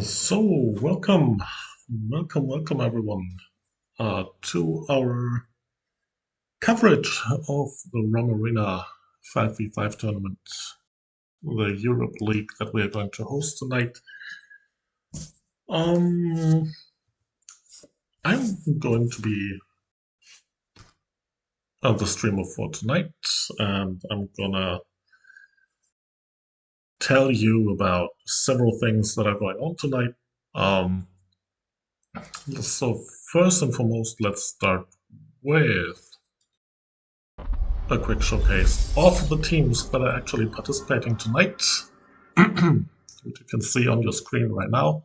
So, welcome everyone to our coverage of the ROM Arena 5v5 tournament, the Europe League that we are going to host tonight. Um, I'm going to be the streamer for tonight, and I'm gonna tell you about several things that are going on tonight. Um, so, first and foremost, let's start with a quick showcase of the teams that are actually participating tonight, which you can see on your screen right now.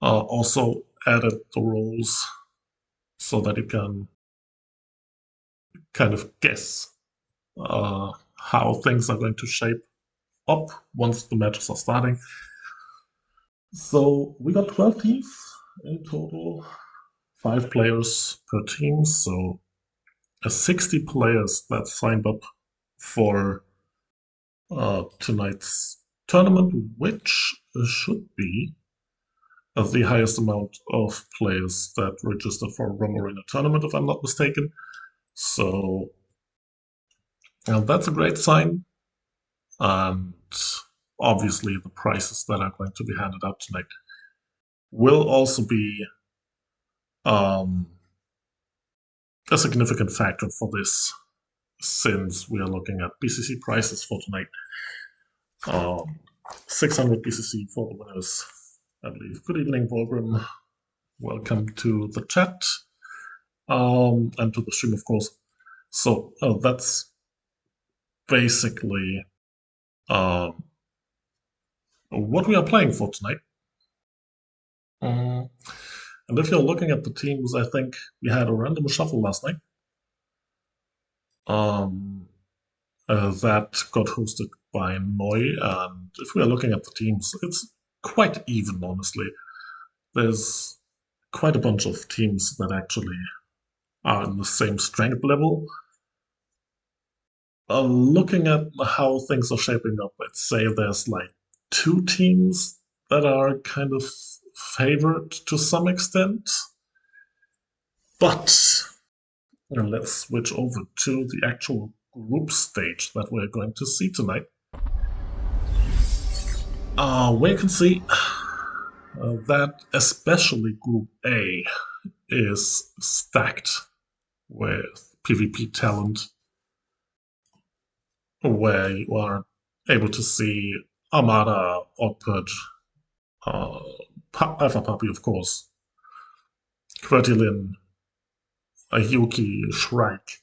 Also added the roles so that you can kind of guess how things are going to shape up once the matches are starting. So we got 12 teams in total, 5 players per team, so 60 players that signed up for tonight's tournament, which should be the highest amount of players that registered for a ROM Arena tournament, if I'm not mistaken. So that's a great sign. And obviously, the prizes that are going to be handed out tonight will also be um, a significant factor for this, since we are looking at BCC prizes for tonight. Um, 600 BCC for the winners, I believe. Good evening, Volgrim. Welcome to the chat and to the stream, of course. So that's basically um, what we are playing for tonight. Um, and if you're looking at the teams, I think we had a random shuffle last night um, that got hosted by Noi. And if we are looking at the teams, it's quite even, honestly. There's quite a bunch of teams that actually are in the same strength level. Looking at how things are shaping up, I'd say there's like 2 teams that are kind of favored to some extent. But let's switch over to the actual group stage that we're going to see tonight. Where you can see that especially Group A is stacked with PvP talent, where you are able to see Armada, Oddpurge, uh, Alpha Puppy, of course, Quertilin, Ayuki, Shrike,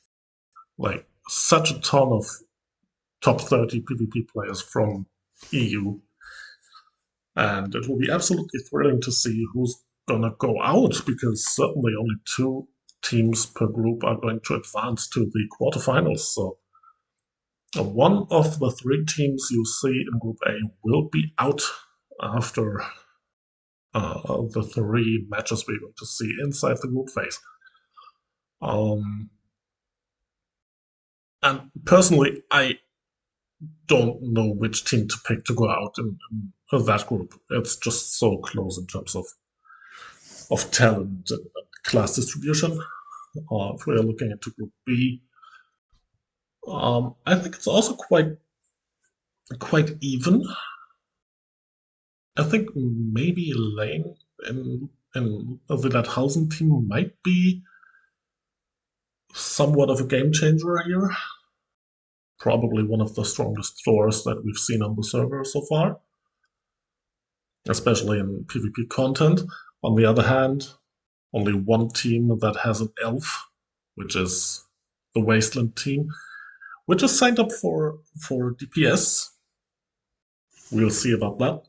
like such a ton of top 30 PvP players from EU. And it will be absolutely thrilling to see who's gonna go out, because certainly only 2 teams per group are going to advance to the quarterfinals. So one of the 3 teams you see in Group A will be out after the 3 matches we're going to see inside the group phase. And personally, I don't know which team to pick to go out in that group. It's just so close in terms of talent and class distribution. If we're looking into Group B, I think it's also quite even. I think maybe Lane and the Wildhausen team might be somewhat of a game changer here. Probably one of the strongest stores that we've seen on the server so far, especially in PvP content. On the other hand, only one team that has an elf, which is the Wasteland team, which is signed up for DPS. We'll see about that.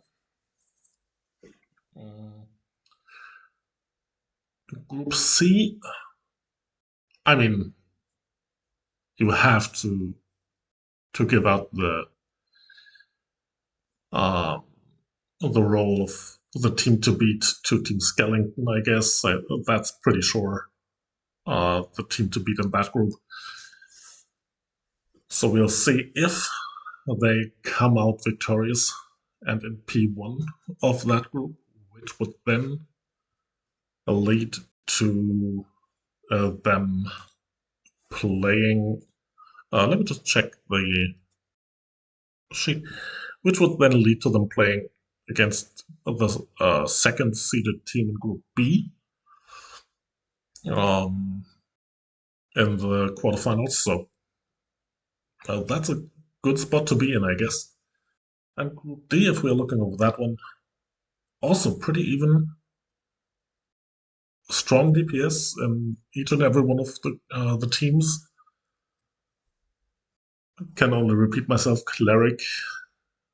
Group C, I mean, you have to give out uh, the role of the team to beat to Team Skellington, I guess. That's pretty sure the team to beat in that group. So we'll see if they come out victorious and in P1 of that group, which would then lead to them playing. Let me just check the sheet, which would then lead to them playing against the second seeded team in Group B in the quarterfinals. So that's a good spot to be in, I guess. And Group D, if we're looking over that one, also pretty even. Strong DPS in each and every one of the teams. Can only repeat myself, Cleric,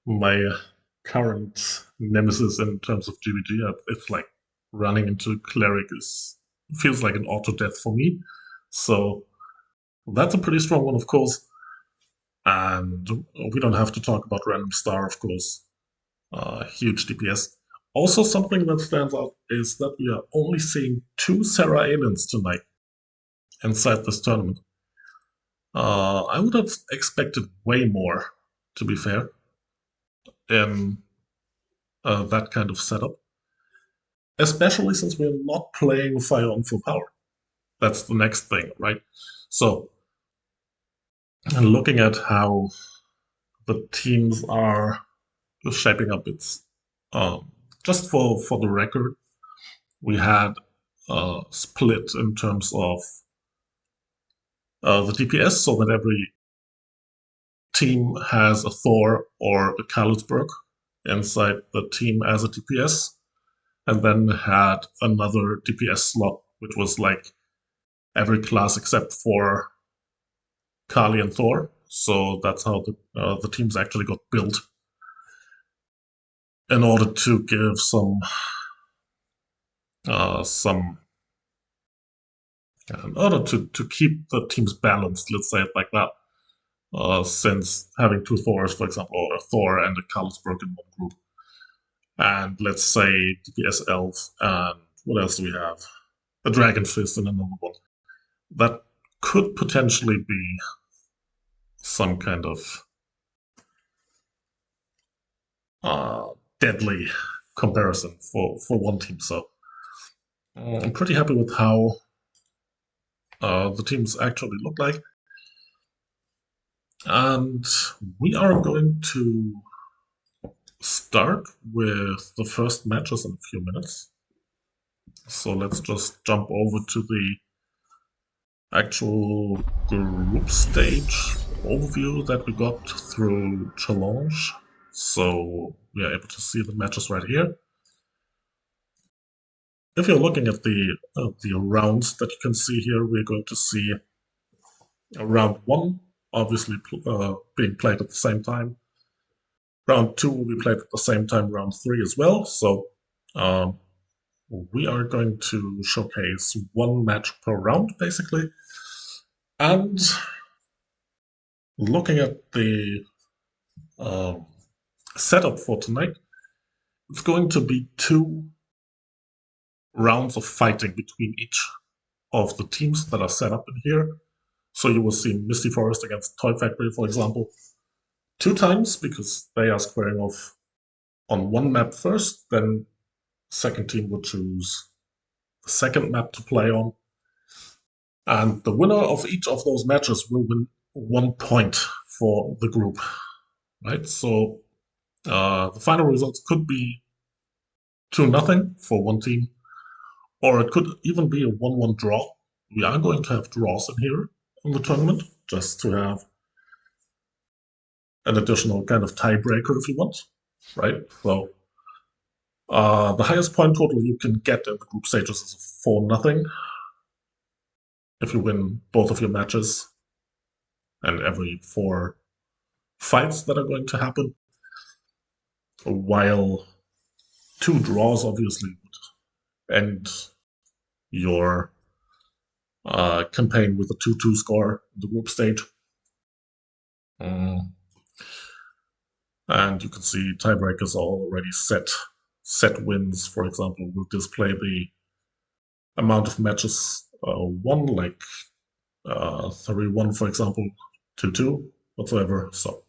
my current nemesis in terms of GVG. It's like running into Cleric feels like an auto death for me. So that's a pretty strong one, of course. And we don't have to talk about Random Star, of course. Huge DPS. Also, something that stands out is that we are only seeing 2 Sarah aliens tonight inside this tournament. I would have expected way more, to be fair, in that kind of setup. Especially since we're not playing Fire on full power. That's the next thing, right? So, looking at how the teams are shaping up, it's just for the record, we had a split in terms of the DPS, so that every team has a Thor or a Carlsberg inside the team as a DPS, and then had another DPS slot, which was like every class except for Kali and Thor. So that's how the teams actually got built in order to give some in order to keep the teams balanced, let's say it like that. Since having 2 Thors, for example, or a Thor and a Carlsberg in one group, and let's say DPS Elf, and what else do we have? A Dragon Fist in another one. That could potentially be some kind of deadly comparison for one team. So I'm pretty happy with how the teams actually look like. And we are going to start with the first matches in a few minutes. So let's just jump over to the actual group stage overview that we got through Challenge. So we are able to see the matches right here. If you're looking at the rounds that you can see here, we're going to see round 1 obviously being played at the same time. Round 2 will be played at the same time, round 3 as well. So we are going to showcase 1 match per round, basically. And looking at the setup for tonight, it's going to be 2 rounds of fighting between each of the teams that are set up in here. So you will see Misty Forest against Toy Factory, for example, 2 times, because they are squaring off on 1 map first, then second team will choose the second map to play on. And the winner of each of those matches will win 1 point for the group, right? So the final results could be 2-0 for one team, or it could even be a 1-1 draw. We are going to have draws in here in the tournament, just to have an additional kind of tiebreaker if you want, right? So the highest point total you can get in the group stages is 4-0 if you win both of your matches and every 4 fights that are going to happen, while 2 draws obviously would end your campaign with a 2-2 score in the group stage. And you can see tiebreakers are already set wins. For example, will display the amount of matches won, like 3-1, for example, 2-2, whatsoever. So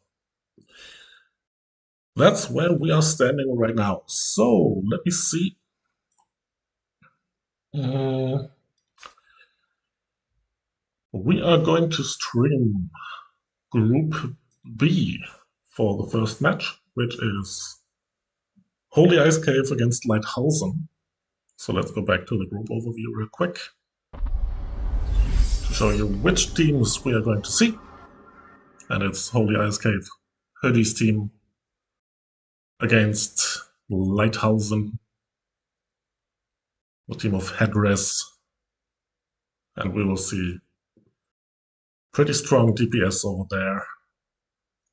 that's where we are standing right now. So let me see. We are going to stream Group B for the first match, which is Holy Ice Cave against Lighthausen. So let's go back to the group overview real quick to show you which teams we are going to see. And it's Holy Ice Cave, Hoodie's team against Lighthausen, the team of Headrest, and we will see pretty strong DPS over there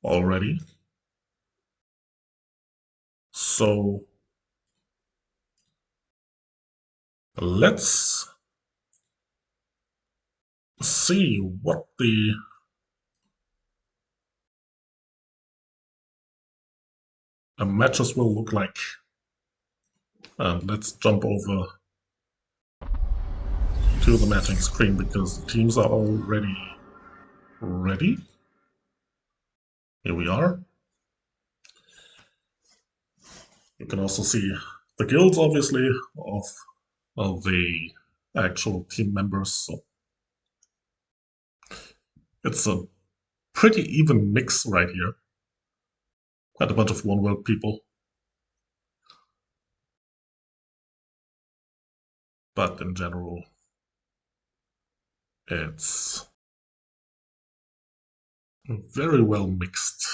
already. So let's see what the matches will look like. And let's jump over to the matching screen because the teams are already ready. Here we are. You can also see the guilds, obviously, of the actual team members. So it's a pretty even mix right here. Quite a bunch of One World people. But in general, it's very well mixed.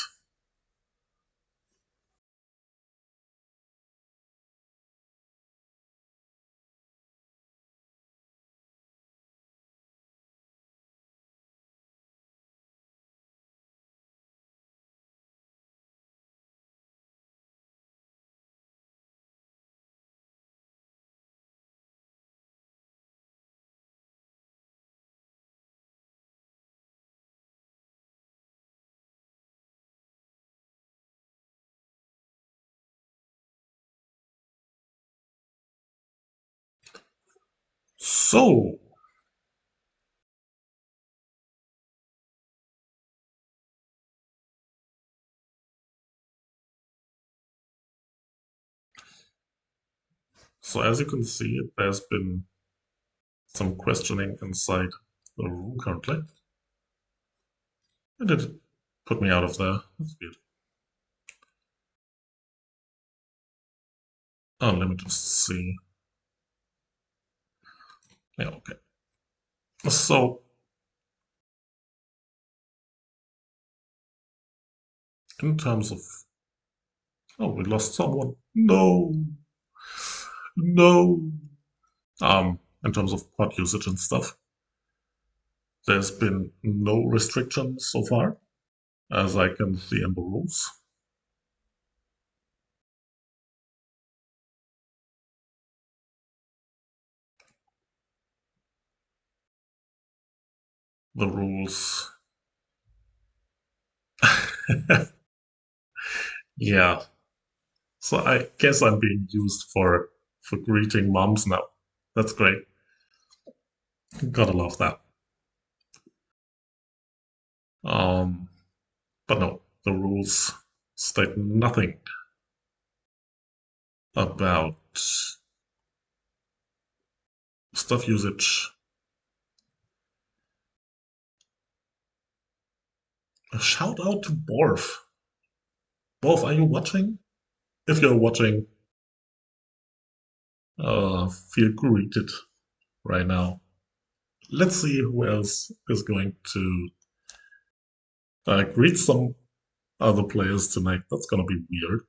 So as you can see, there's been some questioning inside the room currently. It did put me out of there. That's weird. Oh, let me just see. Yeah, okay. So in terms of... Oh, we lost someone. No. No. In terms of pod usage and stuff, there's been no restrictions so far, as I can see in the rules. The rules. Yeah. So I guess I'm being used for greeting moms now. That's great. Gotta love that. But no, the rules state nothing about stuff usage. A shout out to Borf. Borf, are you watching? If you're watching, feel greeted right now. Let's see who else is going to greet some other players tonight. That's gonna be weird.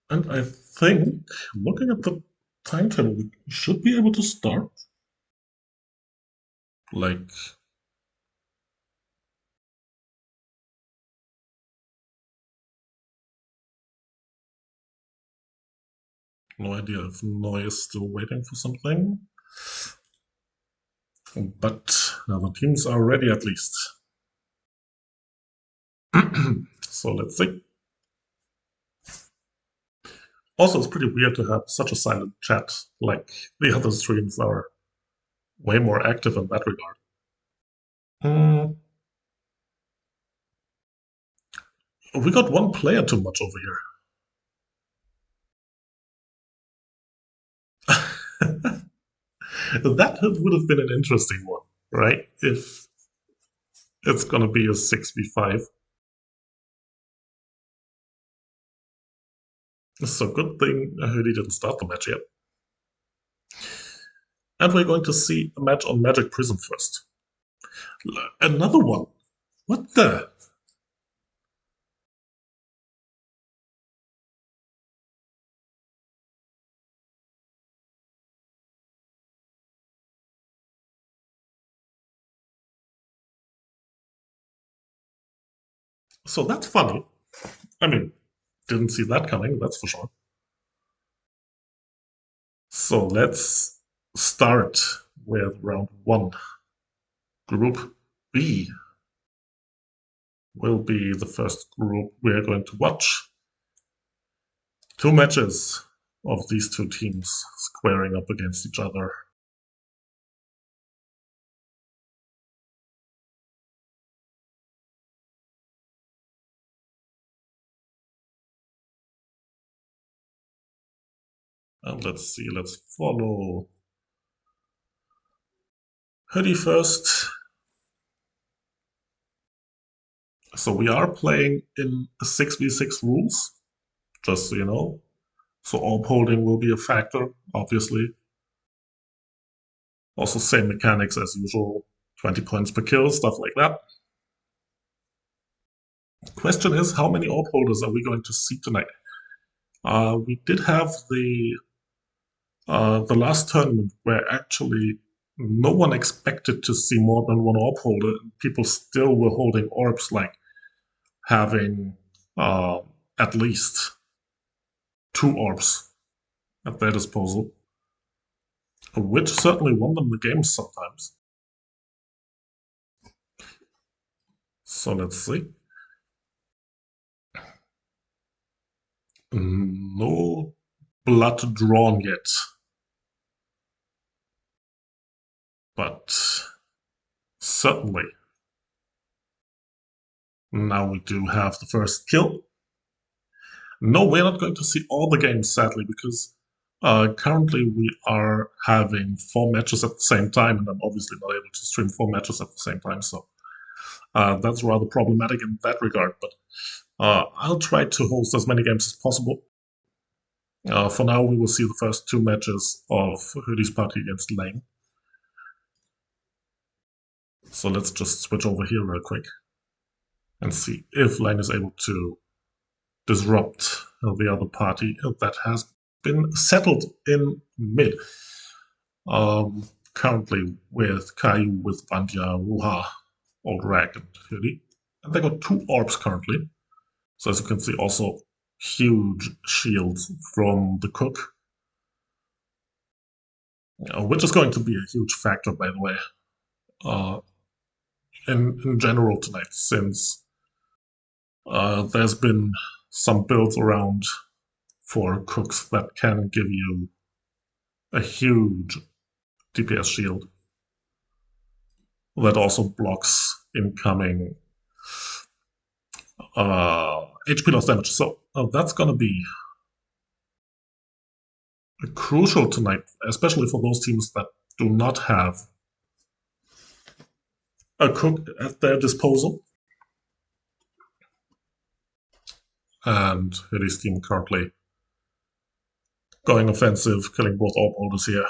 And I think, looking at the timetable, we should be able to start. Like, no idea if Noi is still waiting for something. But now the teams are ready at least. So let's see. Also, it's pretty weird to have such a silent chat like the other streams are way more active in that regard. Hmm, we got one player too much over here. That would have been an interesting one, right? If it's going to be a 6v5. So good thing Hurdy didn't start the match yet. And we're going to see a match on Magic Prism first. Another one. What the? So that's funny. I mean, didn't see that coming, that's for sure. So let's start with round one. Group B will be the first group we're going to watch. Two matches of these two teams squaring up against each other. And let's see, let's follow Hurdy first. So we are playing in 6v6 rules, just so you know. So AWP holding will be a factor, obviously. Also same mechanics as usual, 20 points per kill, stuff like that. Question is, how many AWP holders are we going to see tonight? We did have the last tournament where actually no one expected to see more than one AWP holder, and people still were holding orbs, like having at least two orbs at their disposal, which certainly won them the games sometimes. So let's see. No blood drawn yet, but certainly now we do have the first kill. No, we're not going to see all the games, sadly, because currently we are having four matches at the same time, and I'm obviously not able to stream four matches at the same time, so that's rather problematic in that regard. But I'll try to host as many games as possible. For now, we will see the first two matches of Hurdy's party against Lane. So let's just switch over here real quick and see if Lane is able to disrupt the other party that has been settled in mid. Currently with Caillou, with Bandya, Ruha, Old Rag, and Hurdy. And they got two orbs currently. So as you can see, also huge shields from the Cook, which is going to be a huge factor, by the way, uh, in general tonight, since there's been some builds around for Cooks that can give you a huge DPS shield that also blocks incoming HP loss damage. So that's going to be crucial tonight, especially for those teams that do not have a Cook at their disposal. And Hurdy's team currently going offensive, killing both AWP holders here.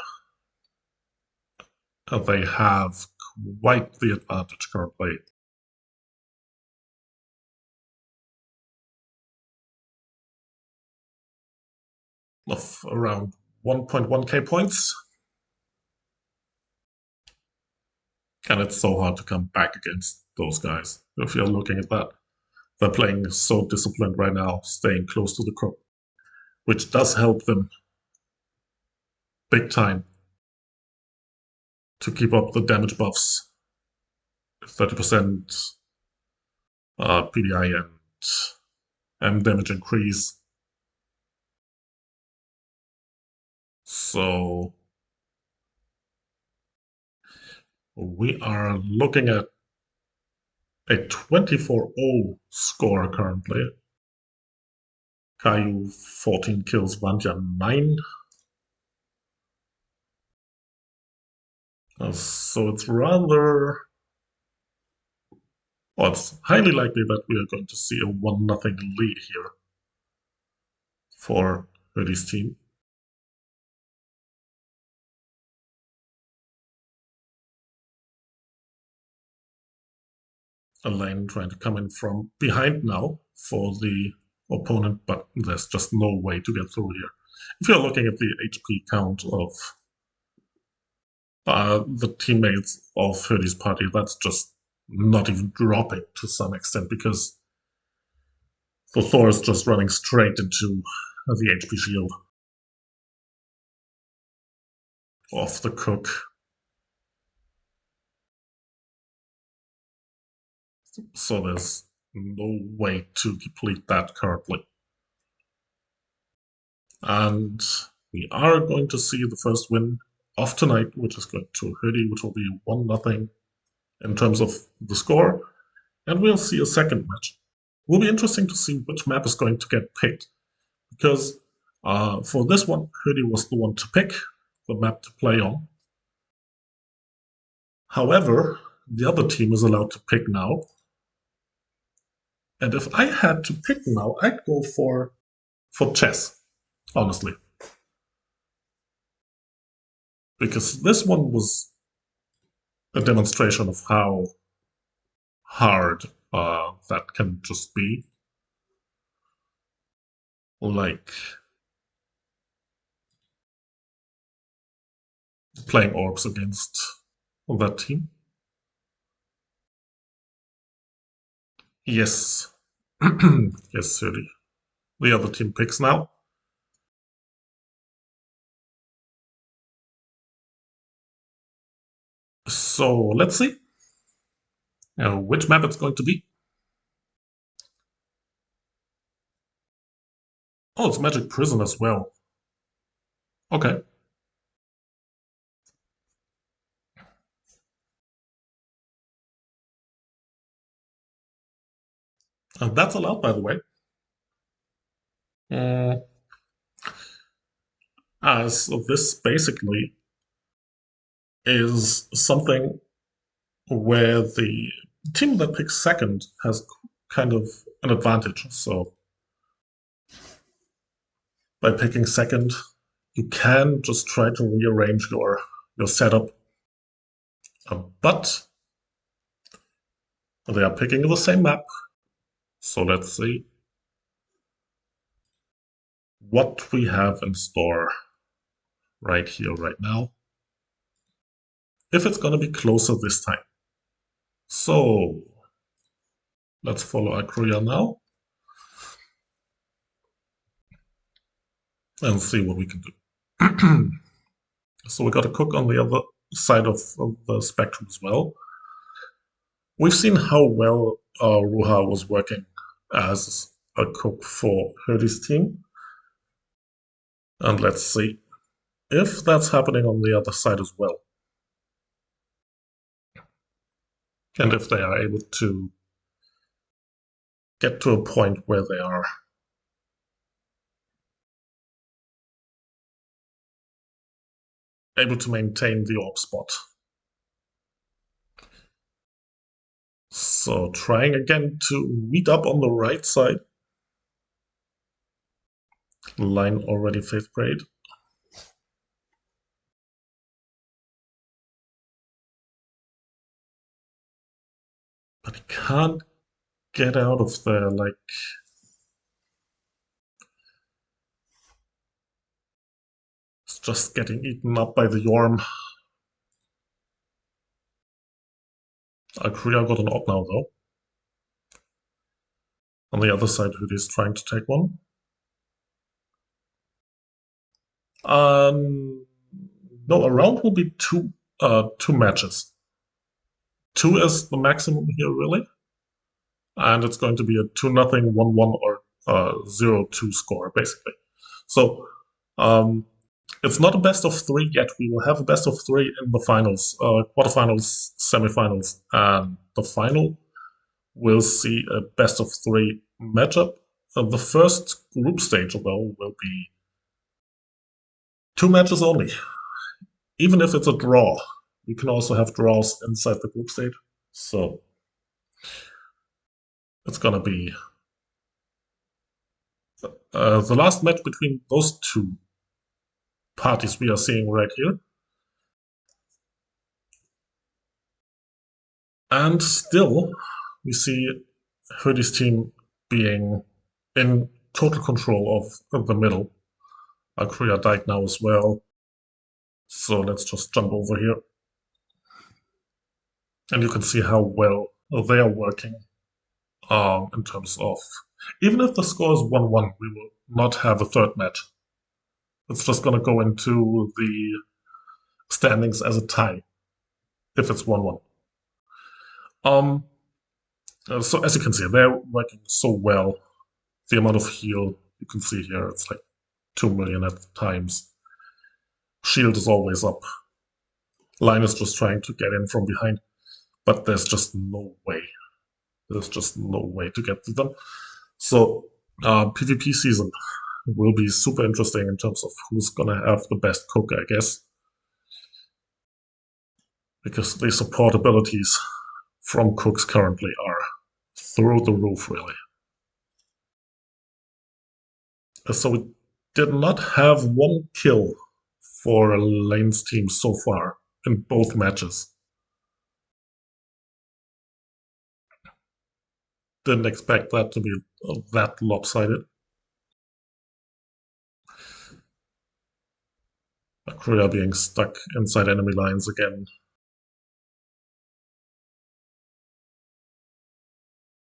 They have quite the advantage currently. Of around 1.1k points. And it's so hard to come back against those guys. If you're looking at that, they're playing so disciplined right now, staying close to the Cook, which does help them big time to keep up the damage buffs. 30% PDI and damage increase. So We are looking at a 24-0 score currently. Caillou 14 kills, Vanja 9. So it's rather... Well, it's highly likely that we are going to see a 1-0 lead here for Hoodie's team. A lane trying to come in from behind now for the opponent, but there's just no way to get through here. If you're looking at the HP count of the teammates of Hoodie's party, that's just not even dropping to some extent, because the Thor is just running straight into the HP shield of the Cook. So there's no way to deplete that currently. And we are going to see the first win of tonight, which is going to Hoodie, which will be 1-0 in terms of the score. And we'll see a second match. It will be interesting to see which map is going to get picked, because for this one, Hoodie was the one to pick the map to play on. However, the other team is allowed to pick now. And if I had to pick now, I'd go for chess, honestly. Because this one was a demonstration of how hard that can just be. Like playing orbs against that team. Yes. Yes, Hoodie. The other team picks now. So let's see which map it's going to be. Oh, it's Magic Prison as well. Okay. And that's allowed, by the way. As this basically is something where the team that picks second has kind of an advantage. So by picking second, you can just try to rearrange your setup. But they are picking the same map. So let's see what we have in store right here, right now. If it's going to be closer this time. So let's follow Akruya now and see what we can do. So we got a Cook on the other side of the spectrum as well. We've seen how well Ruha was working as a Cook for Hoodie's team. And let's see if that's happening on the other side as well. And if they are able to get to a point where they are able to maintain the orb spot. So trying again to meet up on the right side. Line already Faith Parade. But he can't get out of there, like... It's just getting eaten up by the Yorm. Akruya got an op now, though. On the other side, Hoodie is trying to take one. No, a round will be two matches. 2 is the maximum here, really. And it's going to be a 2-0, 1-1, or 0-2 score, basically. So It's not a best of three yet. We will have a best of three in the finals, quarterfinals, semifinals, and the final. We'll see a best of three matchup. The first group stage, though, will be two matches only. Even if it's a draw, we can also have draws inside the group stage. So it's gonna be the last match between those two parties we are seeing right here. And still, we see Hoodie's team being in total control of the middle. Alkria died now as well. So let's just jump over here. And you can see how well they are working in terms of, even if the score is 1-1, we will not have a third match. It's just going to go into the standings as a tie if it's 1-1. So as you can see, they're working so well. The amount of heal you can see here, it's like 2 million at times. Shield is always up. Line is just trying to get in from behind, but there's just no way. There's just no way to get to them. So PvP season will be super interesting in terms of who's gonna have the best cook, I guess. Because the support abilities from cooks currently are through the roof, really. So we did not have one kill for Lane's team so far in both matches. Didn't expect that to be that lopsided. Korea being stuck inside enemy lines again.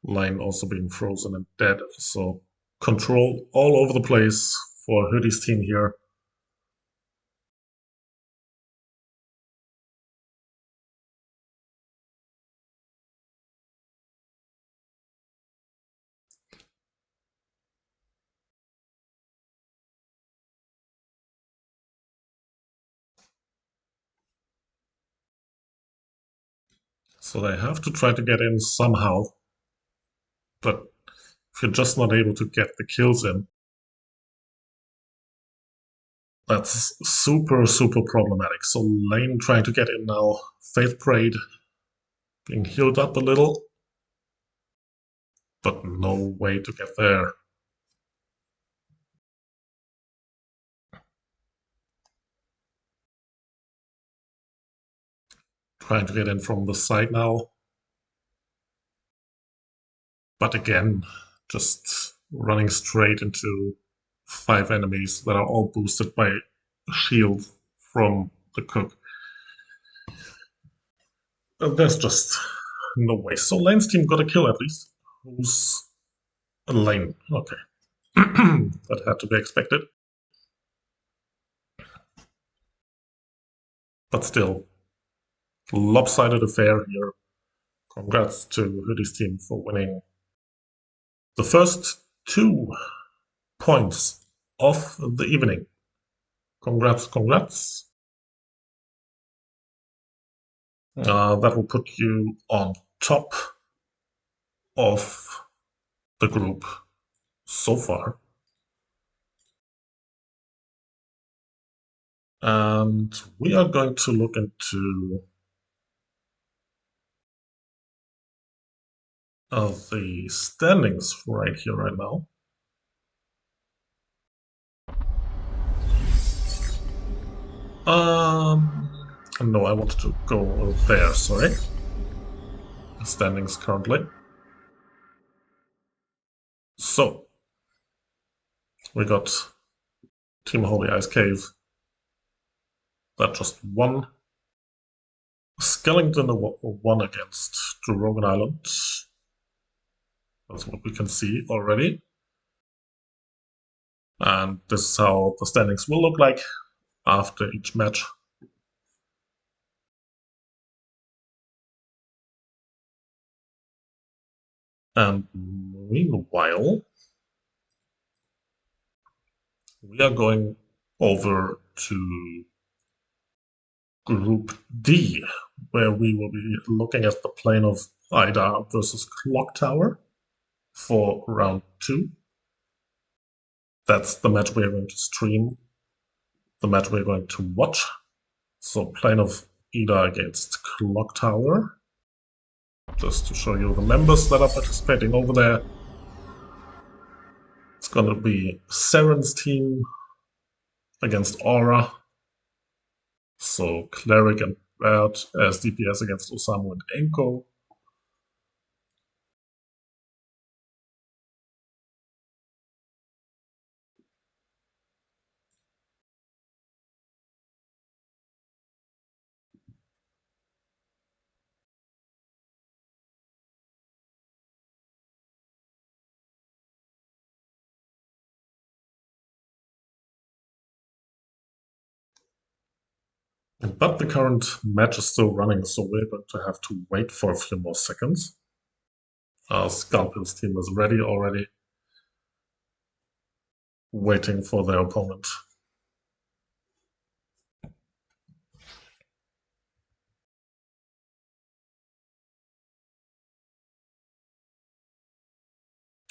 Line also being frozen and dead, so control all over the place for Hoodie's team here. So they have to try to get in somehow, but if you're just not able to get the kills in, that's super, super problematic. So Lane trying to get in now. Faith Parade being healed up a little, but no way to get there. Trying to get in from the side now. But again, just running straight into 5 enemies that are all boosted by a shield from the cook. There's just no way. So Lane's team got a kill at least. Who's Lane? Okay. That had to be expected. But still, lopsided affair here. Congrats to Hoodie's team for winning the first 2 points of the evening. Congrats, congrats. That will put you on top of the group so far. And we are going to look into the standings right here, right now. No, I wanted to go there, sorry. Standings currently. So, we got Team Holy Ice Cave that just won. Skellington won against Durogan Island. That's what we can see already. And this is how the standings will look like after each match. And meanwhile, we are going over to Group D, where we will be looking at the plane of Ida versus Clock Tower for round 2. That's the match we are going to stream, the match we're going to watch. So plane of Ida against Clock Tower. Just to show you the members that are participating over there. It's going to be Saren's team against Aura. So Cleric and Bert as DPS against Osamu and Enko. But the current match is still running, so we're going to have to wait for a few more seconds. Scalpel's team is ready already, waiting for their opponent.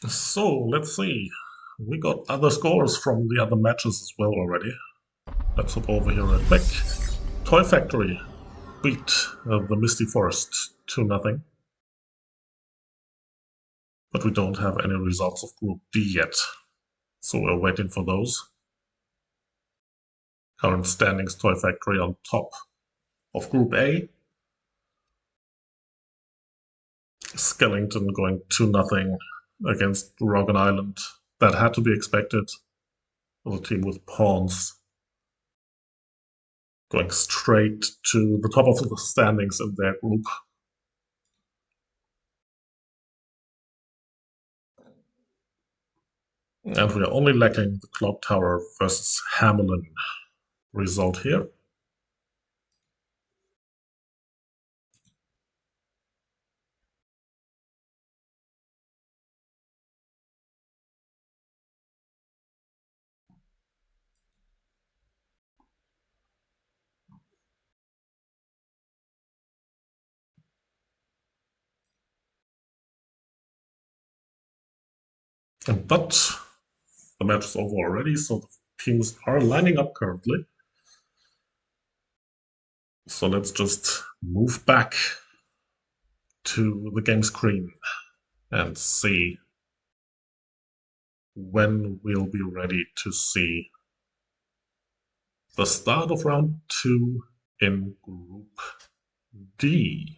So let's see. We got other scores from the other matches as well already. Let's hop over here real quick. Toy Factory beat the Misty Forest 2-0. But we don't have any results of Group D yet, so we're waiting for those. Current standings, Toy Factory on top of Group A. Skellington going 2-0 against Rogan Island. That had to be expected. The team with pawns going straight to the top of the standings in their group. And we are only lacking the Clock Tower versus Hamelin result here. But the match is over already, so the teams are lining up currently. So let's just move back to the game screen and see when we'll be ready to see the start of round 2 in Group D.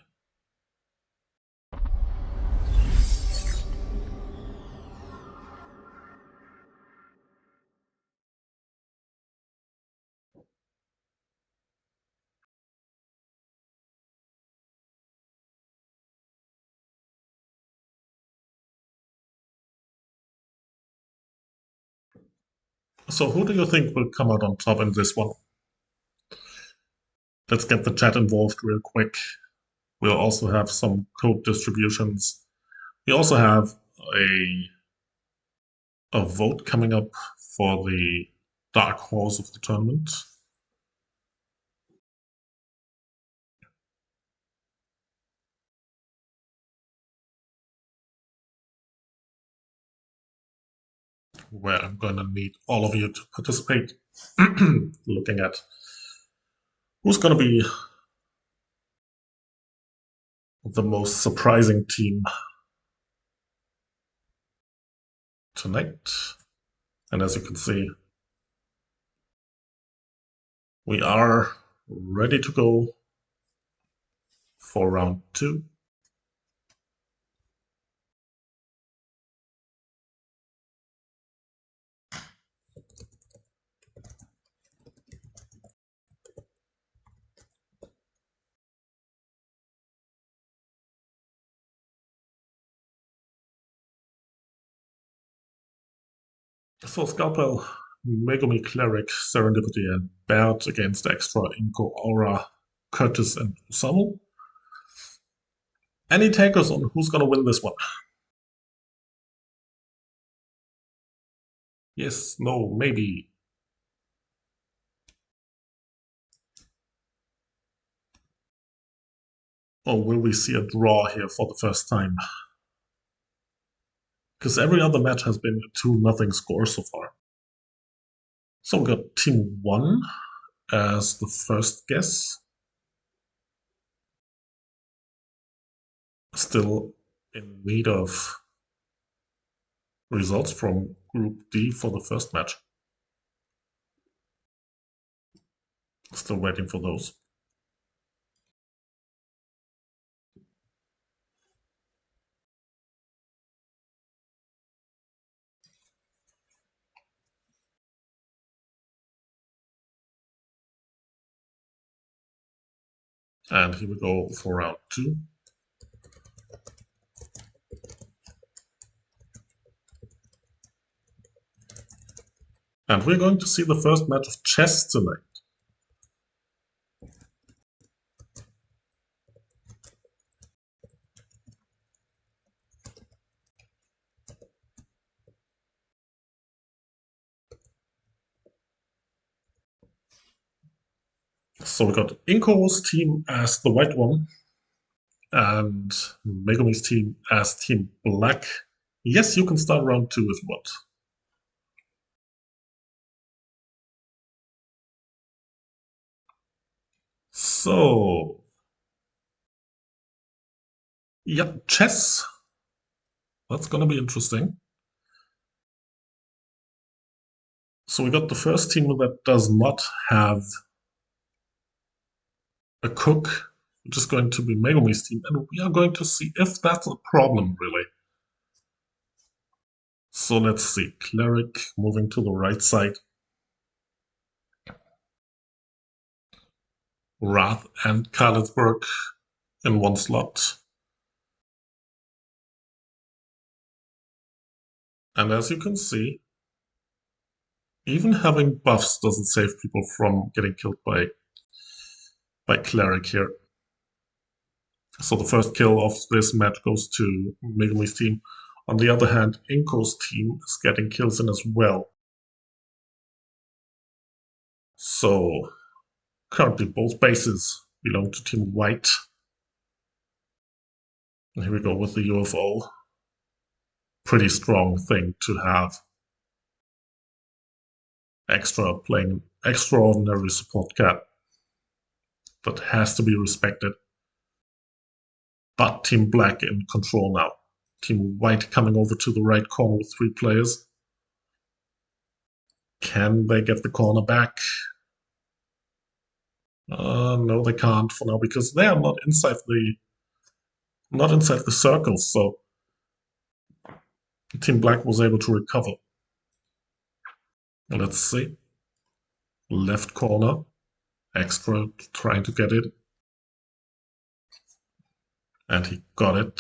So who do you think will come out on top in this one? Let's get the chat involved real quick. We'll also have some code distributions. We also have a vote coming up for the dark horse of the tournament. Where I'm going to need all of you to participate. Looking at who's going to be the most surprising team tonight. And as you can see, we are ready to go for round 2. So Scalpel, Megumi Cleric, Serendipity, and Bert against Extra, Inko, Aura, Curtis, and Osamu. Any takers on who's going to win this one? Yes, no, maybe. Or will we see a draw here for the first time? Because every other match has been a 2-0 score so far. So we got Team 1 as the first guess. Still in need of results from Group D for the first match. Still waiting for those. And here we go for round 2. And we're going to see the first match of chess tonight. So we got Inko's team as the white one, and Megumi's team as Team Black. Yes, you can start round 2 if you want. So, yep, chess. That's gonna be interesting. So we got the first team that does not have a cook, which is going to be Megumi's team, and we are going to see if that's a problem, really. So let's see, Cleric moving to the right side. Wrath and Carlsberg in one slot. And as you can see, even having buffs doesn't save people from getting killed by Cleric here. So the first kill of this match goes to Megumi's team. On the other hand, Inko's team is getting kills in as well. So currently both bases belong to Team White. And here we go with the UFO. Pretty strong thing to have. Playing extraordinary support cat that has to be respected. But Team Black in control now. Team White coming over to the right corner with 3 players. Can they get the corner back? No, they can't for now because they are not inside the circle. So Team Black was able to recover. Let's see. Left corner. Extra trying to get it. And he got it.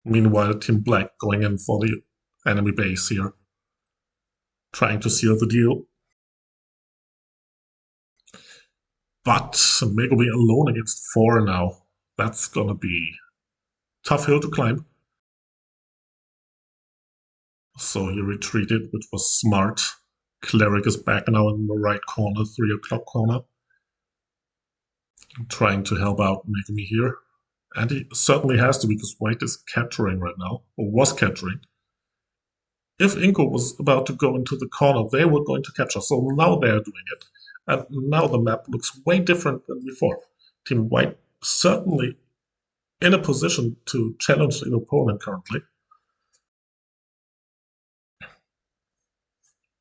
Meanwhile, Team Black going in for the enemy base here. Trying to seal the deal. But Megumi alone against 4 now. That's gonna be tough hill to climb. So he retreated, which was smart. Cleric is back now in the right corner, 3 o'clock corner. Trying to help out Megumi here. And he certainly has to because White is capturing right now, or was capturing. If Inko was about to go into the corner, they were going to capture. So now they're doing it. And now the map looks way different than before. Team White certainly in a position to challenge the opponent currently.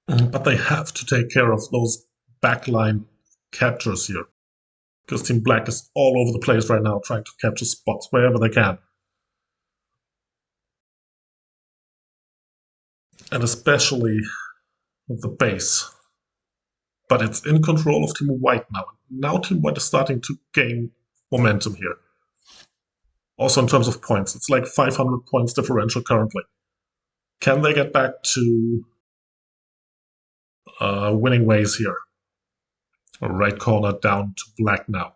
But they have to take care of those backline captures here. Because Team Black is all over the place right now trying to capture spots wherever they can. And especially the base. But it's in control of Team White now. Now Team White is starting to gain momentum here. Also in terms of points, it's like 500 points differential currently. Can they get back to winning ways here? Right corner down to Black now.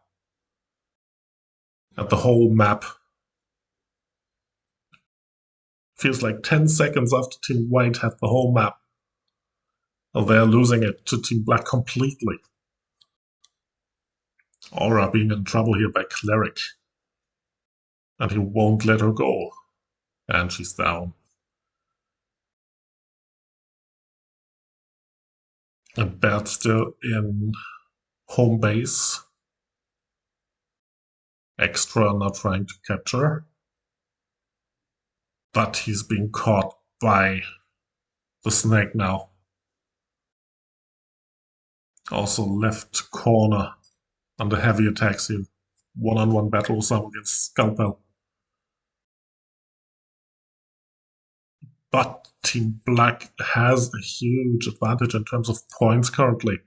And the whole map feels like 10 seconds after Team White had the whole map. They're losing it to Team Black completely. Aura being in trouble here by Cleric. And he won't let her go. And she's down. And Bert still in home base. Extra not trying to capture. But he's being caught by the snake now. Also left corner under heavy attacks here. One-on-one battle Osama against Scalpel. But Team Black has a huge advantage in terms of points currently.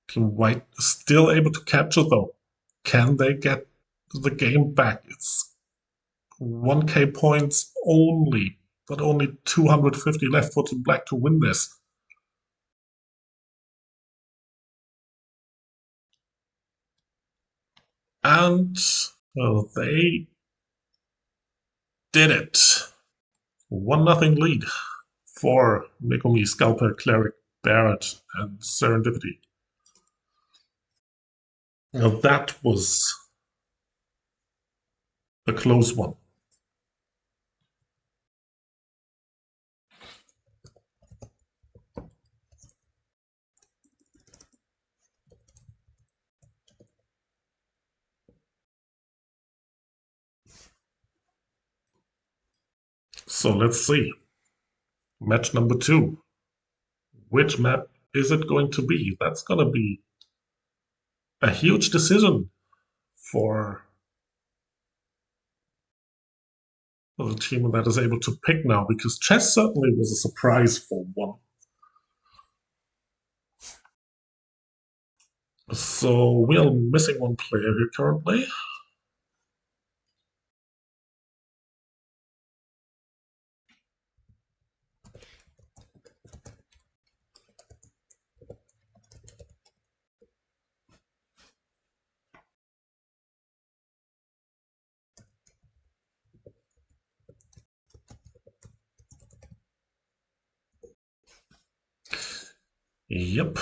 Team White is still able to capture though. Can they get the game back? It's 1k points only, but only 250 left for Team Black to win this. And they did it. 1-0 lead for Megumi, Scalpel, Cleric, Barret, and Serendipity. Now that was a close one. So let's see. Match number 2. Which map is it going to be? That's going to be a huge decision for the team that is able to pick now, because chess certainly was a surprise for one. So we are missing one player here currently. Yep.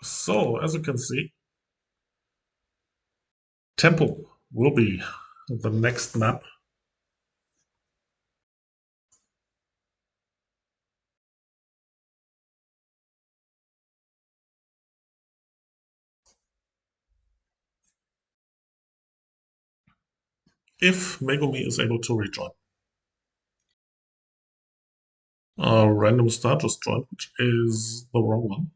So, as you can see, Temple will be the next map. If Megumi is able to rejoin. Random start just joined, which is the wrong one.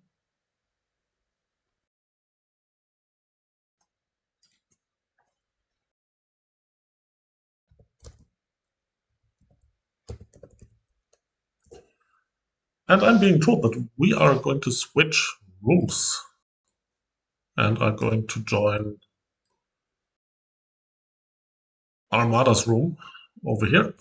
And I'm being told that we are going to switch rooms and are going to join Armada's room over here.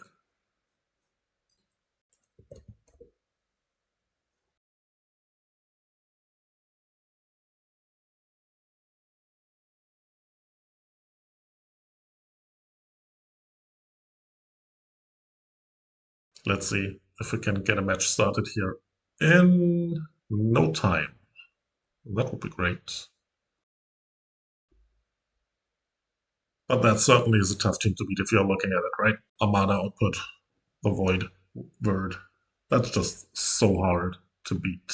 Let's see if we can get a match started here in no time. That would be great. But that certainly is a tough team to beat if you're looking at it, right? Armada output, the Void, Verd. That's just so hard to beat.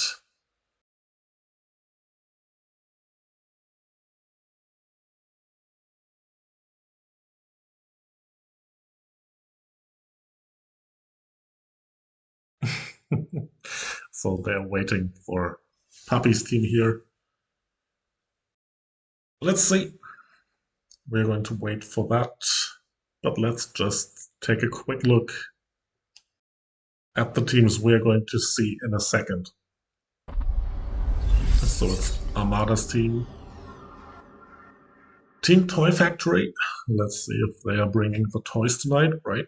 So they're waiting for Puppy's team here. Let's see. We're going to wait for that. But let's just take a quick look at the teams we're going to see in a second. So it's Armada's team. Team Toy Factory. Let's see if they are bringing the toys tonight, right?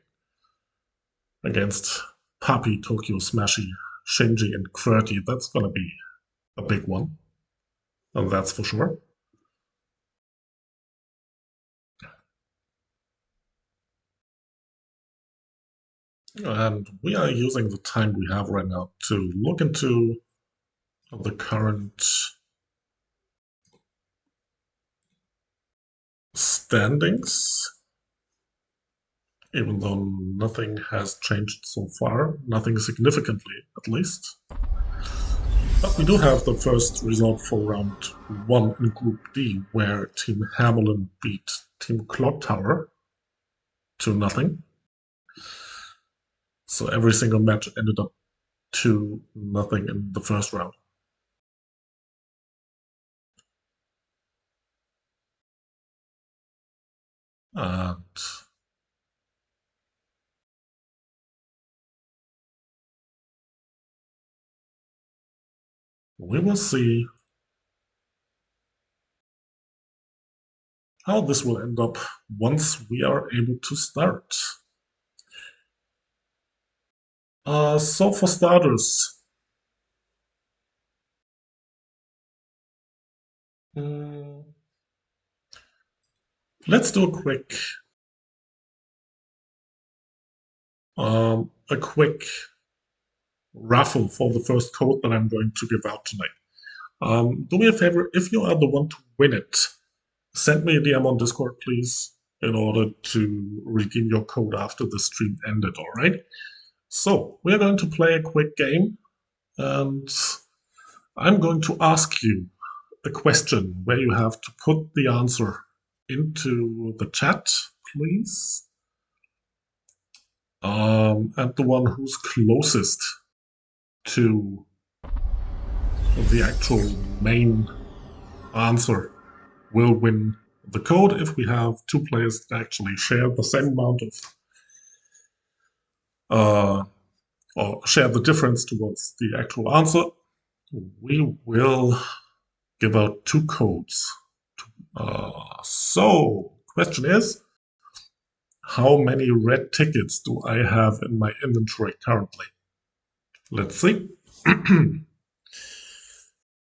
Against Papi, Tokyo, Smashy, Shinji, and QWERTY. That's going to be a big one. And that's for sure. And we are using the time we have right now to look into the current standings, even though nothing has changed so far, nothing significantly at least. But we do have the first result for round 1 in Group D, where Team Hamelin beat Team Clock Tower 2-0. So every single match ended up 2-0 in the first round. And we will see how this will end up once we are able to start. So for starters, let's do a quick raffle for the first code that I'm going to give out tonight. Do me a favor, if you are the one to win it, send me a DM on Discord, please, in order to redeem your code after the stream ended, all right? So we're going to play a quick game, and I'm going to ask you a question where you have to put the answer into the chat, please. And the one who's closest to the actual main answer will win the code if we have two players that actually share the same amount of, or share the difference towards the actual answer. We will give out two codes. So, question is, how many red tickets do I have in my inventory currently? Let's see.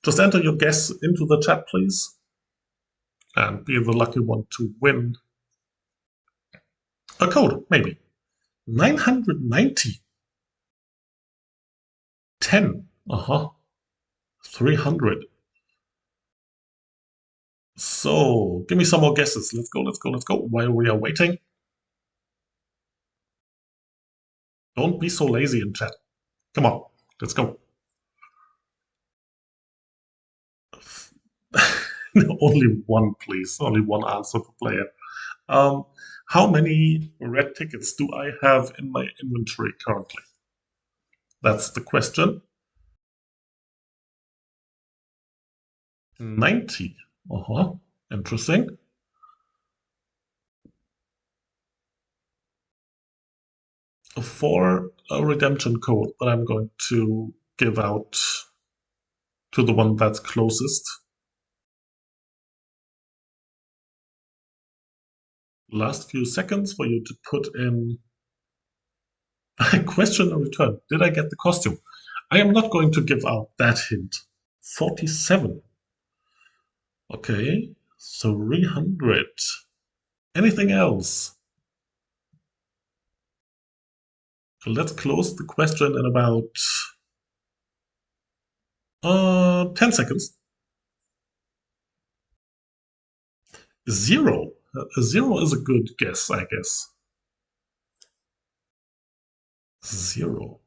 Just enter your guess into the chat, please, and be the lucky one to win a code, maybe. 990. 10. 300. So, give me some more guesses. Let's go. While we are waiting. Don't be so lazy in chat. Come on, let's go. Only one, please. Only one answer per player. How many red tickets do I have in my inventory currently? That's the question. 90. Interesting. For a redemption code that I'm going to give out to the one that's closest. Last few seconds for you to put in a question and return. Did I get the costume? I am not going to give out that hint. 47. Okay, 300. Anything else? Let's close the question in about 10 seconds. 0. 0 is a good guess, I guess. 0.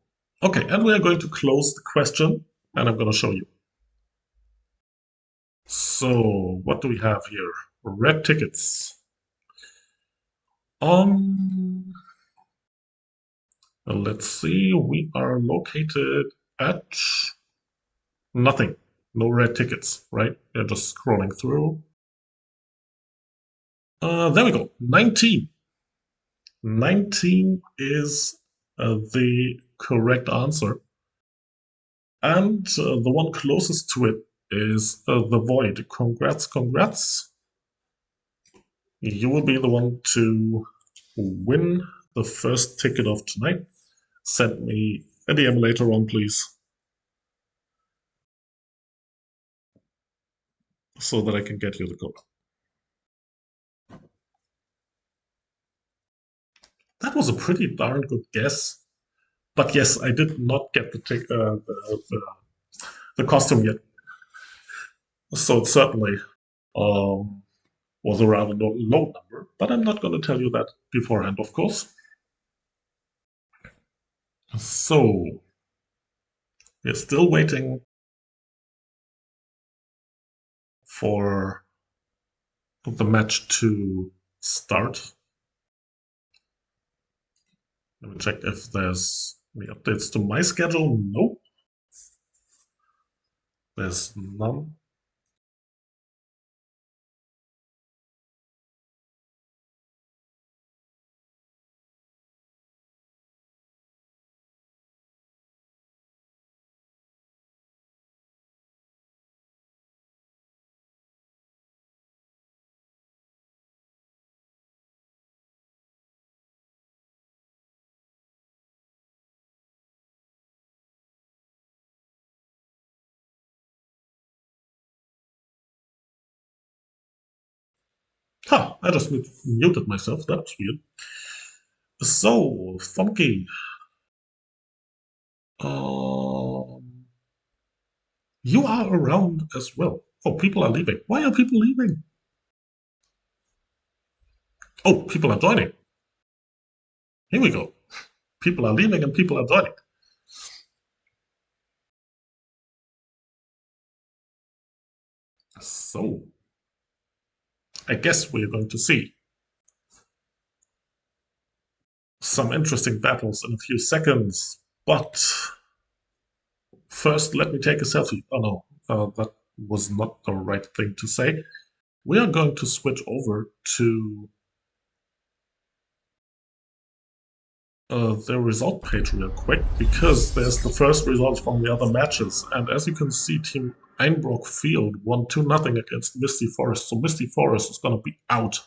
Okay, and we are going to close the question, and I'm going to show you. So, what do we have here? Red tickets. Let's see, we are located at nothing. No red tickets, right? We're just scrolling through. There we go, 19. 19 is the correct answer. And the one closest to it is the Void. Congrats. You will be the one to win the first ticket of tonight. Send me a DM later on, please, so that I can get you the code. That was a pretty darn good guess. But yes, I did not get the costume yet, so it certainly um, was a rather low number. But I'm not going to tell you that beforehand, of course. So we're still waiting for the match to start. Let me check if there's any updates to my schedule. Nope, there's none. Huh, I just muted myself. That's weird. So, Funky, um, you are around as well. Oh, people are leaving. Why are people leaving? Oh, people are joining. Here we go. People are leaving and people are joining. So, I guess we're going to see some interesting battles in a few seconds. But first, let me take a selfie. Oh no, that was not the right thing to say. We are going to switch over to the result page real quick because there's the first results from the other matches. And as you can see, Team Einbrook Field won 2-0 against Misty Forest. So Misty Forest is going to be out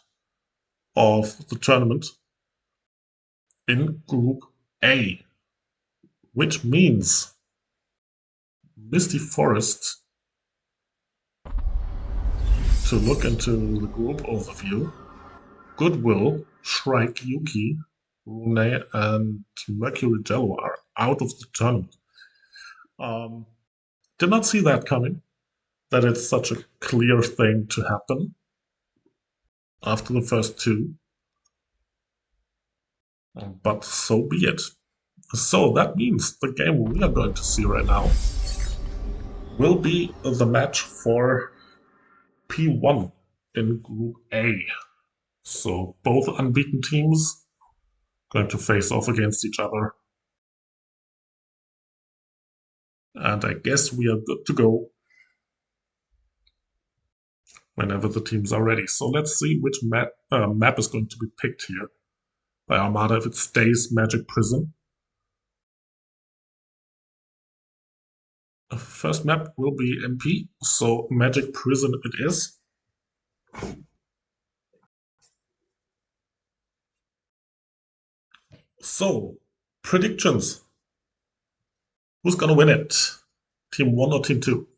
of the tournament in Group A, which means Misty Forest, to look into the group overview, Goodwill, Shrike Yuki, Rune, and Mercury Jello are out of the tournament. Did not see that coming, that it's such a clear thing to happen after the first two, but so be it. So that means the game we are going to see right now will be the match for P1 in Group A. So both unbeaten teams going to face off against each other. And I guess we are good to go whenever the teams are ready. So let's see which map is going to be picked here by Armada if it stays Magic Prison. First map will be MP, so Magic Prison it is. So, predictions. Who's gonna win it? Team 1 or Team 2?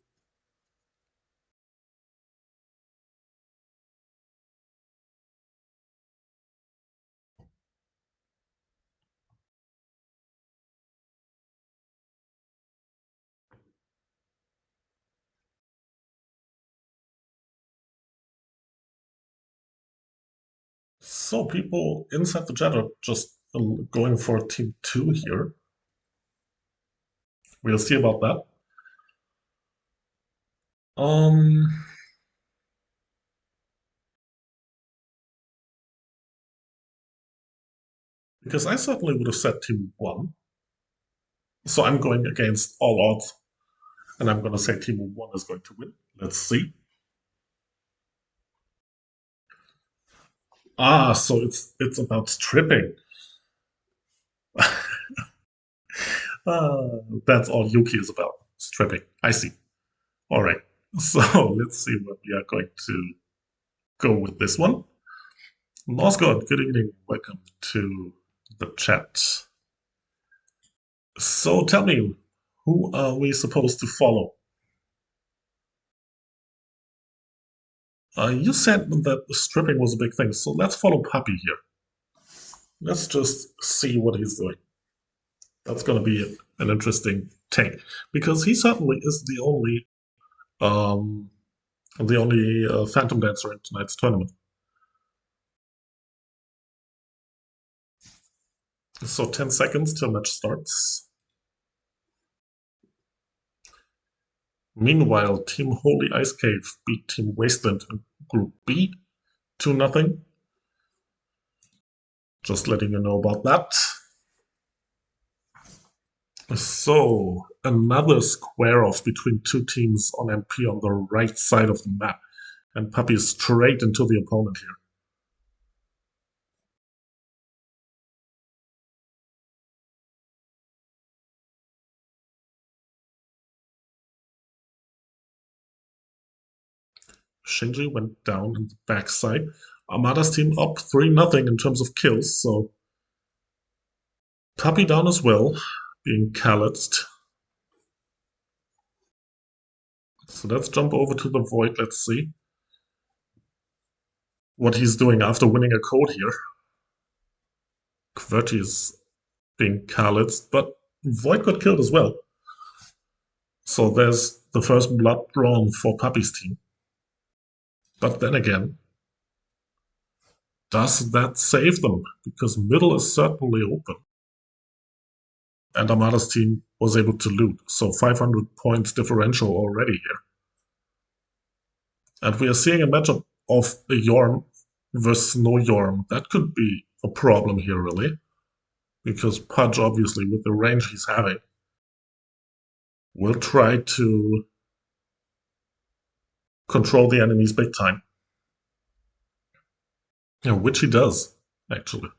So, people inside the chat are just going for Team 2 here. We'll see about that. Because I certainly would have said Team 1. So I'm going against all odds, and I'm going to say Team 1 is going to win. Let's see. Ah, so it's about stripping. That's all Yuki is about, stripping. I see. All right. So let's see what we are going to go with this one. Nosgod, good evening. Welcome to the chat. So tell me, who are we supposed to follow? You said that stripping was a big thing, so let's follow Puppy here. Let's just see what he's doing. That's going to be an interesting take because he certainly is um, the only Phantom Dancer in tonight's tournament. So 10 seconds till match starts. Meanwhile, Team Holy Ice Cave beat Team Wasteland in Group B 2-0. Just letting you know about that. So, another square off between two teams on MP on the right side of the map. And Puppey is straight into the opponent here. Shinji went down in the backside. Armada's team up 3-0 in terms of kills, so Puppey down as well, being Kalitzed. So let's jump over to the Void. Let's see what he's doing after winning a code here. QWERTY is being Kalitzed, but Void got killed as well. So there's the first blood drawn for Puppey's team. But then again, does that save them? Because middle is certainly open. And Armada's team was able to loot. So 500 points differential already here. And we are seeing a matchup of a Yorm versus no Yorm. That could be a problem here, really. Because Pudge, obviously, with the range he's having, will try to control the enemies big time. Yeah, which he does, actually.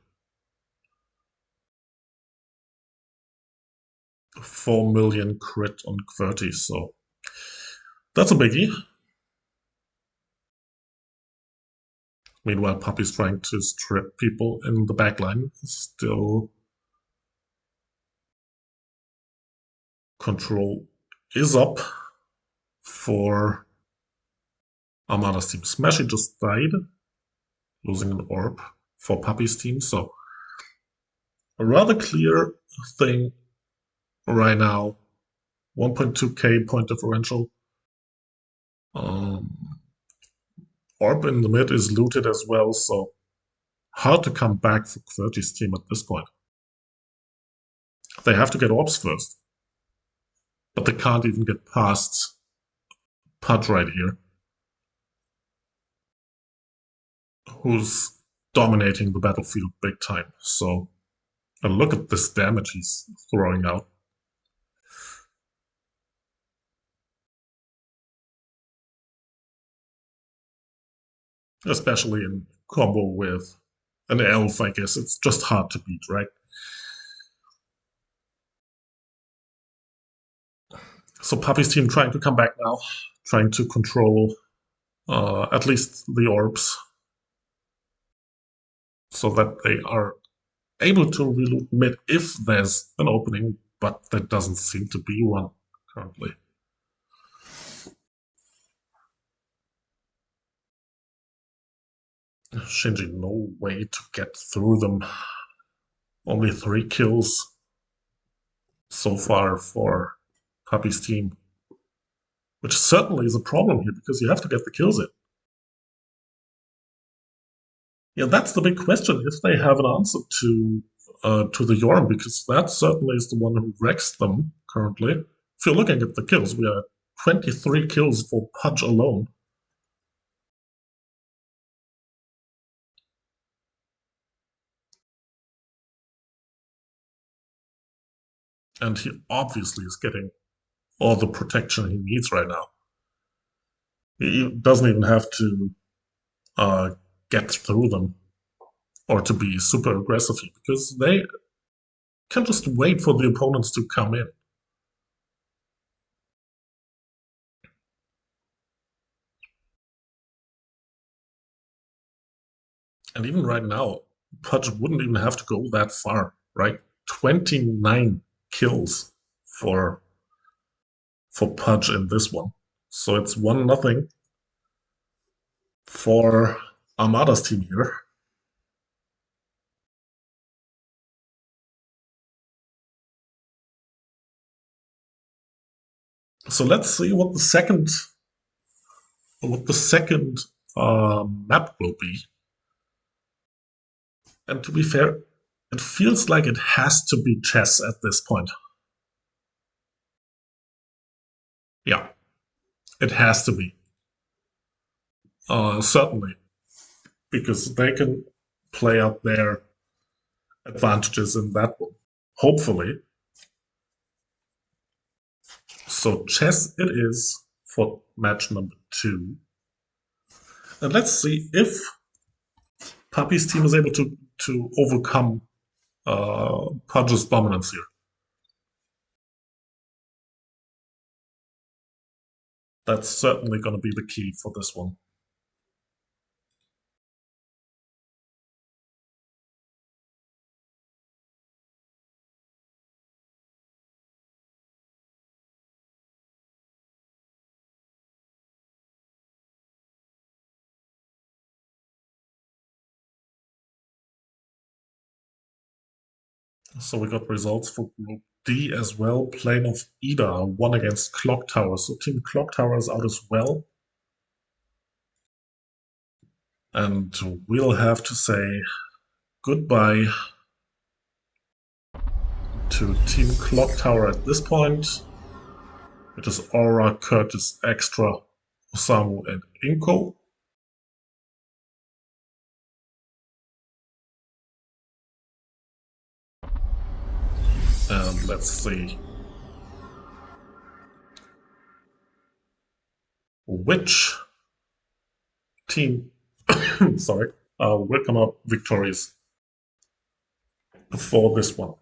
4 million crit on QWERTY, so that's a biggie. Meanwhile, Puppey's trying to strip people in the backline. Still, control is up for Armada's team. Smashy just died, losing an orb for Puppey's team. So, a rather clear thing right now. 1.2k point differential. Orb in the mid is looted as well, so hard to come back for QWERTY's team at this point. They have to get orbs first, but they can't even get past Pudge right here, who's dominating the battlefield big time. So, and look at this damage he's throwing out. Especially in combo with an elf, I guess. It's just hard to beat, right? So Puppey's team trying to come back now, trying to control at least the orbs, so that they are able to reloot mid if there's an opening, but there doesn't seem to be one currently. Shinji, no way to get through them. Only 3 kills so far for Puppey's team, which certainly is a problem here because you have to get the kills in. Yeah, that's the big question. If they have an answer to the Yorm, because that certainly is the one who wrecks them currently. If you're looking at the kills, we are 23 kills for Pudge alone. And he obviously is getting all the protection he needs right now. He doesn't even have to get through them or to be super aggressive here, because they can just wait for the opponents to come in. And even right now, Pudge wouldn't even have to go that far, right? 29 kills for Pudge in this one. So it's 1-0 for Armada's team here. So let's see what the second map will be. And to be fair, it feels like it has to be chess at this point. Yeah, it has to be. Certainly, because they can play out their advantages in that one. Hopefully. So chess it is for match number 2. And let's see if Puppy's team is able to overcome Pudge's dominance here. That's certainly going to be the key for this one. So we got results for Group D as well. Plane of Ida won against Clock Tower. So Team Clock Tower is out as well. And we'll have to say goodbye to Team Clock Tower at this point. It is Aura, Curtis, Extra, Osamu, and Inko. And let's see which team sorry, will come out victorious for this one.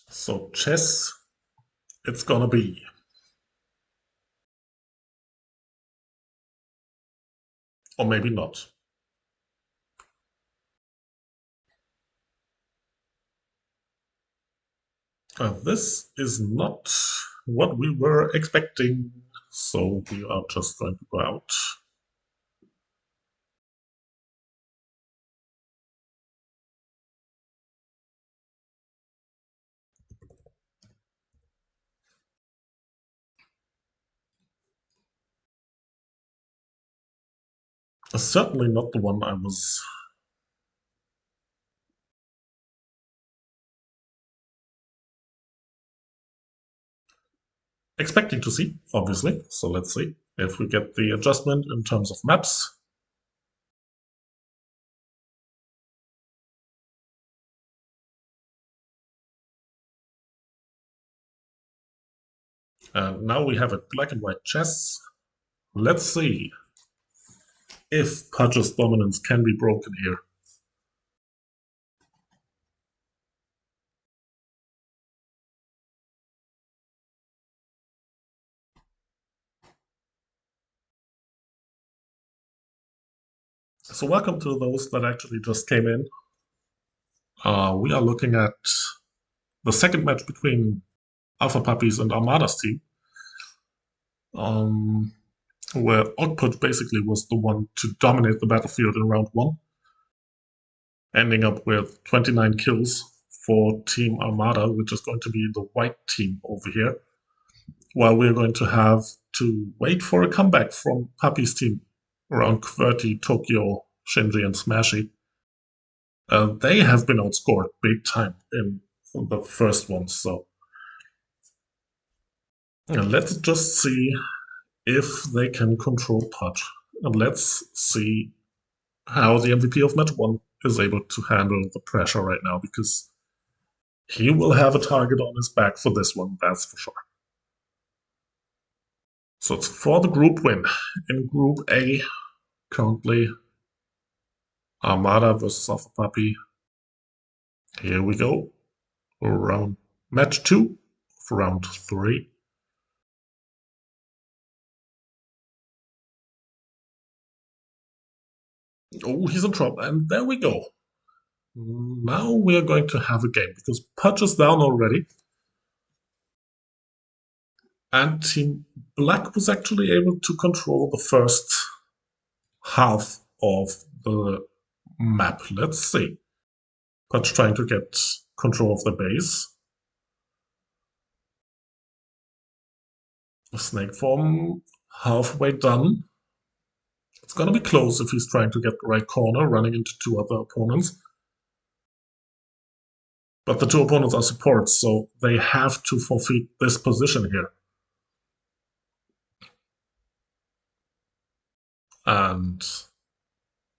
So chess, it's gonna be. Or maybe not. This is not what we were expecting, so we are just going to go out. Certainly not the one I was expecting to see, obviously. So let's see if we get the adjustment in terms of maps. And now we have a black and white chess. Let's see if Pudge's dominance can be broken here. So welcome to those that actually just came in. We are looking at the second match between Alpha Puppies and Armada's team, where Ogput basically was the one to dominate the battlefield in round 1, ending up with 29 kills for Team Armada, which is going to be the white team over here, while we're going to have to wait for a comeback from Puppy's team around QWERTY, Tokyo, Shinji, and Smashy. They have been outscored big time in the first one, so let's just see if they can control Pudge. And let's see how the MVP of match 1 is able to handle the pressure right now, because He will have a target on his back for this one, that's for sure. So it's for the group win. In Group A, currently Armada versus Alpha Puppy. Here we go. Match 2 of round 3. Oh, he's in trouble, and there we go. Now we are going to have a game because Pudge is down already. And Team Black was actually able to control the first half of the map. Let's see. Pudge trying to get control of the base. Snake form halfway done. It's gonna be close if he's trying to get the right corner, running into two other opponents. But the two opponents are supports, so they have to forfeit this position here. And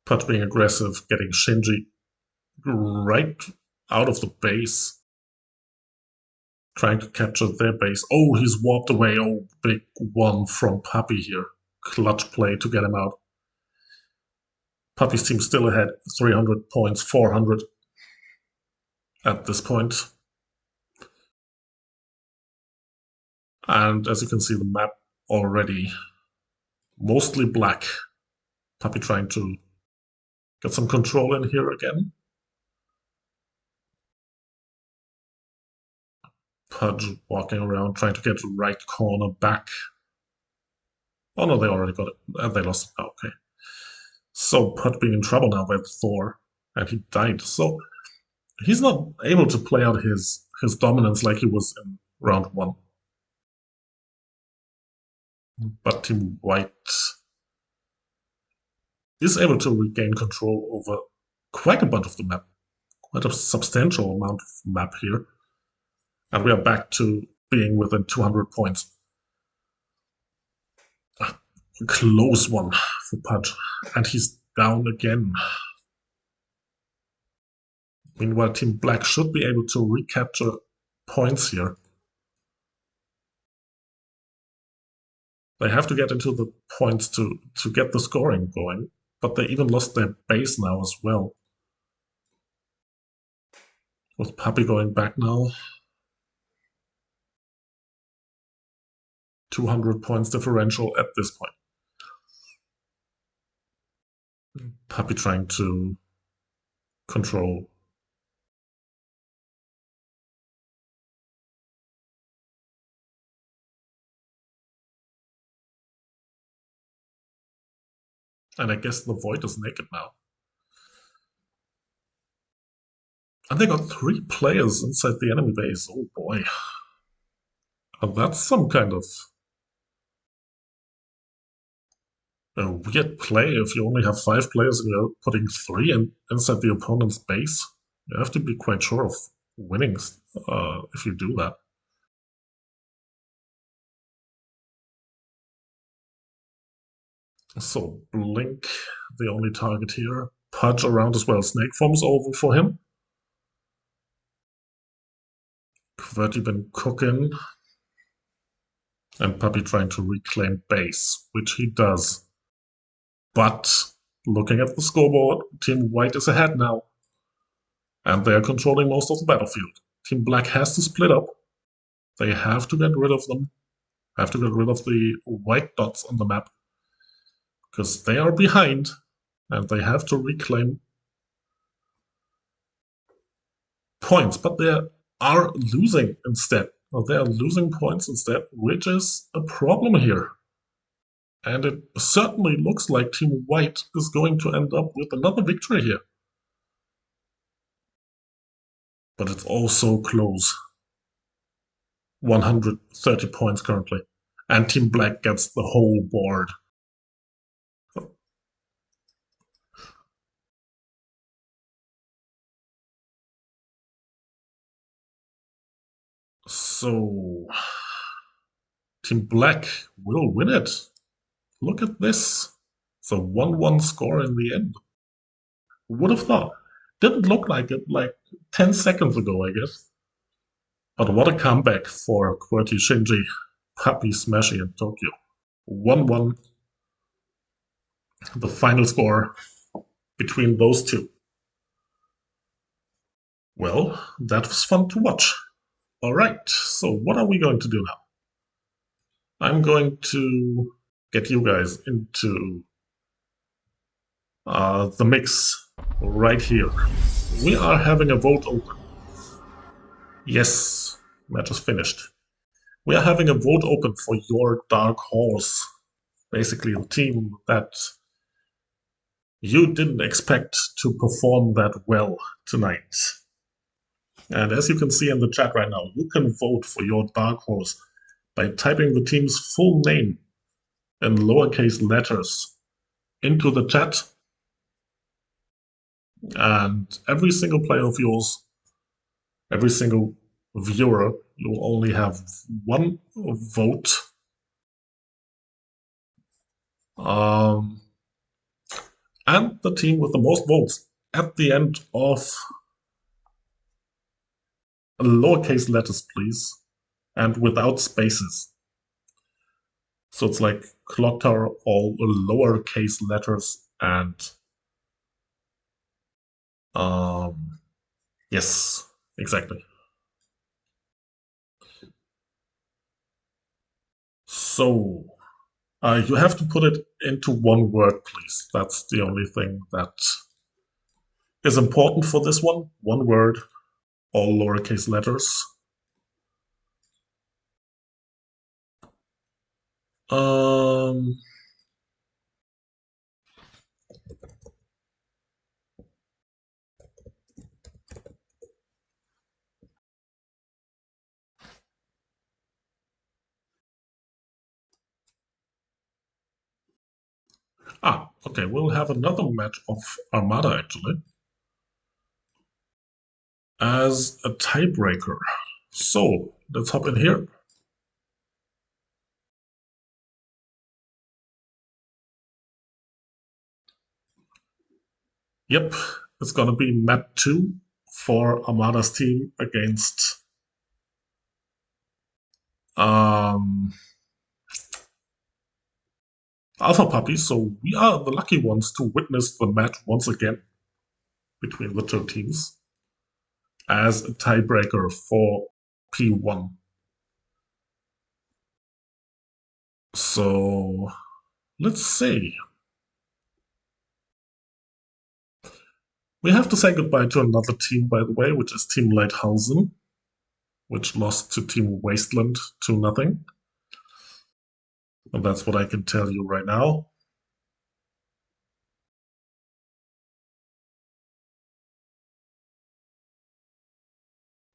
Pudge being aggressive, getting Shinji right out of the base, trying to capture their base. Oh, he's walked away. Oh, big one from Puppy here. Clutch play to get him out. Puppy's team still ahead, 300 points, 400 at this point. And as you can see, the map already mostly black. Puppy trying to get some control in here again. Pudge walking around, trying to get the right corner back. Oh no, they already got it. And they lost it. Oh, okay. So Pudge being in trouble now with Thor, and he died. So he's not able to play out his dominance like he was in round 1. But Team White is able to regain control over quite a bunch of the map. Quite a substantial amount of map here. And we are back to being within 200 points. A close one for Pudge. And he's down again. Meanwhile, Team Black should be able to recapture points here. They have to get into the points to get the scoring going, but they even lost their base now as well. With Puppy going back now. 200 points differential at this point. Puppy trying to control. And I guess the Void is naked now. And they got 3 players inside the enemy base. Oh boy. And that's some kind of a weird play if you only have 5 players and you're putting 3 inside the opponent's base. You have to be quite sure of winning if you do that. So Blink, the only target here. Pudge around as well. Snake form's over for him. QWERTY been cooking. And Puppy trying to reclaim base, which he does. But looking at the scoreboard, Team White is ahead now. And they are controlling most of the battlefield. Team Black has to split up. They have to get rid of them. Have to get rid of the white dots on the map. Because they are behind. And they have to reclaim points. But they are losing instead. They are losing points instead, which is a problem here. And it certainly looks like Team White is going to end up with another victory here. But it's also close. 130 points currently. And Team Black gets the whole board. So, Team Black will win it. Look at this. It's a 1-1 score in the end. Would have thought. Didn't look like it like 10 seconds ago, I guess. But what a comeback for QWERTY Shinji, Puppy Smashy in Tokyo. 1-1, the final score between those two. Well, that was fun to watch. All right, so what are we going to do now? I'm going to get you guys into the mix right here. We are having a vote open. Yes, match is finished. We are having a vote open for your dark horse. Basically, the team that you didn't expect to perform that well tonight. And as you can see in the chat right now, you can vote for your dark horse by typing the team's full name in lowercase letters into the chat. And every single player of yours, every single viewer, you will only have one vote. And the team with the most votes at the end of lowercase letters, please, and without spaces. So it's like Clock Tower, all lowercase letters, and yes, exactly. So you have to put it into one word, please. That's the only thing that is important for this one. One word, all lowercase letters. Okay, we'll have another match of Armada, actually, as a tiebreaker. So, let's hop in here. Yep, it's gonna be map 2 for Armada's team against Alpha Puppy, so we are the lucky ones to witness the match once again between the two teams as a tiebreaker for P1. So let's see. We have to say goodbye to another team, by the way, which is Team Lighthausen, which lost to Team Wasteland 2-0. And that's what I can tell you right now.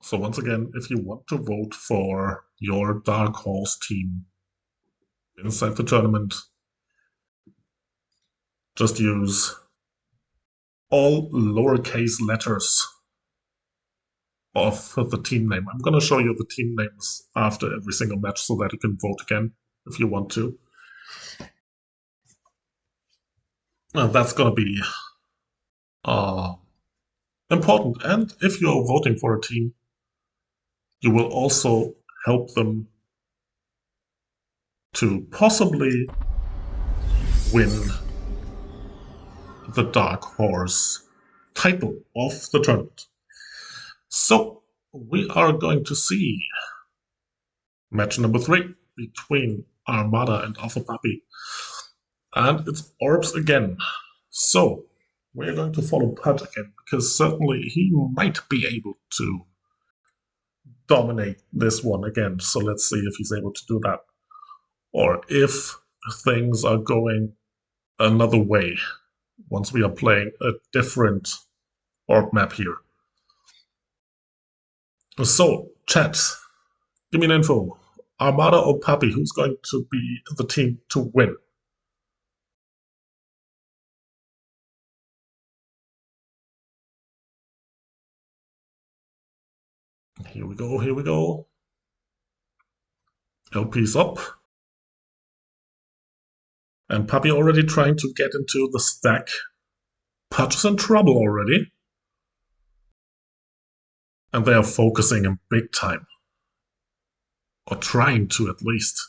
So once again, if you want to vote for your Dark Horse team inside the tournament, just use all lowercase letters of the team name. I'm going to show you the team names after every single match so that you can vote again if you want to. That's going to be important. And if you're voting for a team, you will also help them to possibly win the Dark Horse title of the tournament. So we are going to see match number 3 between Armada and Alpha Puppy. And it's Orbs again. So we're going to follow Pud again, because certainly he might be able to dominate this one again. So let's see if he's able to do that. Or if things are going another way once we are playing a different orb map here. So, chat, give me an info. Armada or Puppy, who's going to be the team to win? Here we go, here we go. LP's up. And Puppy already trying to get into the stack. Pudge is in trouble already. And they are focusing him big time. Or trying to, at least.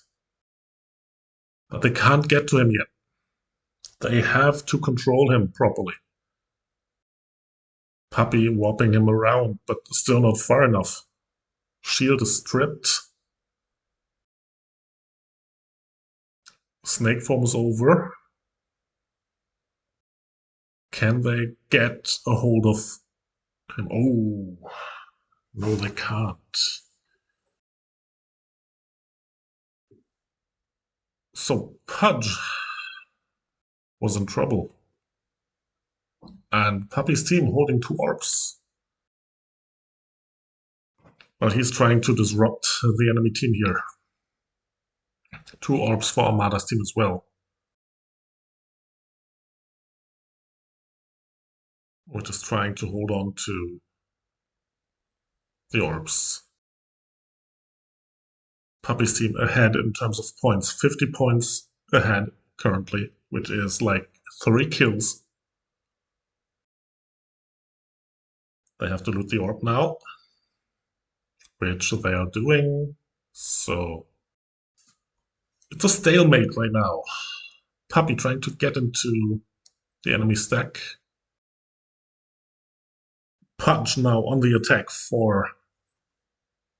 But they can't get to him yet. They have to control him properly. Puppey warping him around, but still not far enough. Shield is stripped. Snake form is over. Can they get a hold of him? Oh, no, they can't. So Pudge was in trouble. And Puppey's team holding 2 orbs. But he's trying to disrupt the enemy team here. 2 orbs for Armada's team as well. Which is trying to hold on to the orbs. Puppey's team ahead in terms of points. 50 points ahead currently, which is like 3 kills. They have to loot the orb now, which they are doing. So it's a stalemate right now. Puppey trying to get into the enemy stack. Pudge now on the attack for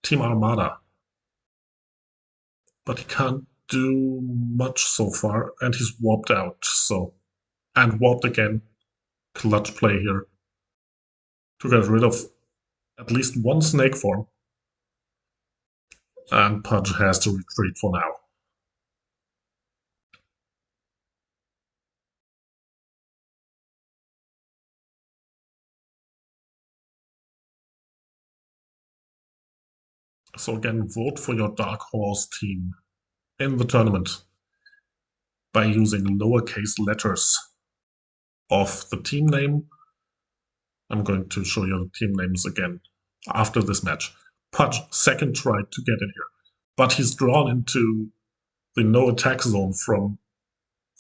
Team Armada. But he can't do much so far, and he's warped out, so... And warped again. Clutch play here. To get rid of at least 1 snake form. And Pudge has to retreat for now. So again, vote for your Dark Horse team in the tournament by using lowercase letters of the team name. I'm going to show you the team names again after this match. Pudge, second try to get in here, but he's drawn into the no attack zone from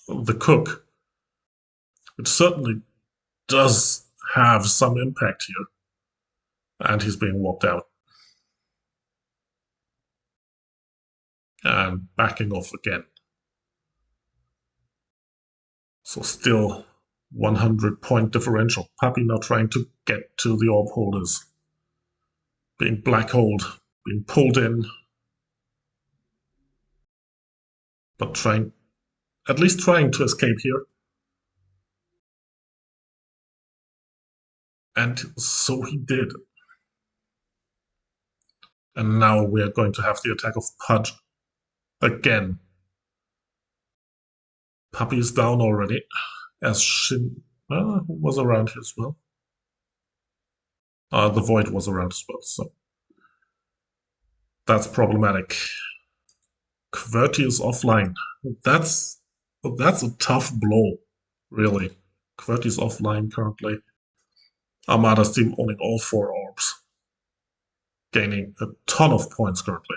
the Cook, which certainly does have some impact here. And he's being walked out. And backing off again. So still 100-point differential. Puppey now trying to get to the orb holders. Being black holed, being pulled in. But at least trying to escape here. And so he did. And now we are going to have the attack of Pudge again. Puppey is down already, as Shin was around here as well. The Void was around as well, so that's problematic. QWERTY is offline. That's a tough blow, really. QWERTY is offline currently. Armada's team owning all 4 orbs, gaining a ton of points currently.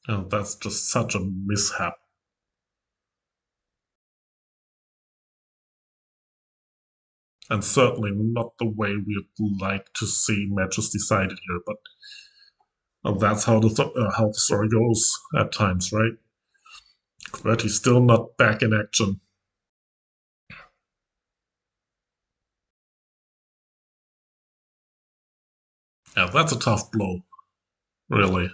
And that's just such a mishap. And certainly not the way we'd like to see matches decided here, but that's how the story goes at times, right? QWERTY's still not back in action. Yeah, that's a tough blow, really.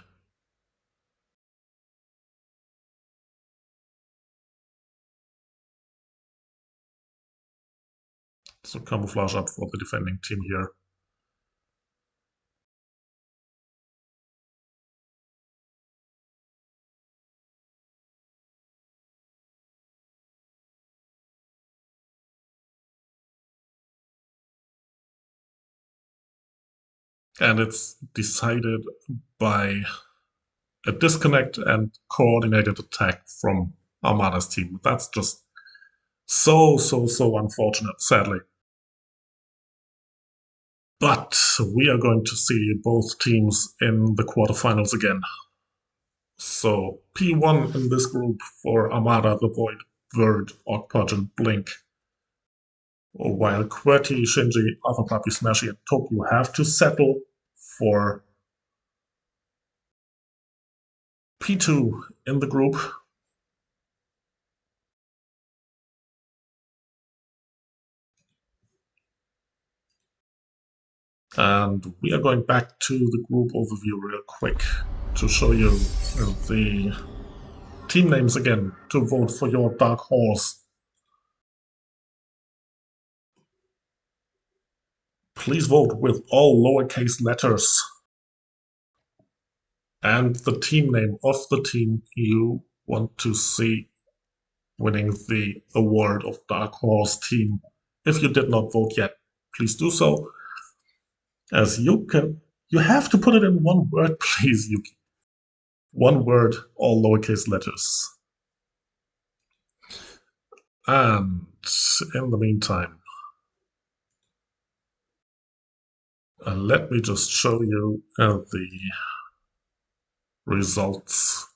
So camouflage up for the defending team here. And it's decided by a disconnect and coordinated attack from Armada's team. That's just so unfortunate, sadly. But we are going to see both teams in the quarterfinals again. So P1 in this group for Armada, The Void, Verd, Ogpudge, and Blink. While QWERTY, Shinji, Alpha Puppey, Smashy, and Tokyo have to settle for P2 in the group. And we are going back to the group overview real quick to show you the team names again to vote for your dark horse. Please vote with all lowercase letters and the team name of the team you want to see winning the award of Dark Horse Team. If you did not vote yet, please do so. As you have to put it in one word, please, Yuki. One word, all lowercase letters. And in the meantime, let me just show you the results.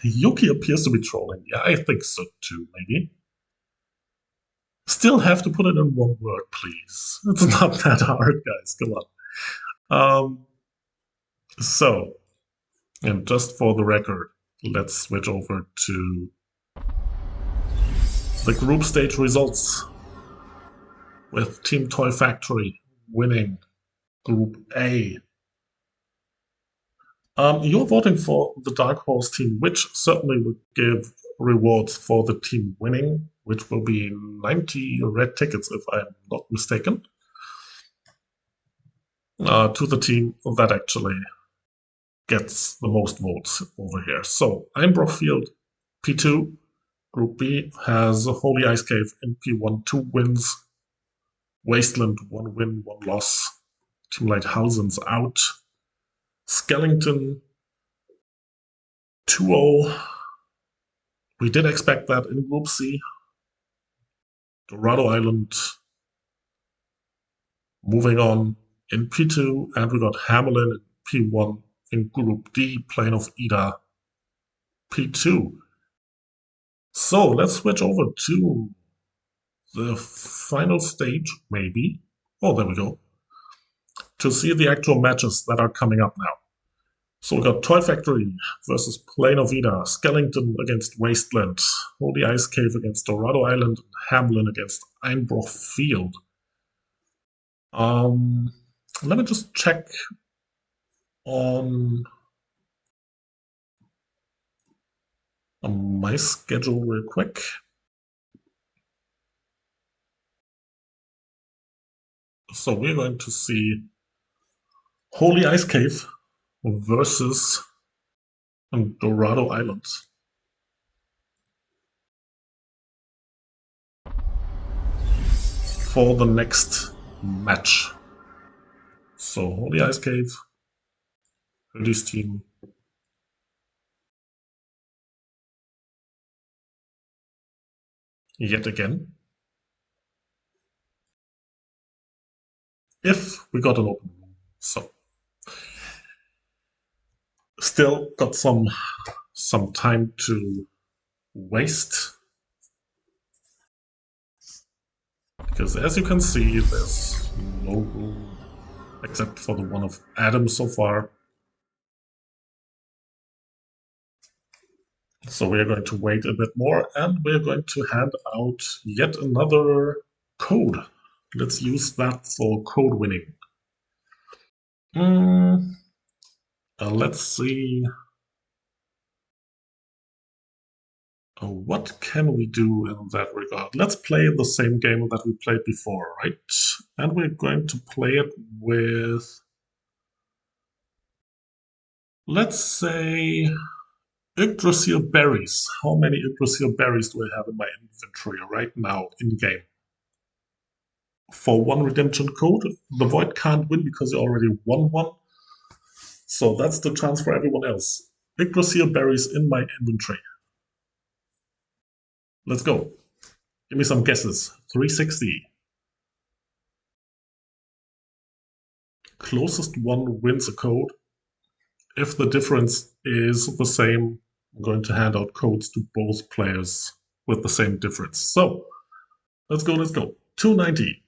Yuki appears to be trolling. Yeah, I think so too, maybe. Still have to put it in one word, please. It's not that hard, guys. Come on. So, and just for the record, let's switch over to the group stage results with Team Toy Factory winning Group A. You're voting for the Dark Horse team, which certainly would give rewards for the team winning, which will be 90 red tickets, if I'm not mistaken, to the team that actually gets the most votes over here. So, Einbroch Field, P2. Group B has Holy Ice Cave in P1, 2 wins. Wasteland, 1 win, 1 loss. Team Lighthousen's out. Skellington, 2-0. We did expect that in Group C. Dorado Island moving on in P2, and we got Hamelin in P1 in Group D, Plain of Ida, P2. So let's switch over to the final stage, maybe. Oh, there we go. To see the actual matches that are coming up now. So we got Toy Factory versus Plain of Ida, Skellington against Wasteland, Holy Ice Cave against Dorado Island, and Hamelin against Einbroch Field. Let me just check on my schedule real quick. So we're going to see Holy Ice Cave versus Dorado Island. For the next match. So Holy Ice Cave, Hoodie's team. Yet again. If we got an open room. So still got some time to waste. Because as you can see, there's no room except for the one of Adam so far. So we're going to wait a bit more, and we're going to hand out yet another code. Let's use that for code winning. Let's see. What can we do in that regard? Let's play the same game that we played before, right? And we're going to play it with, let's say, Yggdrasil berries. How many Yggdrasil berries do I have in my inventory right now in game? For 1 redemption code, the Void can't win because he already won 1. So that's the chance for everyone else. Yggdrasil berries in my inventory. Let's go. Give me some guesses. 360. Closest one wins a code. If the difference is the same, I'm going to hand out codes to both players with the same difference. So, let's go. 290.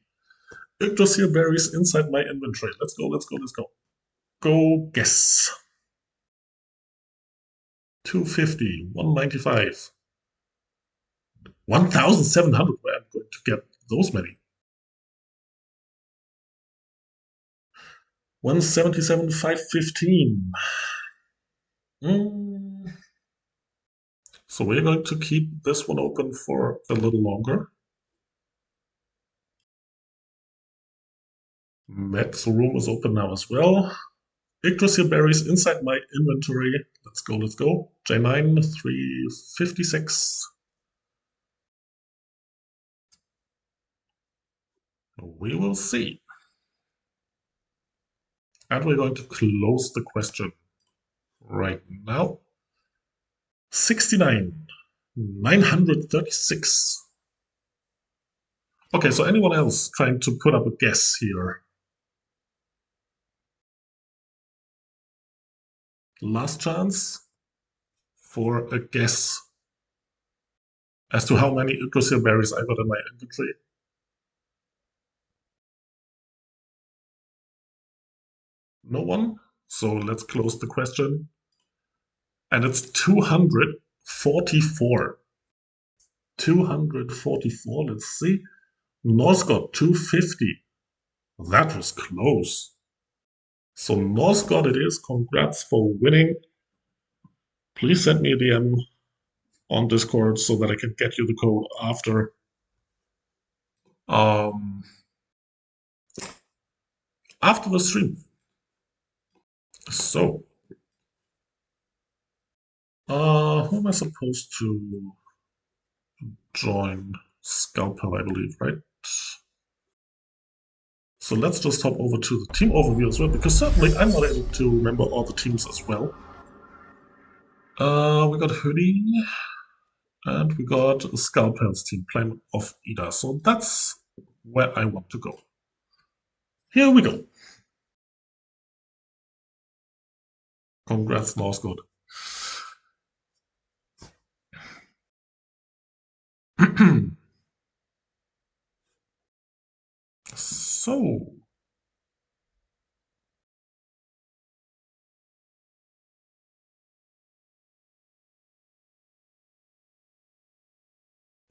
Yggdrasil berries inside my inventory. Let's go, let's go, let's go. Go guess. 250, 195, 1,700. Where am I going to get those many? 177, 515. So we're going to keep this one open for a little longer. Matt's room is open now as well. Yggdrasil berries inside my inventory. Let's go, let's go. J9, 356. We will see. And we're going to close the question right now. 69, 936. Okay, so anyone else trying to put up a guess here? Last chance for a guess as to how many Yggdrasil berries I got in my inventory. No one? So let's close the question. And it's 244. 244, let's see. Norse got 250. That was close. So Norse God it is. Congrats for winning. Please send me a DM on Discord so that I can get you the code after. After the stream. So, who am I supposed to join? Scalpel, I believe, right? So let's just hop over to the team overview as well, because certainly I'm not able to remember all the teams as well. We got Hoodie, and we got Scalpel's team, Plane of Ida. So that's where I want to go. Here we go. Congrats, Norse God. So,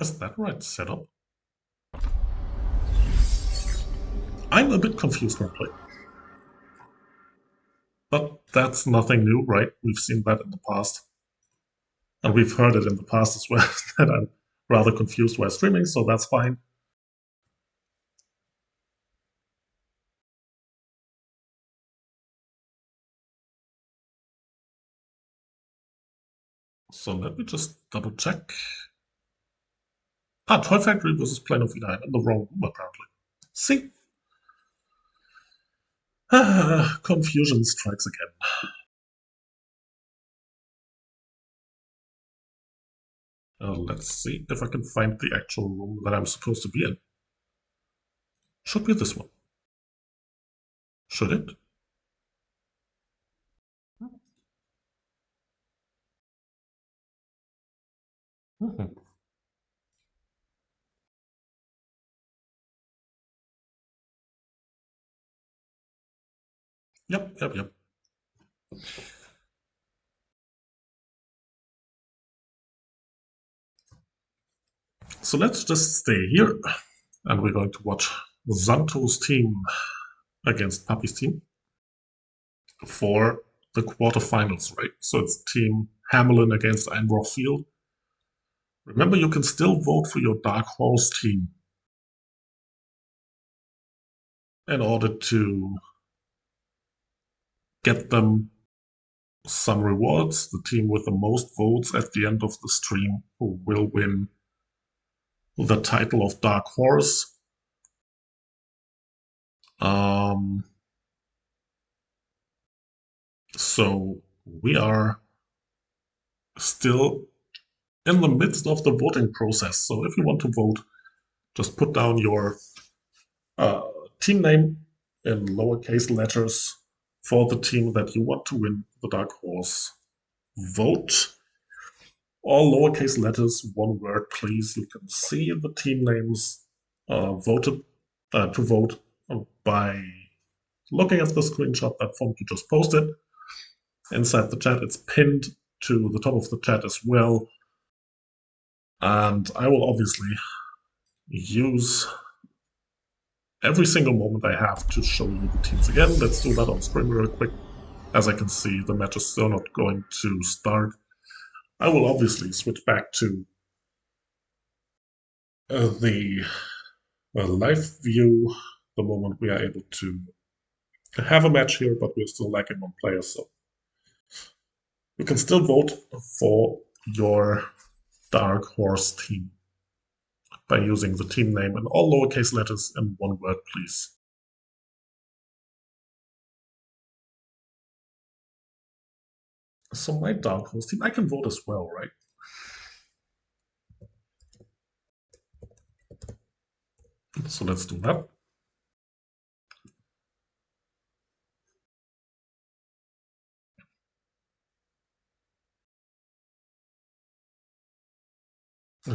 is that right setup? I'm a bit confused currently. But that's nothing new, right? We've seen that in the past. And we've heard it in the past as well, that I'm rather confused while streaming, so that's fine. So let me just double check. Toy Factory versus Plane of Ida. I'm in the wrong room, apparently. See? Confusion strikes again. Let's see if I can find the actual room that I'm supposed to be in. Should be this one. Should it? Mm-hmm. Yep. So let's just stay here, and we're going to watch Zanto's team against Papi's team for the quarterfinals, right? So it's Team Hamelin against Einbroch Field. Remember, you can still vote for your Dark Horse team in order to get them some rewards. The team with the most votes at the end of the stream will win the title of Dark Horse. So we are still in the midst of the voting process. So if you want to vote, just put down your team name in lowercase letters for the team that you want to win the Dark Horse. Vote. All lowercase letters, one word, please. You can see the team names voted to vote by looking at the screenshot that Funky just posted inside the chat. It's pinned to the top of the chat as well. And I will obviously use every single moment I have to show you the teams again. Let's do that on screen real quick. As I can see, the match is still not going to start. I will obviously switch back to the live view the moment we are able to have a match here, but we're still lacking on players, so you can still vote for your Dark Horse team by using the team name in all lowercase letters and one word, please. So my Dark Horse team, I can vote as well, right? So let's do that.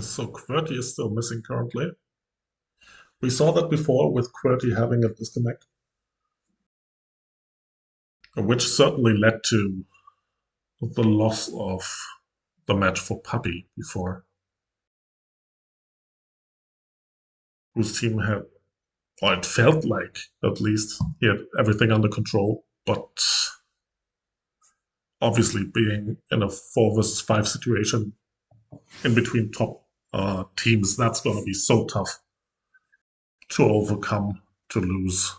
So QWERTY is still missing currently. We saw that before with QWERTY having a disconnect, which certainly led to the loss of the match for Puppy before, whose team had, or it felt like at least, he had everything under control, but obviously being in a 4 versus 5 situation in between top teams, that's going to be so tough to overcome, to lose.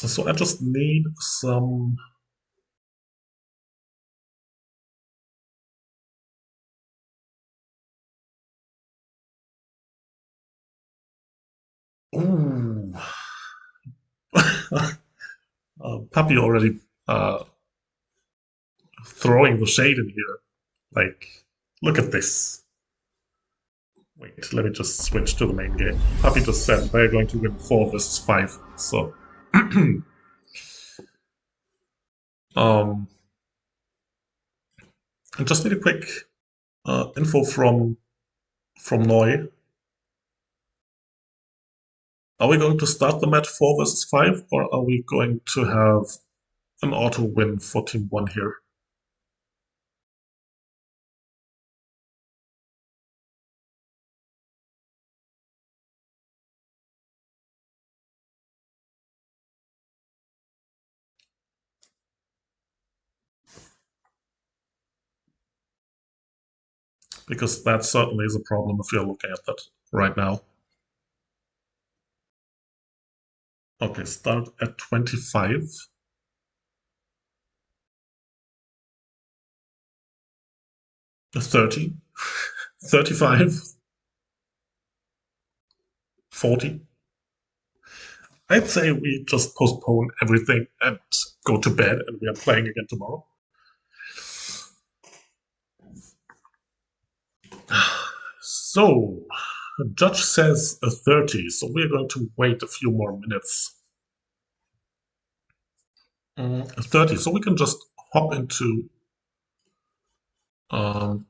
So I just need some ooh. Puppy already throwing the shade in here. Like, look at this. Wait, let me just switch to the main game. Puppy just said they're going to win 4 versus 5. So, I just need a quick info from Noi. Are we going to start the match 4 versus 5, or are we going to have an auto win for Team 1 here? Because that certainly is a problem if you're looking at that right now. Okay, start at 25. 30. 35. 40. I'd say we just postpone everything and go to bed, and we are playing again tomorrow. So, Judge says a 30, so we're going to wait a few more minutes. 30, so we can just hop into the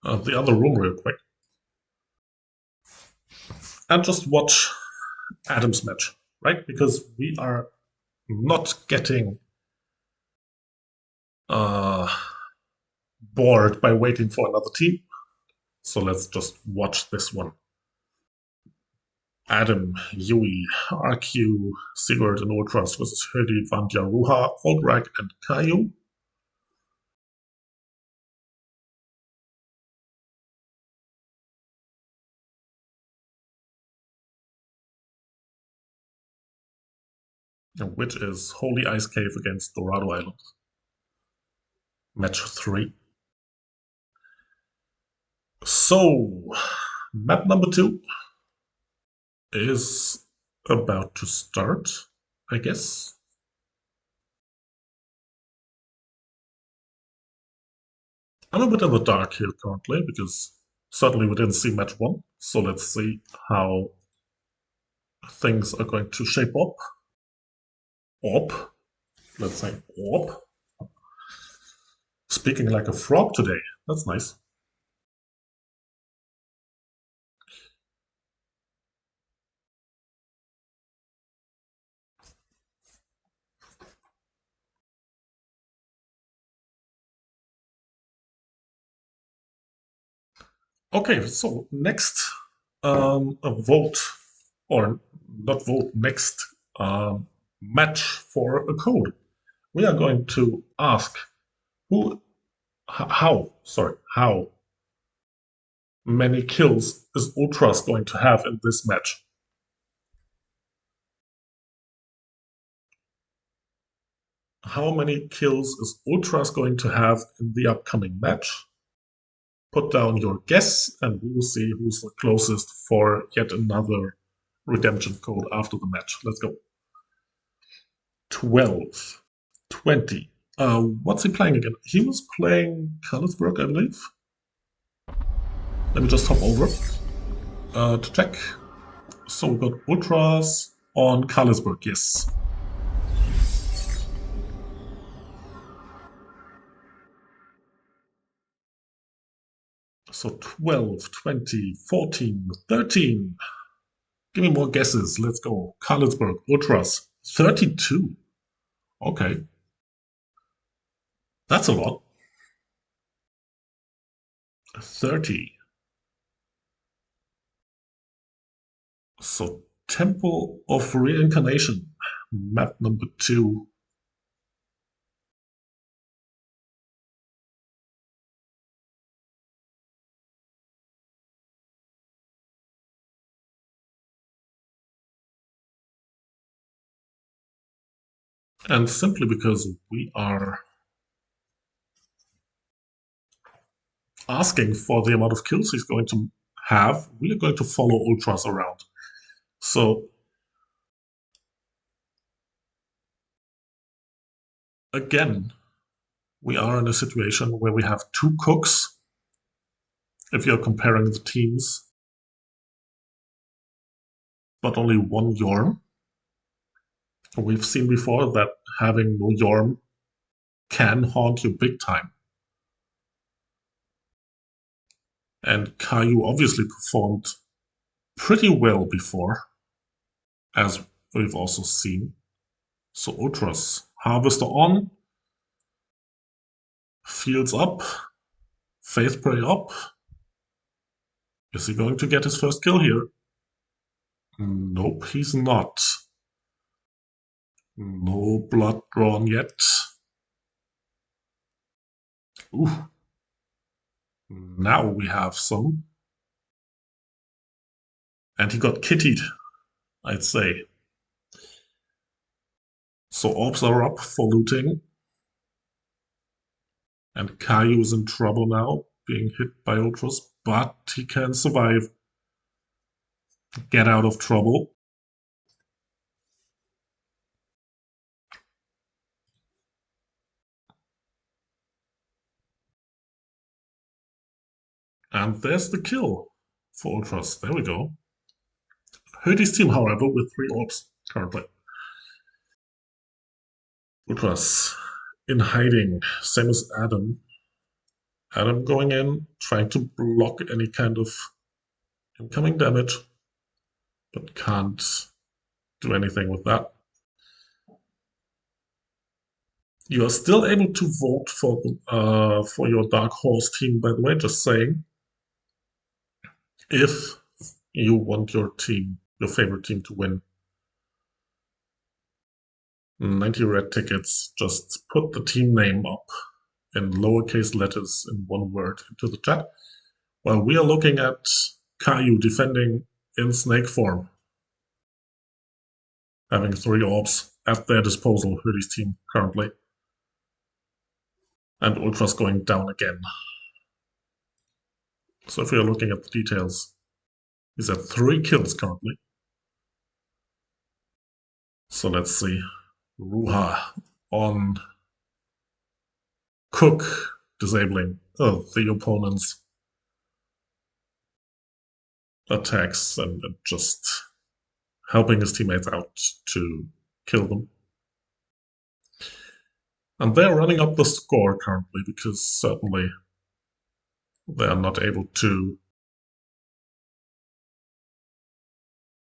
other room real quick and just watch Adam's match, right? Because we are not getting bored by waiting for another team. So let's just watch this one. Adam, Yui, RQ, Sigurd, and Ultras versus Hedi, Vandya, Ruha, Olgrag, and Caillou. Which is Holy Ice Cave against Dorado Island. Match 3. So, map number 2 is about to start, I guess. I'm a bit in the dark here currently because certainly we didn't see match 1. So let's see how things are going to shape up. Let's say op. Speaking like a frog today. That's nice. Okay, so next, a vote, or not vote, next match for a code. We are going to ask how many kills is Ultras going to have in this match? How many kills is Ultras going to have in the upcoming match? Put down your guess, and we will see who's the closest for yet another redemption code after the match. Let's go. 12, 20. What's he playing again? He was playing Carlsberg, I believe. Let me just hop over to check. So we got Ultras on Carlsberg, yes. So 12, 20, 14, 13. Give me more guesses. Let's go. Carlsberg, Ultras, 32. Okay, that's a lot. 30. So Temple of Reincarnation, map number 2. And simply because we are asking for the amount of kills he's going to have, we are going to follow Ultras around. So again, we are in a situation where we have 2 cooks, if you're comparing the teams, but only 1 Yorm. We've seen before that having no Yorm can haunt you big time. And Caillou obviously performed pretty well before, as we've also seen. So Ultras, Harvester on, Fields up, Faith Prey up. Is he going to get his first kill here? Nope, he's not. No blood drawn yet. Ooh. Now we have some. And he got kittied, I'd say. So orbs are up for looting. And Caillou is in trouble now, being hit by Ultras, but he can survive. Get out of trouble. And there's the kill for Ultras. There we go. Hurt his team, however, with 3 orbs currently. Ultras in hiding, same as Adam. Adam going in, trying to block any kind of incoming damage, but can't do anything with that. You are still able to vote for your Dark Horse team, by the way, just saying. If you want your team, your favorite team to win. 90 red tickets, just put the team name up in lowercase letters in one word into the chat. While we are looking at Caillou defending in snake form, having 3 orbs at their disposal, Hoodie's team currently. And Ultras going down again. So if you're looking at the details, he's at 3 kills currently. So let's see. Ruha on Cook, disabling the opponent's attacks and just helping his teammates out to kill them. And they're running up the score currently because certainly they are not able to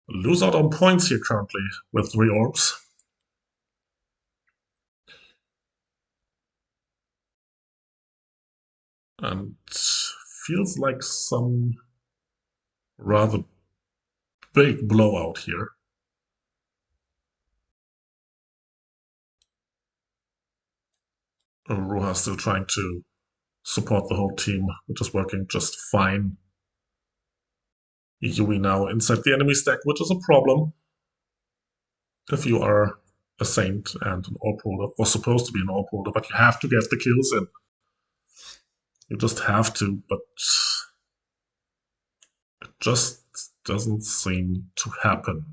lose out on points here currently with 3 orbs. And feels like some rather big blowout here. Roja still trying to support the whole team, which is working just fine. Yui now inside the enemy stack, which is a problem if you are a Saint and an orb holder, or supposed to be an orb holder, but you have to get the kills in. You just have to, but it just doesn't seem to happen.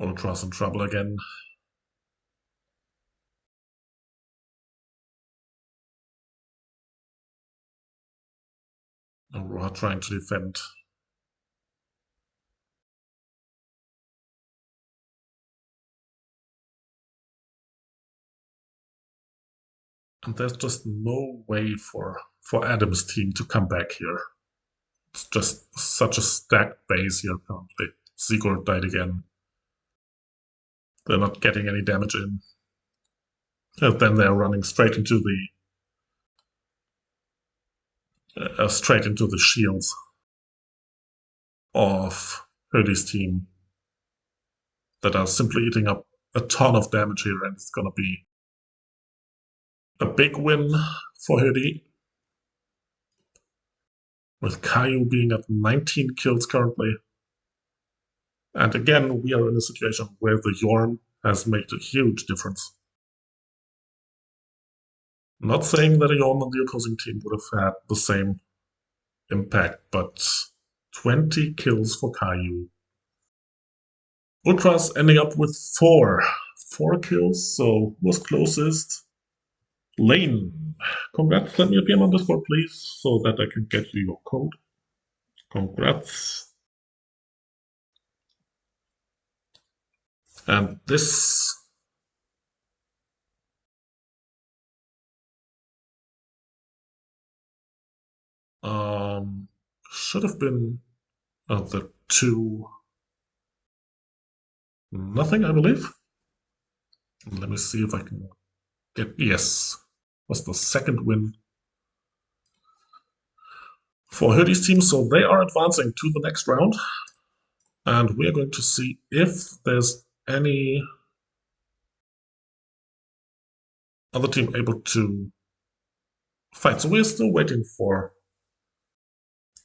Ultra's in trouble again. Aurora trying to defend. And there's just no way for Adam's team to come back here. It's just such a stacked base here currently. Sigurd died again. They're not getting any damage in. And then they're running straight into the shields of Hurdy's team that are simply eating up a ton of damage here, and it's gonna be a big win for Hurdy, with Caillou being at 19 kills currently. And again, we are in a situation where the Yorn has made a huge difference. I'm not saying that a Yorn on the opposing team would have had the same impact, but 20 kills for Caillou. Ultras ending up with 4 kills, so who was closest? Lane. Congrats, let me a PM on Discord, please, so that I can get you your code. Congrats. And this should have been the 2-0, I believe. Let me see if I can get, yes, was the second win for Hurdy's team, so they are advancing to the next round. And we are going to see if there's any other team able to fight. So we're still waiting for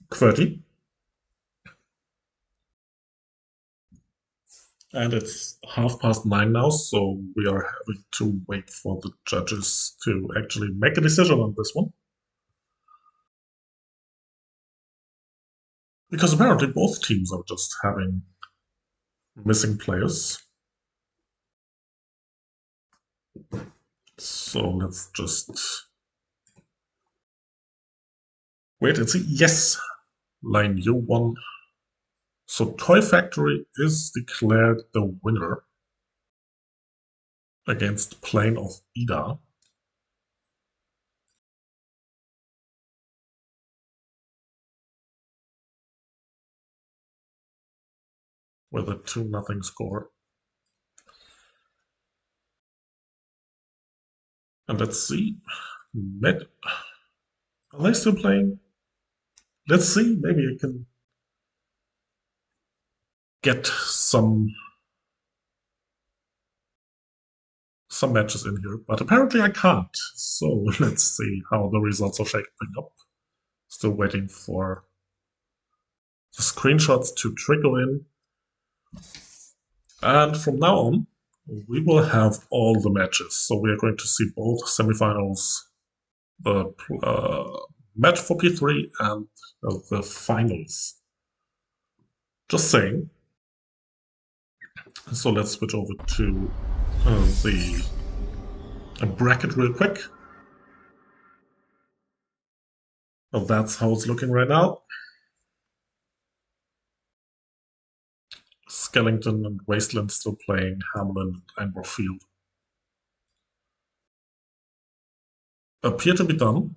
QWERTY. And it's 9:30 now, so we are having to wait for the judges to actually make a decision on this one. Because apparently both teams are just having missing players. So let's just wait and see. Yes, Line U won. So Toy Factory is declared the winner against Plane of Ida. With a 2-0 score. And let's see. Are they still playing? Let's see. Maybe I can get some matches in here, but apparently I can't. So let's see how the results are shaping up. Still waiting for the screenshots to trickle in. And from now on, we will have all the matches. So we are going to see both semifinals, the match for P3 and the finals. Just saying. So let's switch over to the bracket real quick. Well, that's how it's looking right now. Skellington and Wasteland still playing Hamelin and Anglerfield. Appear to be done.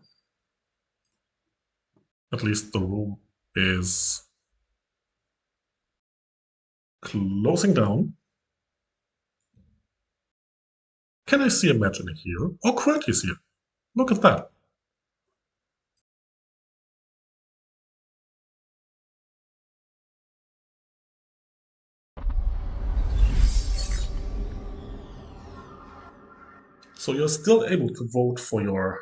At least the room is closing down. Can I see a match in here? Oh, QWERTY's here. Look at that. So you're still able to vote for your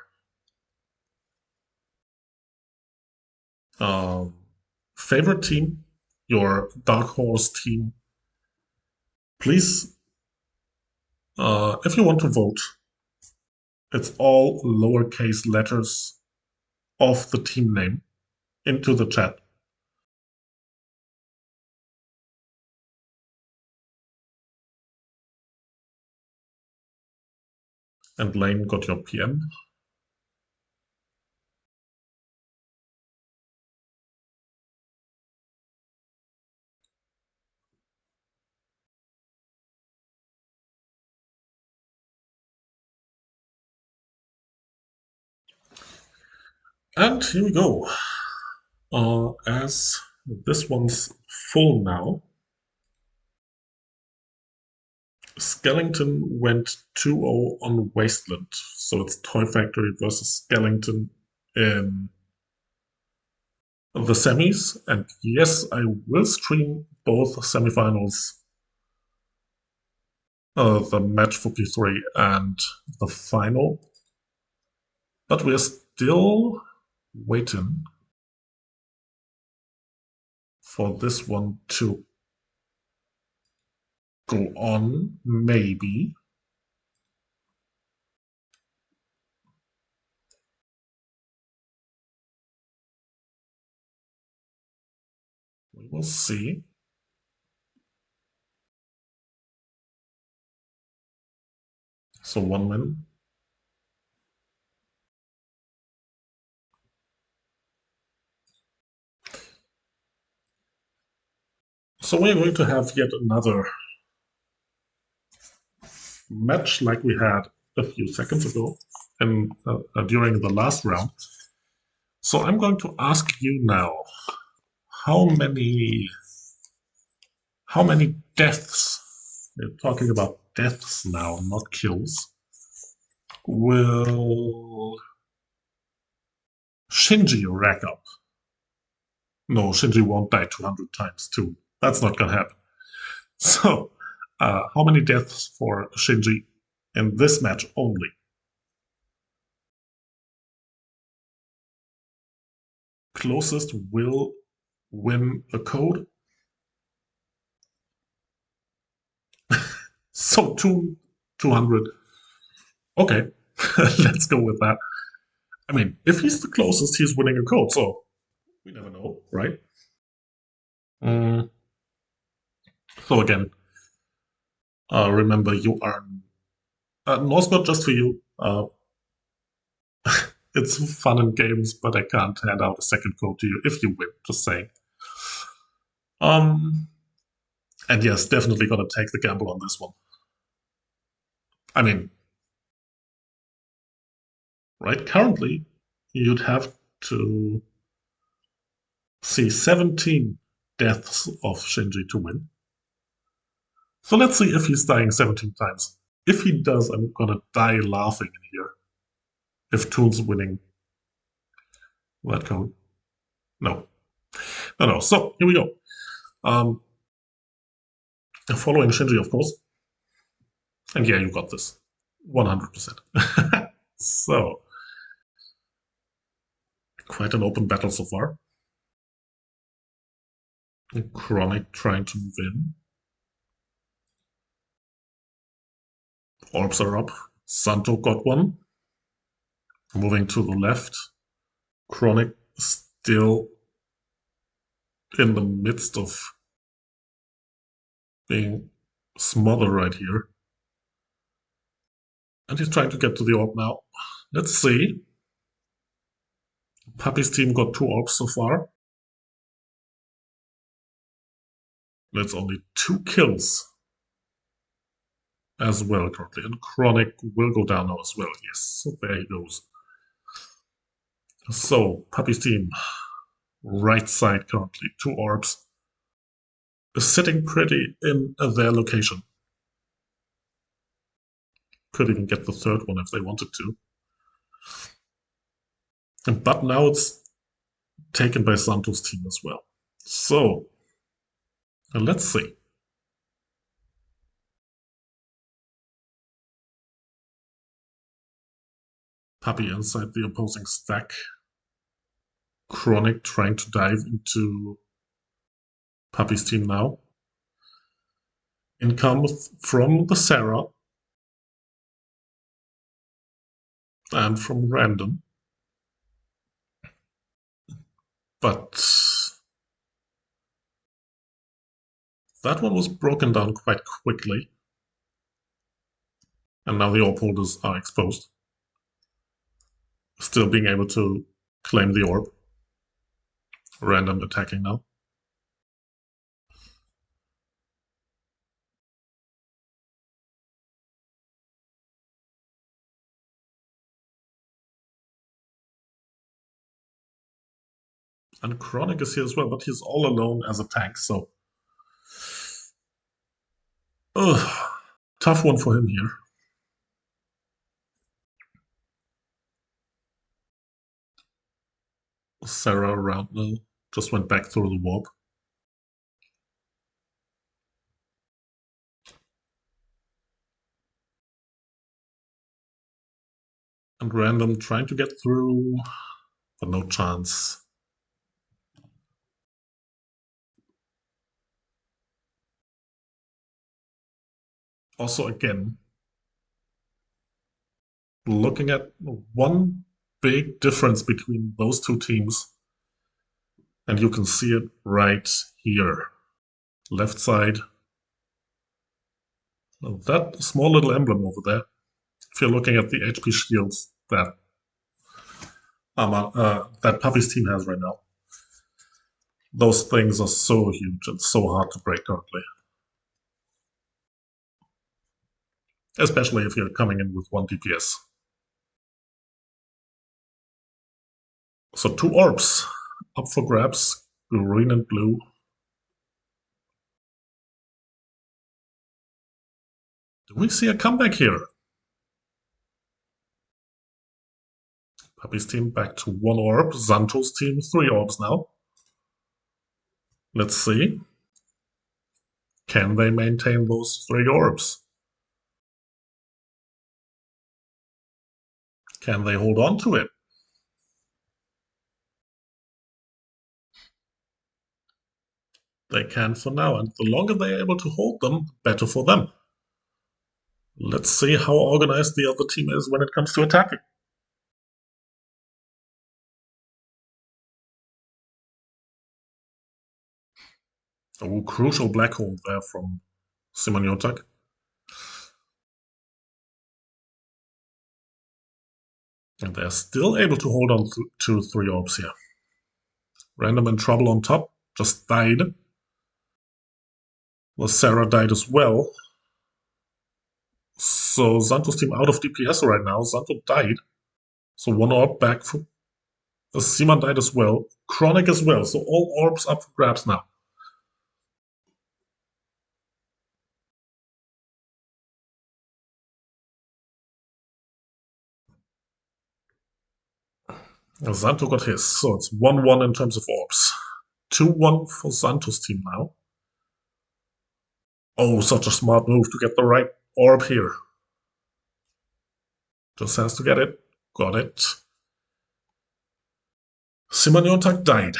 favorite team, your dark horse team. Please, if you want to vote, it's all lowercase letters of the team name into the chat. And Lane got your PM. And here we go. As this one's full now, Skellington went 2-0 on Wasteland. So it's Toy Factory versus Skellington in the semis. And yes, I will stream both semifinals, the match for P3 and the final. But we're still waiting for this one to go on, maybe. We will see. So 1 minute. So we're going to have yet another match like we had a few seconds ago and during the last round. So I'm going to ask you now, how many deaths, we're talking about deaths now, not kills, will Shinji rack up? No, Shinji won't die 200 times too. That's not gonna happen. So, how many deaths for Shinji in this match only? Closest will win the code. So 200. Okay, let's go with that. I mean, if he's the closest, he's winning a code, so we never know, right? So again, remember you are Northcott just for you. It's fun and games, but I can't hand out a second code to you if you win, just saying. And yes, definitely gonna take the gamble on this one. I mean, right, currently, you'd have to see 17 deaths of Shinji to win. So let's see if he's dying 17 times. If he does, I'm gonna die laughing in here. If Toon's winning that code. No. No. So here we go. Following Shinji, of course. And yeah, you got this. 100%. So, quite an open battle so far. Chronic trying to move in. Orbs are up. Santo got one. Moving to the left. Chronic still in the midst of being smothered right here. And he's trying to get to the orb now. Let's see. Puppy's team got 2 orbs so far. That's only 2 kills as well currently. And Chronic will go down now as well. Yes, so there he goes. So, Puppy's team, right side currently, 2 orbs. Is sitting pretty in their location. Could even get the third one if they wanted to. But now it's taken by Santos' team as well. So, let's see. Puppey inside the opposing stack. Chronic trying to dive into Puppey's team now. Income from the Sarah and from Random. But that one was broken down quite quickly. And now the orb holders are exposed. Still being able to claim the orb. Random attacking now. And Chronic is here as well, but he's all alone as a tank, so... tough one for him here. Sarah around now. Just went back through the warp. And Random trying to get through, but no chance. Also, again, looking at one big difference between those two teams, and you can see it right here. Left side. That small little emblem over there, if you're looking at the HP shields that that Puppey's team has right now, those things are so huge and so hard to break currently. Especially if you're coming in with 1 DPS. So 2 orbs up for grabs, green and blue. Do we see a comeback here? Puppey's team back to 1 orb, Santos' team 3 orbs now. Let's see. Can they maintain those 3 orbs? Can they hold on to it? They can for now, and the longer they're able to hold them, the better for them. Let's see how organized the other team is when it comes to attacking. Oh, crucial black hole there from Simoniotak. And they're still able to hold on to 3 orbs here. Random in trouble on top, just died. Well, Sarah died as well. So Santos' team out of DPS right now. Santo died. So 1 orb back for... Simon died as well. Chronic as well. So all orbs up for grabs now. Santo got his. So it's 1-1 in terms of orbs. 2-1 for Santos' team now. Oh, such a smart move to get the right orb here. Just has to get it. Got it. Simoniotak died.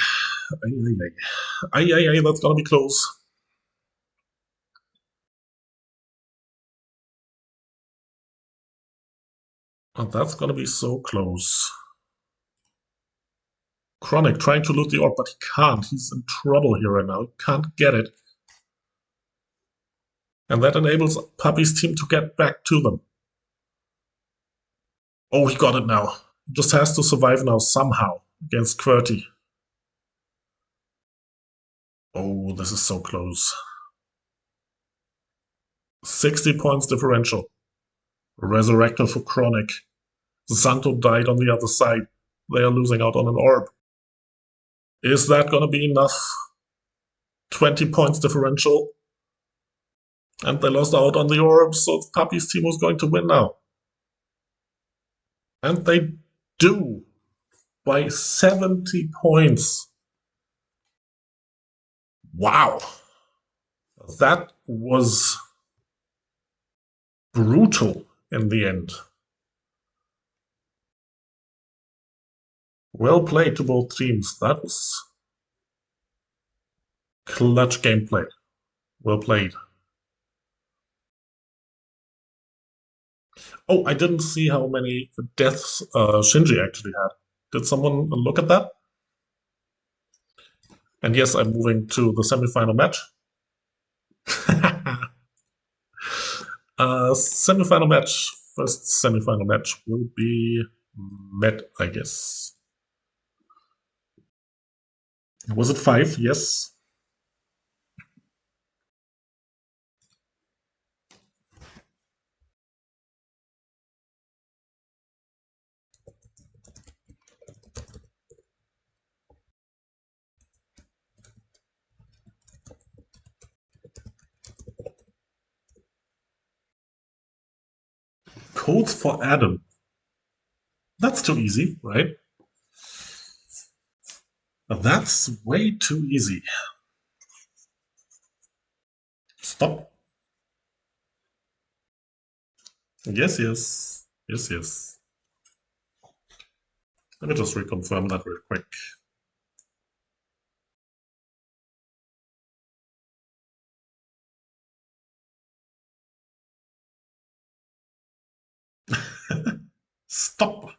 Ay, that's gonna be close. And that's gonna be so close. Chronic trying to loot the orb, but he can't. He's in trouble here right now. He can't get it. And that enables Puppey's team to get back to them. Oh, he got it now. He just has to survive now somehow against QWERTY. Oh, this is so close. 60 points differential. Resurrector for Chronic. Santo died on the other side. They are losing out on an orb. Is that going to be enough? 20 points differential. And they lost out on the orb, so Puppey's team was going to win now. And they do by 70 points. Wow. That was brutal in the end. Well played to both teams. That was clutch gameplay. Well played. Oh, I didn't see how many deaths Shinji actually had. Did someone look at that? And yes, I'm moving to the semifinal match. Semifinal match. First semifinal match will be Met, I guess. Was it 5? Yes. Codes for Adam. That's too easy, right? That's way too easy. Stop. Yes, yes. Yes, yes. Let me just reconfirm that real quick. Stop.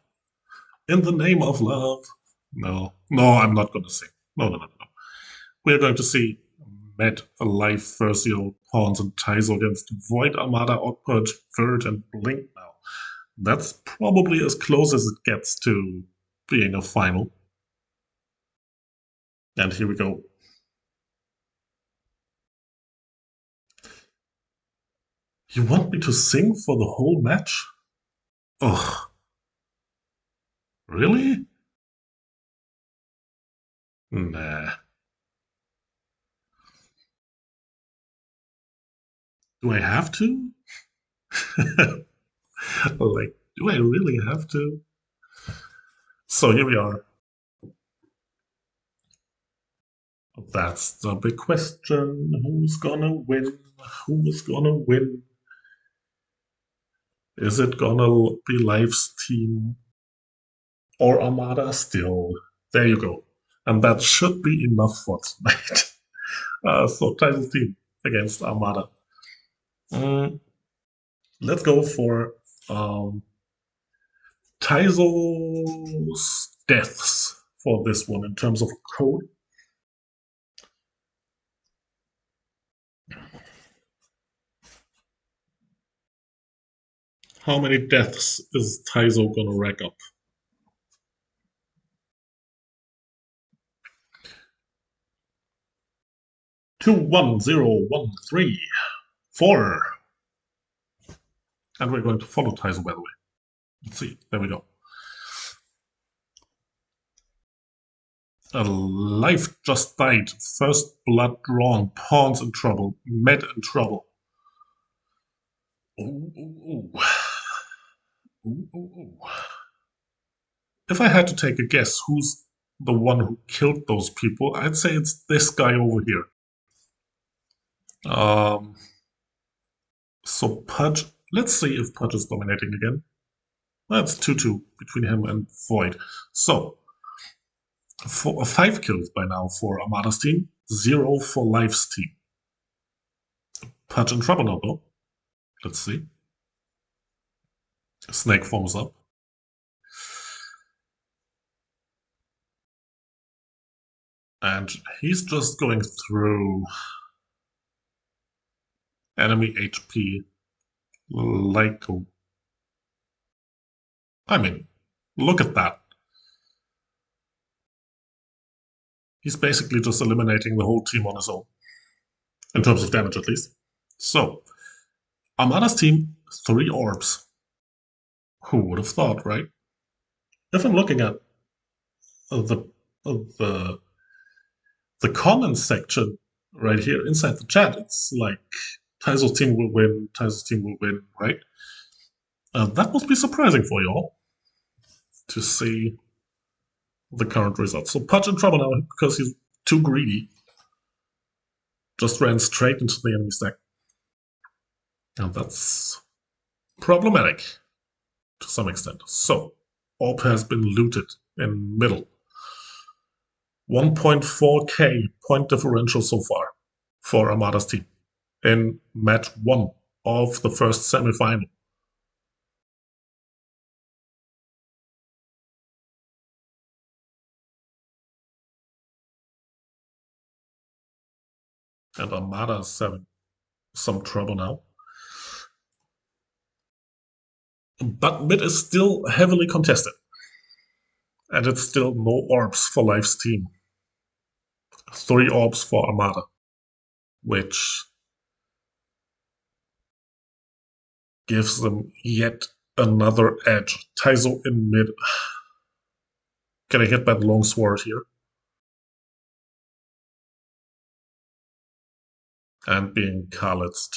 In the name of love. No, no, I'm not going to sing. No, no, no, no. We're going to see Matt alive, Versio, Pawns, and Taizo against Void, Armada, Oddpurge, Vert, and Blink now. That's probably as close as it gets to being a final. And here we go. You want me to sing for the whole match? Ugh. Really? Nah. Do I have to? Like, do I really have to? So here we are. That's the big question. Who's gonna win? Who's gonna win? Is it gonna be Life's team or Armada still? There you go. And that should be enough for tonight. So title team against Armada. Mm, let's go for Taizo's deaths for this one in terms of code. How many deaths is Taizo gonna rack up? 21013 4. And we're going to follow Taizo, by the way. Let's see. There we go. A life just died. First blood drawn. Pawns in trouble. Med in trouble. Ooh, ooh, ooh. Ooh, ooh, ooh. If I had to take a guess, who's the one who killed those people? I'd say it's this guy over here. So Pudge. Let's see if Pudge is dominating again. That's 2-2 between him and Void. So, 5 kills by now for Armada's team, 0 for Life's team. Pudge in trouble now, though. Let's see. Snake forms up. And he's just going through enemy HP like a... I mean, look at that. He's basically just eliminating the whole team on his own. In terms of damage, at least. So, Armada's team, 3 orbs. Who would have thought, right? If I'm looking at the the the comments section right here inside the chat, it's like Taizo's team will win, Taizo's team will win, right? That must be surprising for you all. to see the current results. So Pudge in trouble now because he's too greedy. Just ran straight into the enemy stack. And that's problematic to some extent. So Orb has been looted in middle. 1.4k point differential so far for Armada's team in match 1 of the first semi-final. And Armada is having some trouble now. But mid is still heavily contested. And it's still no orbs for Life's team. 3 orbs for Armada, which gives them yet another edge. Taizo in mid. Getting hit by the longsword here. And being Karlitzed.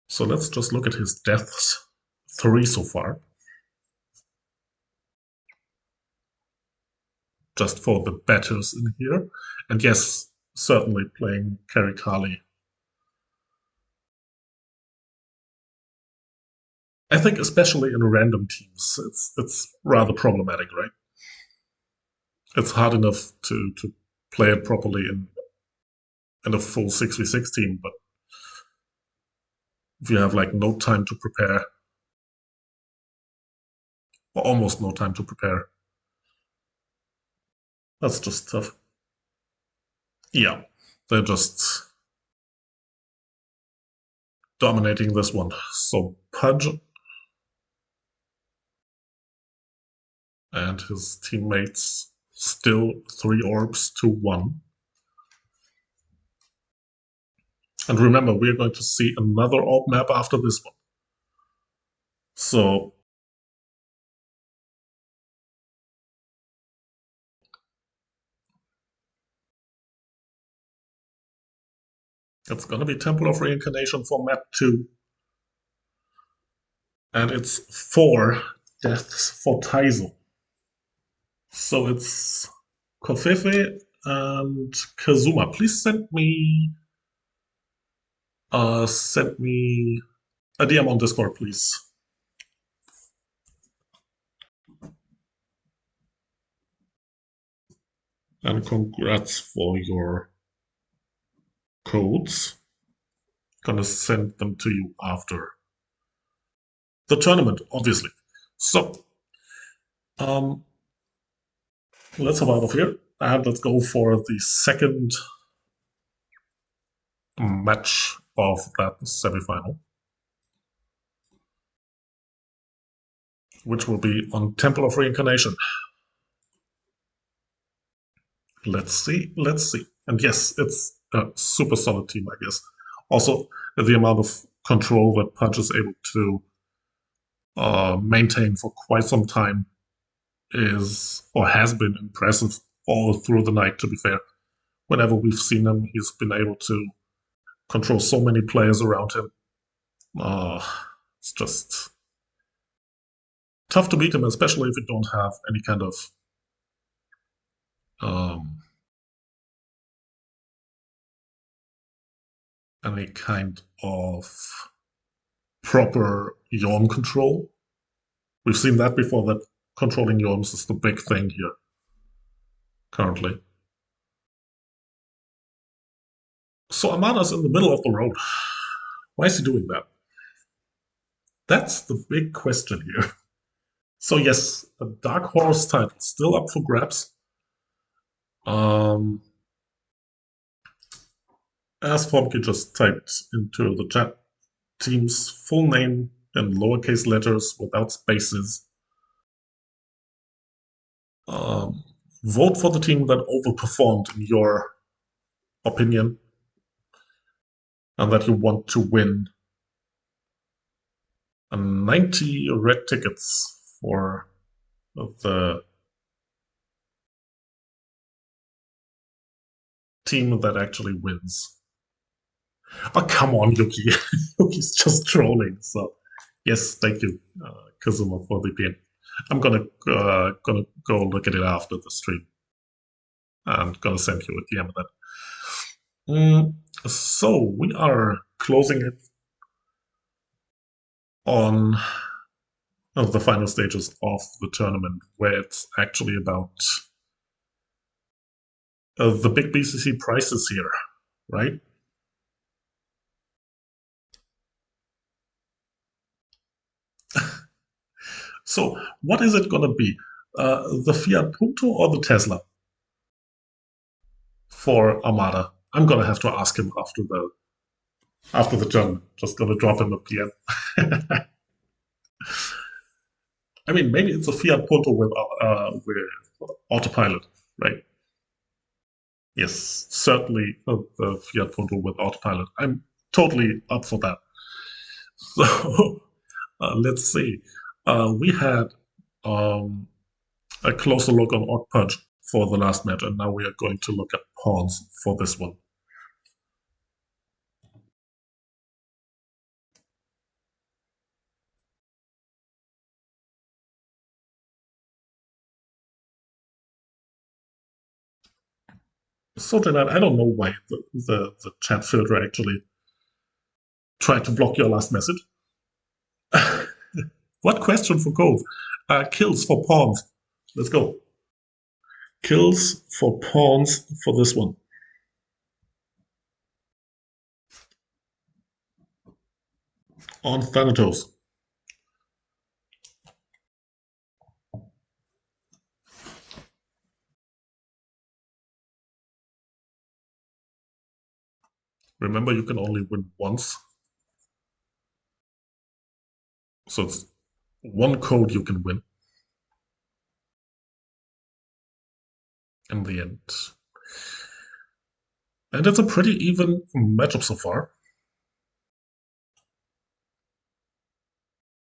So let's just look at his deaths. 3 so far. Just for the batters in here. And yes, certainly playing Carry Kali. I think especially in random teams, it's rather problematic, right? It's hard enough to play it properly in a full 6v6 team, but if you have like no time to prepare, or almost no time to prepare, that's just tough. Yeah, they're just dominating this one. So Pudge and his teammates still 3 orbs to 1. And remember, we're going to see another orb map after this one. So it's going to be Temple of Reincarnation for map 2. And it's 4 deaths for Taizo. So it's Kofefe and Kazuma. Please send me a DM on Discord, please. And congrats for your codes. Gonna send them to you after the tournament, obviously. So, let's hop out of here and let's go for the second match of that semifinal, which will be on Temple of Reincarnation. Let's see. And yes, it's a super solid team, I guess. Also, the amount of control that Pudge is able to maintain for quite some time is, or has been, impressive all through the night, to be fair. Whenever we've seen him, he's been able to control so many players around him. It's just tough to beat him, especially if you don't have any kind of proper Yawm control. We've seen that before, that controlling Yawms is the big thing here currently. So Amana's in the middle of the road. Why is he doing that? That's the big question here. So yes, the Dark Horse title still up for grabs. As Formke just typed into the chat, team's full name in lowercase letters without spaces. Vote for the team that overperformed in your opinion and that you want to win. And 90 red tickets for the team that actually wins. Oh, come on, Yuki. Yuki's just trolling. So, yes, thank you, Kazuma, for the PM. I'm gonna go look at it after the stream. I'm gonna send you a DM of that. So we are closing it on the final stages of the tournament, where it's actually about the big BCC prizes here, right? So what is it gonna be? The Fiat Punto or the Tesla for Armada? I'm gonna have to ask him after the tournament. Just gonna drop him a PM. I mean, maybe it's a Fiat Punto with autopilot, right? Yes, certainly the Fiat Punto with autopilot. I'm totally up for that. So let's see. We had um, a closer look on Odd Punch for the last match, and now we are going to look at pawns for this one. So, Janet, I don't know why the chat filter actually tried to block your last message. What question for gold? Kills for pawns. Let's go. Kills for pawns for this one. On Thanatos. Remember, you can only win once. So it's one code you can win in the end. And it's a pretty even matchup so far.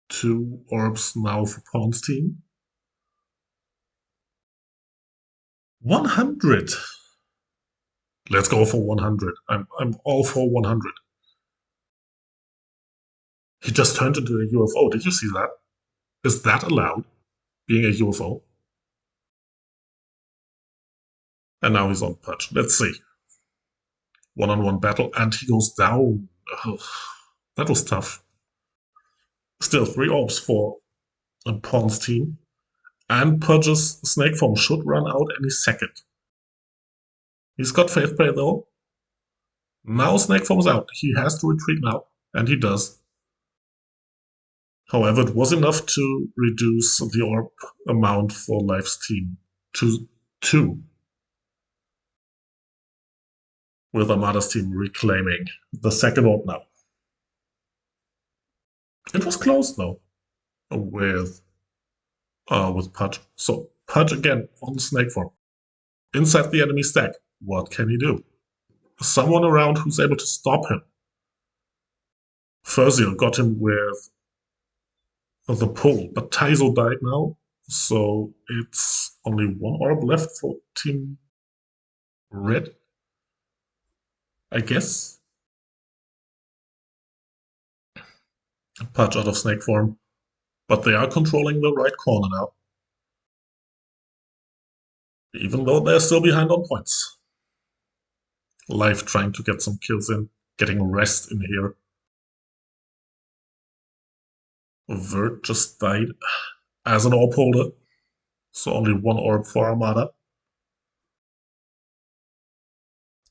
2 orbs now for Pawn's team. 100! Let's go for 100. I'm all for 100. He just turned into a UFO. Did you see that? Is that allowed, being a UFO? And now he's on Pudge. Let's see. One-on-one battle, and he goes down. Ugh, that was tough. Still, 3 orbs for Pawn's team. And Pudge's snake form should run out any second. He's got Faith Play though. Now snake form's out. He has to retreat now, and he does. However, it was enough to reduce the orb amount for Life's team to 2, with Armada's team reclaiming the second orb now. It was close though, with Pudge. So Pudge again on snake form. Inside the enemy stack. What can he do? Someone around who's able to stop him. Furziel got him with the pull, but Taizo died now, so it's only 1 orb left for Team Red, I guess. Pudge out of snake form, but they are controlling the right corner now, even though they're still behind on points. Life trying to get some kills in, getting rest in here. Vert just died as an orb holder, so only 1 orb for Armada.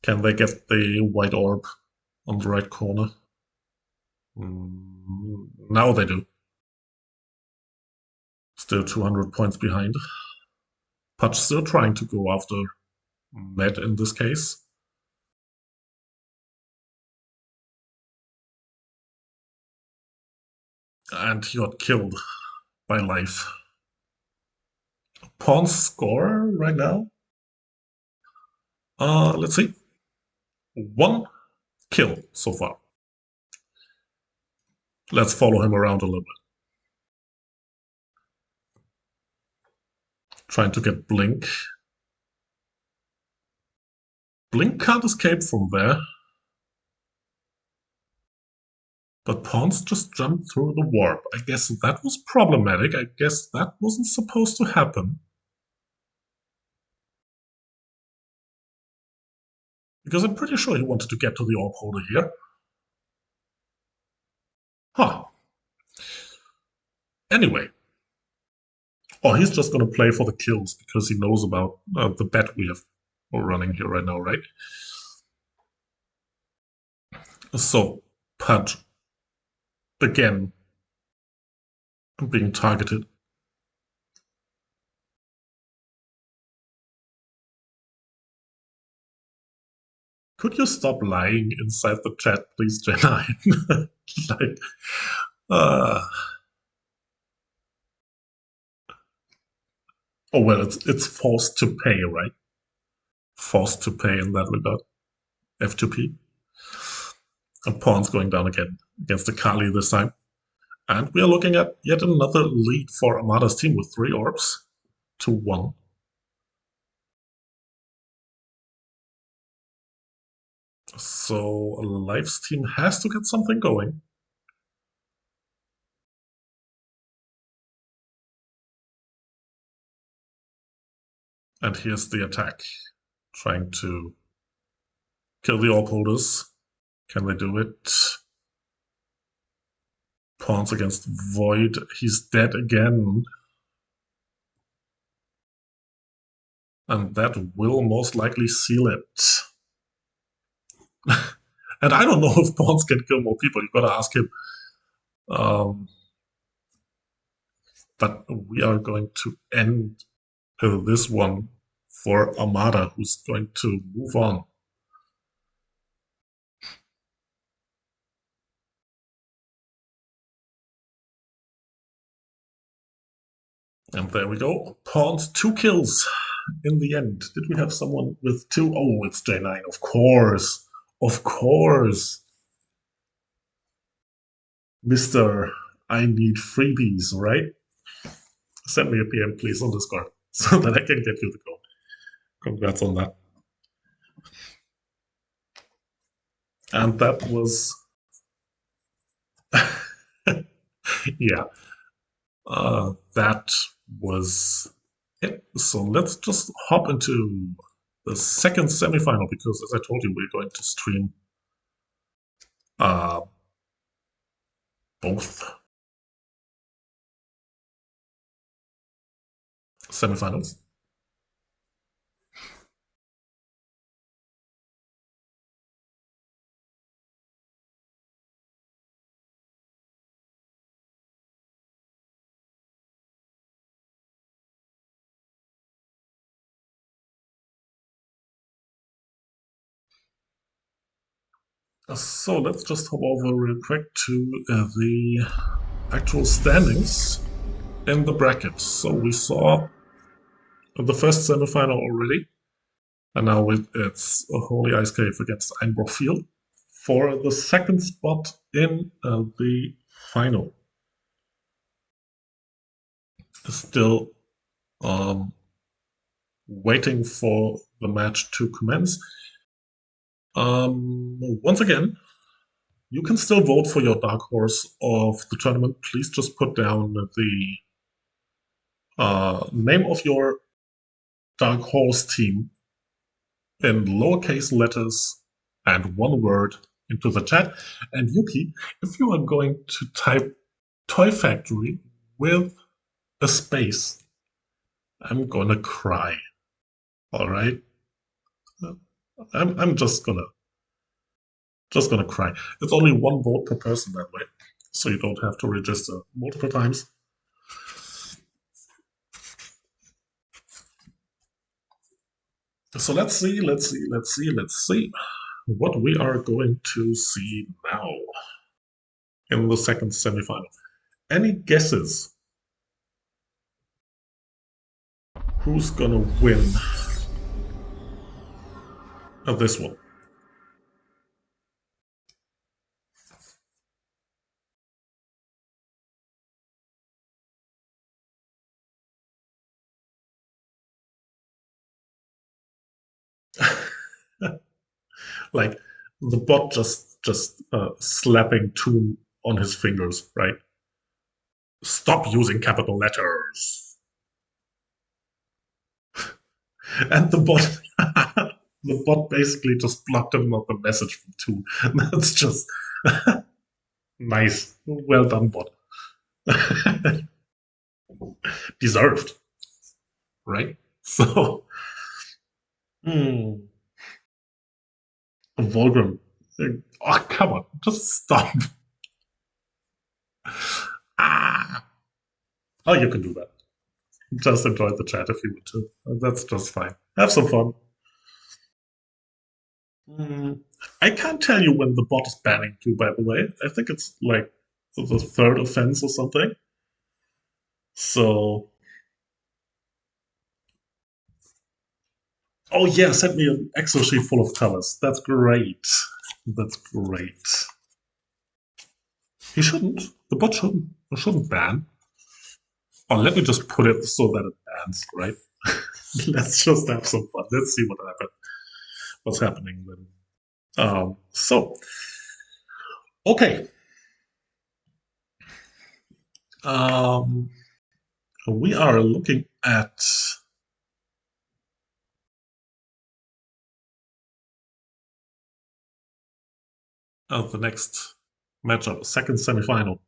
Can they get the white orb on the right corner? Now they do. Still 200 points behind. Pudge still trying to go after Med in this case. And he got killed by Life. Pawn's score right now? Let's see. 1 kill so far. Let's follow him around a little bit. Trying to get Blink. Blink can't escape from there. But pawns just jumped through the warp. I guess that was problematic. I guess that wasn't supposed to happen. Because I'm pretty sure he wanted to get to the orb holder here. Huh. Anyway. Oh, he's just going to play for the kills because he knows about the bet we have running here right now, right? So, Pudge, again, being targeted. Could you stop lying inside the chat, please, J9? like, uh, oh well, it's forced to pay, right? Forced to pay in that regard. F2P. And pawns going down again against the Kali this time. And we are looking at yet another lead for Armada's team with 3 orbs to 1. So Life's team has to get something going. And here's the attack. Trying to kill the orb holders. Can they do it? Pawns against Void. He's dead again. And that will most likely seal it. And I don't know if Pawns can kill more people. You gotta ask him. But we are going to end this one for Armada, who's going to move on. And there we go. Pawns 2 kills in the end. Did we have someone with 2? Oh, it's J9, of course. Of course. Mr. I need freebies, right? Send me a PM, please, on Discord so that I can get you the code. Congrats on that. And that was... yeah. That was it. So let's just hop into the second semifinal because, as I told you, we're going to stream both semifinals. So let's just hop over real quick to the actual standings in the bracket. So we saw the first semifinal already, and now it's a Holy Ice Cave against Einbrook Field for the second spot in the final. Still waiting for the match to commence. Once again, you can still vote for your dark horse of the tournament. Please just put down the name of your dark horse team in lowercase letters and one word into the chat. And Yuki, if you are going to type Toy Factory with a space, I'm gonna cry. All right, I'm just gonna cry. It's only one vote per person that way, so you don't have to register multiple times. So let's see what we are going to see now in the second semifinal. Any guesses? Who's gonna win this one? Like the bot just slapping two on his fingers, right? Stop using capital letters. And the bot, the bot basically just blocked another message from two. That's just nice. Well done, bot. Deserved, right? So, hmm, Volgrim. Oh, come on, just stop. Ah. Oh, you can do that. Just enjoy the chat if you want to. That's just fine. Have some fun. Hmm. I can't tell you when the bot is banning you, by the way. I think it's like the third offense or something. So, oh yeah, send me an Excel sheet full of colors. That's great. That's great. He shouldn't. The bot shouldn't. It shouldn't ban. Oh, let me just put it so that it bans, right? Let's just have some fun. Let's see what happens. What's happening then? So, okay. Um, we are looking at the next matchup, second semifinal.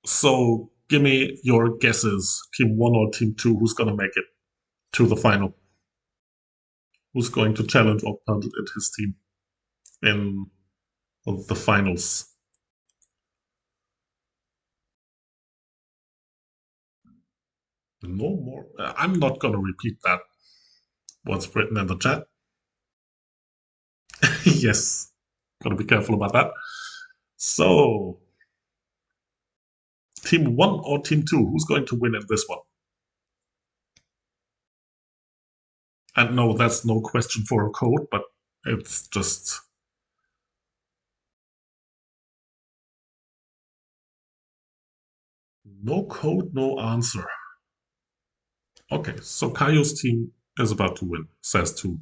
So, give me your guesses. Team one or team two? Who's going to make it to the final? Who's going to challenge Opponent and his team in the finals? No more. I'm not going to repeat that. What's written in the chat? Yes, got to be careful about that. So, team one or team two? Who's going to win in this one? And no, that's no question for a code, but it's just no code, no answer. Okay, so Kaio's team is about to win, says two.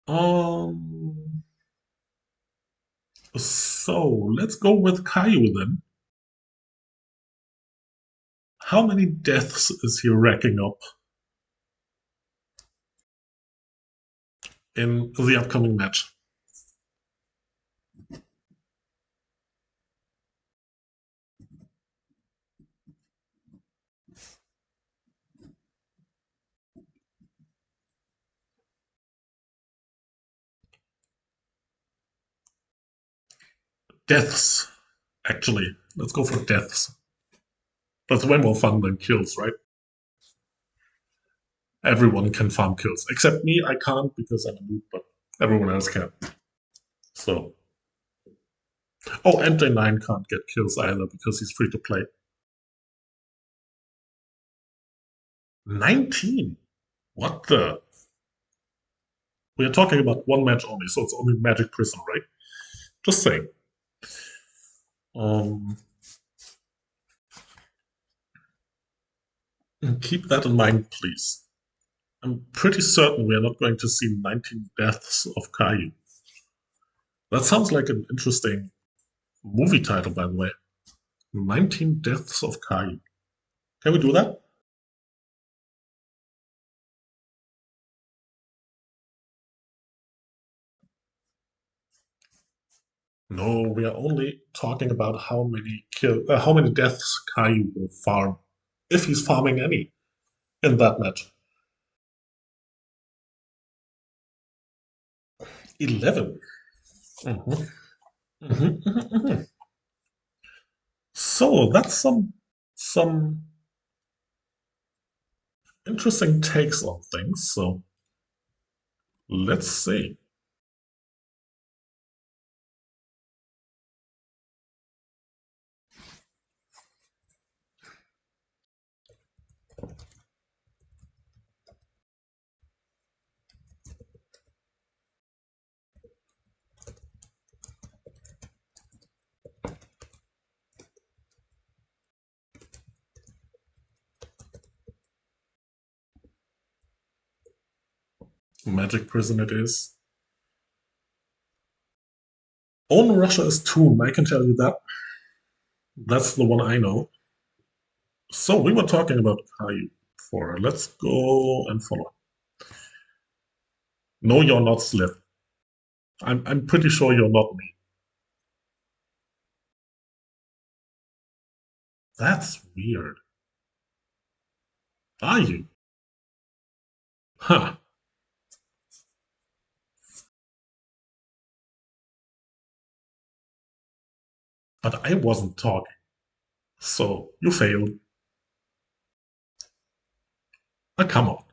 Um, so let's go with Kaio then. How many deaths is he racking up in the upcoming match? Deaths, actually. Let's go for deaths. That's way more fun than kills, right? Everyone can farm kills. Except me, I can't because I'm a noob, but everyone else can. So. Oh, and J9 can't get kills either because he's free to play. 19? What the? We are talking about one match only, so it's only Magic Prison, right? Just saying. Um, keep that in mind, please. I'm pretty certain we are not going to see 19 deaths of Caillou. That sounds like an interesting movie title, by the way. 19 deaths of Caillou. Can we do that? No, we are only talking about how many deaths Caillou will farm, if he's farming any in that match. 11. Mhm. Mhm, mhm, mhm. So that's some interesting takes on things. So let's see. Magic Prison it is. Only Russia is Toon, I can tell you that. That's the one I know. So we were talking about Caillou before. Let's go and follow. No, you're not Slith. I'm pretty sure you're not me. That's weird. Are you? Huh. But I wasn't talking. So you failed. Come on.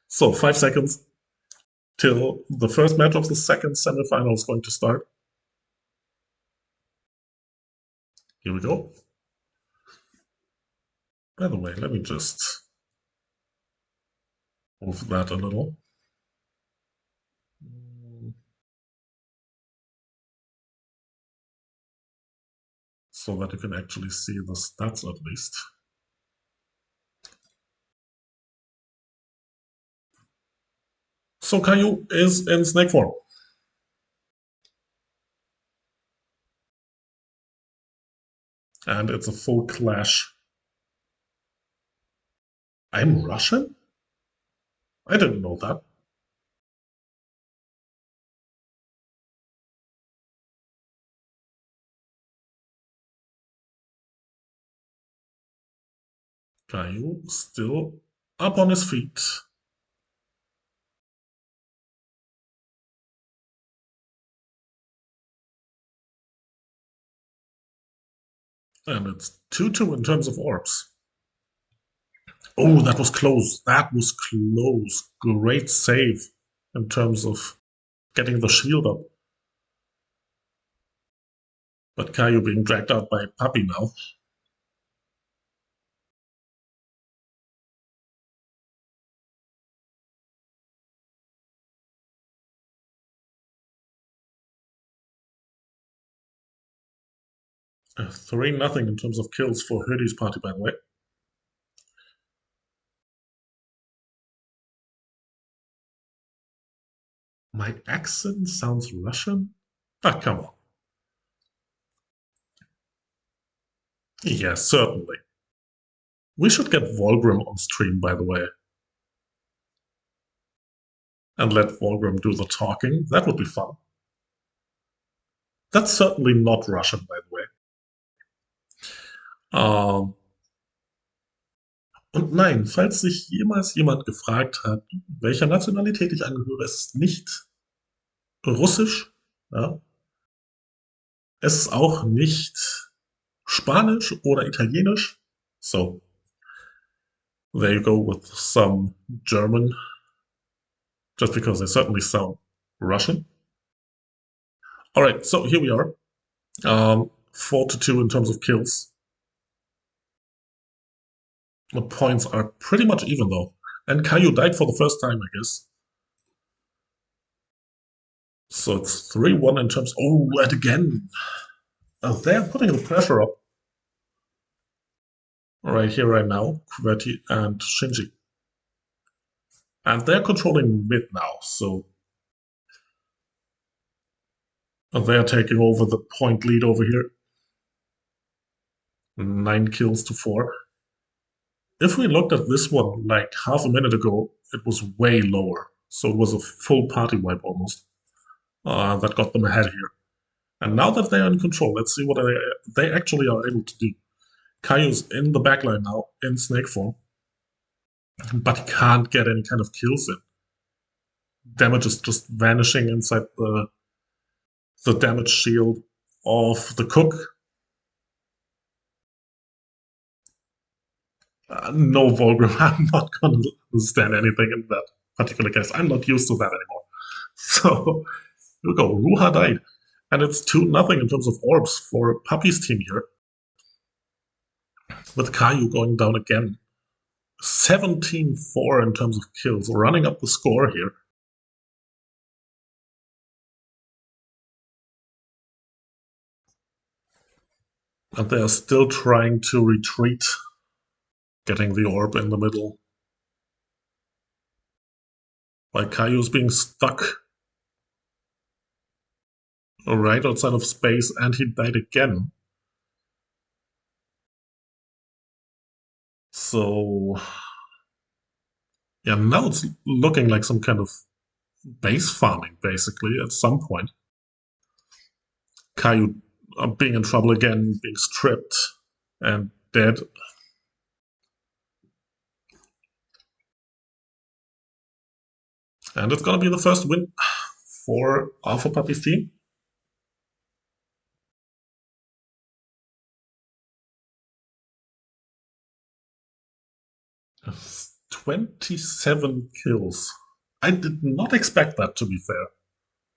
So 5 seconds till the first match of the second semifinal is going to start. Here we go. By the way, let me just move that a little. So that you can actually see the stats at least. So Caillou is in snake form. And it's a full clash. I'm Russian? I didn't know that. Caillou still up on his feet. And it's 2-2 in terms of orbs. Oh, that was close. That was close. Great save in terms of getting the shield up. But Caillou being dragged out by Puppy now. A 3-0 in terms of kills for Hoodie's party, by the way. My accent sounds Russian? Ah, come on. Yes, certainly. We should get Volgrim on stream, by the way. And let Volgrim do the talking. That would be fun. That's certainly not Russian, by the way. Und nein, falls sich jemals jemand gefragt hat, welcher Nationalität ich angehöre, es ist nicht Russisch. Ja. Es ist auch nicht Spanisch oder Italienisch. So, there you go with some German, just because they certainly sound Russian. All right, so here we are. 4-2 in terms of kills. The points are pretty much even though. And Caillou died for the first time, I guess. So it's 3-1 in terms. Oh, and again. They're putting the pressure up. Right here, right now. QWERTY and Shinji. And they're controlling mid now, so they're taking over the point lead over here. 9 kills to 4. If we looked at this one like half a minute ago, it was way lower. So it was a full party wipe almost. That got them ahead here. And now that they're in control, let's see what they actually are able to do. Caillou's in the backline now, in snake form. But he can't get any kind of kills in. Damage is just vanishing inside the damage shield of the cook. No, Volgrim, I'm not going to understand anything in that particular case. I'm not used to that anymore. So, here we go. Ruha died. And it's 2-0 in terms of orbs for Puppy's team here. With Caillou going down again. 17-4 in terms of kills, running up the score here. And they're still trying to retreat, getting the orb in the middle. While Caillou's being stuck. right outside of space, and he died again. So, yeah, now it's looking like some kind of base farming, basically, at some point. Caillou being in trouble again, being stripped and dead. And it's gonna be the first win for Alpha Puppy's team. 27 kills. I did not expect that, to be fair.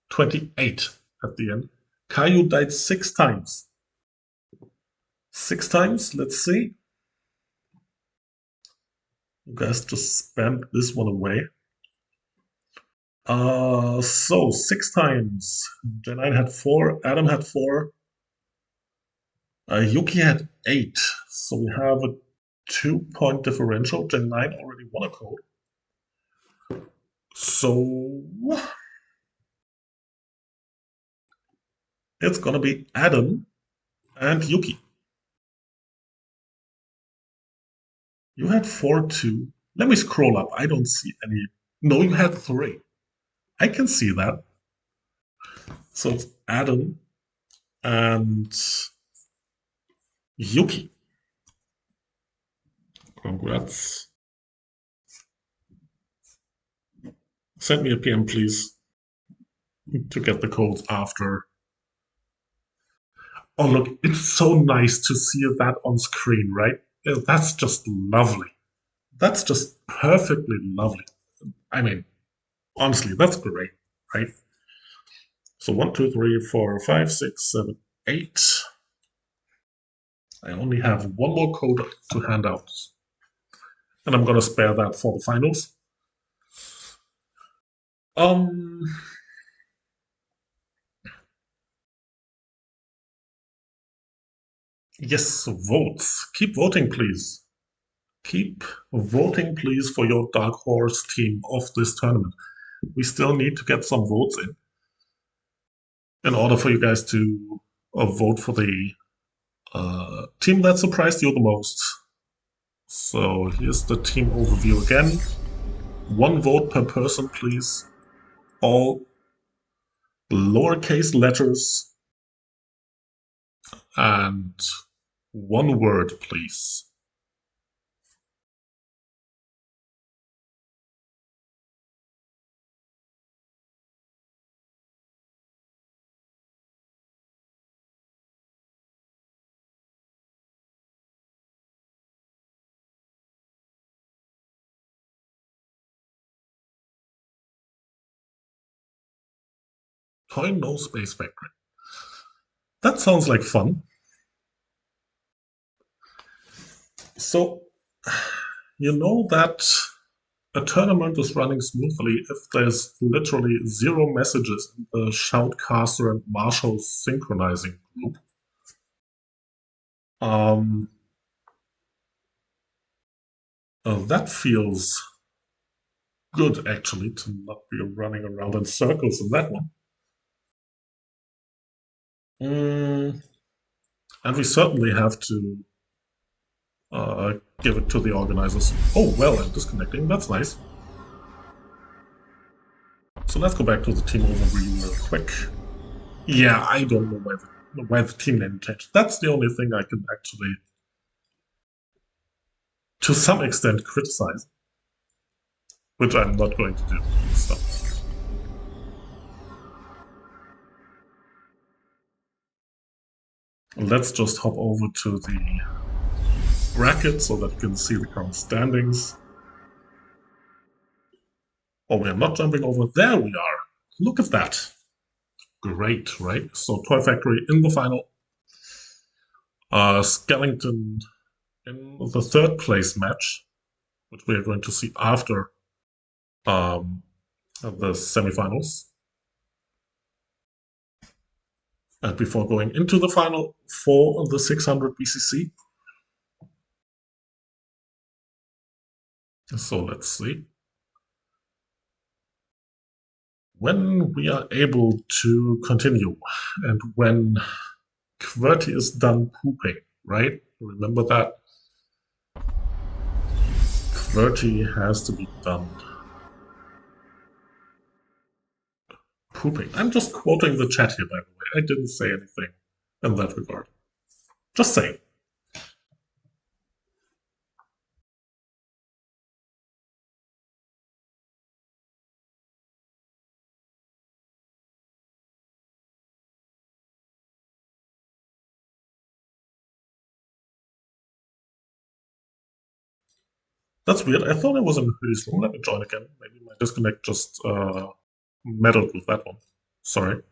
28 at the end. Caillou died 6 times. 6 times? Let's see. You guys just spammed this one away. So 6 times. J9 had 4, Adam had 4, Yuki had 8. So we have a 2-point differential. J9 already won a code. So it's gonna be Adam and Yuki. You had 4 too. Let me scroll up. I don't see any. No, you had 3. I can see that. So it's Adam and Yuki. Congrats. Send me a PM, please, to get the codes after. Oh, look, it's so nice to see that on screen, right? That's just lovely. That's just perfectly lovely. I mean, honestly, that's great, right? So 1, 2, 3, 4, 5, 6, 7, 8. I only have one more code to hand out. And I'm going to spare that for the finals. Yes, votes. Keep voting, please. Keep voting, please, for your Dark Horse team of this tournament. We still need to get some votes in order for you guys to vote for the team that surprised you the most. So here's the team overview again. 1 vote per person, please. All lowercase letters and 1 word, please. Coin no space factory. That sounds like fun. So, you know that a tournament is running smoothly if there's literally 0 messages in the Shoutcaster and Marshall synchronizing group. That feels good, actually, to not be running around in circles in that one. And we certainly have to give it to the organizers. Oh, well, I'm disconnecting. That's nice. So let's go back to the team overview real quick. Yeah, I don't know why the team name changed. That's the only thing I can actually, to some extent, criticize, which I'm not going to do. So. Let's just hop over to the bracket so that you can see the current standings. Oh, we are not jumping over. There we are. Look at that. Great, right? So Toy Factory in the final. Skellington in the 3rd place match, which we are going to see after the semifinals. And before going into the final for the 600 BCC. So let's see. when we are able to continue and when QWERTY is done pooping, right? Remember that? QWERTY has to be done pooping. I'm just quoting the chat here, by the way. I didn't say anything in that regard. Just saying. That's weird. I thought I was in Hoodie's room. Let me join again. Maybe my disconnect just meddled with that one. Sorry.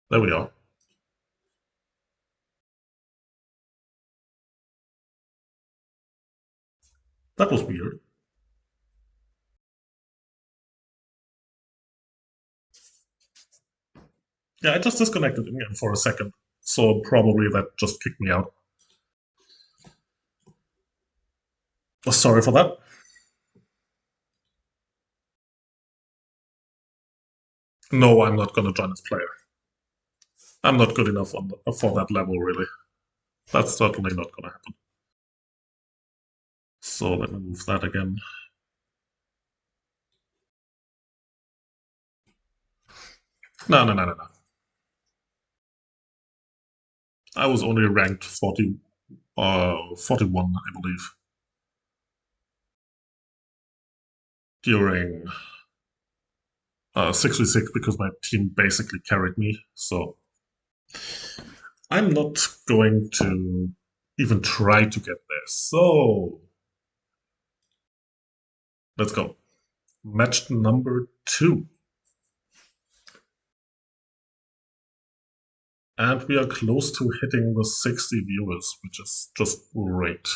There we are. That was weird. Yeah, I just disconnected again for a second. So probably that just kicked me out. Oh, sorry for that. No, I'm not going to join as player. I'm not good enough for that level, really. That's certainly not going to happen. So let me move that again. No. I was only ranked 41, I believe, during 6v6 because my team basically carried me. So I'm not going to even try to get there. So let's go. Match number 2. And we are close to hitting the 60 viewers, which is just great.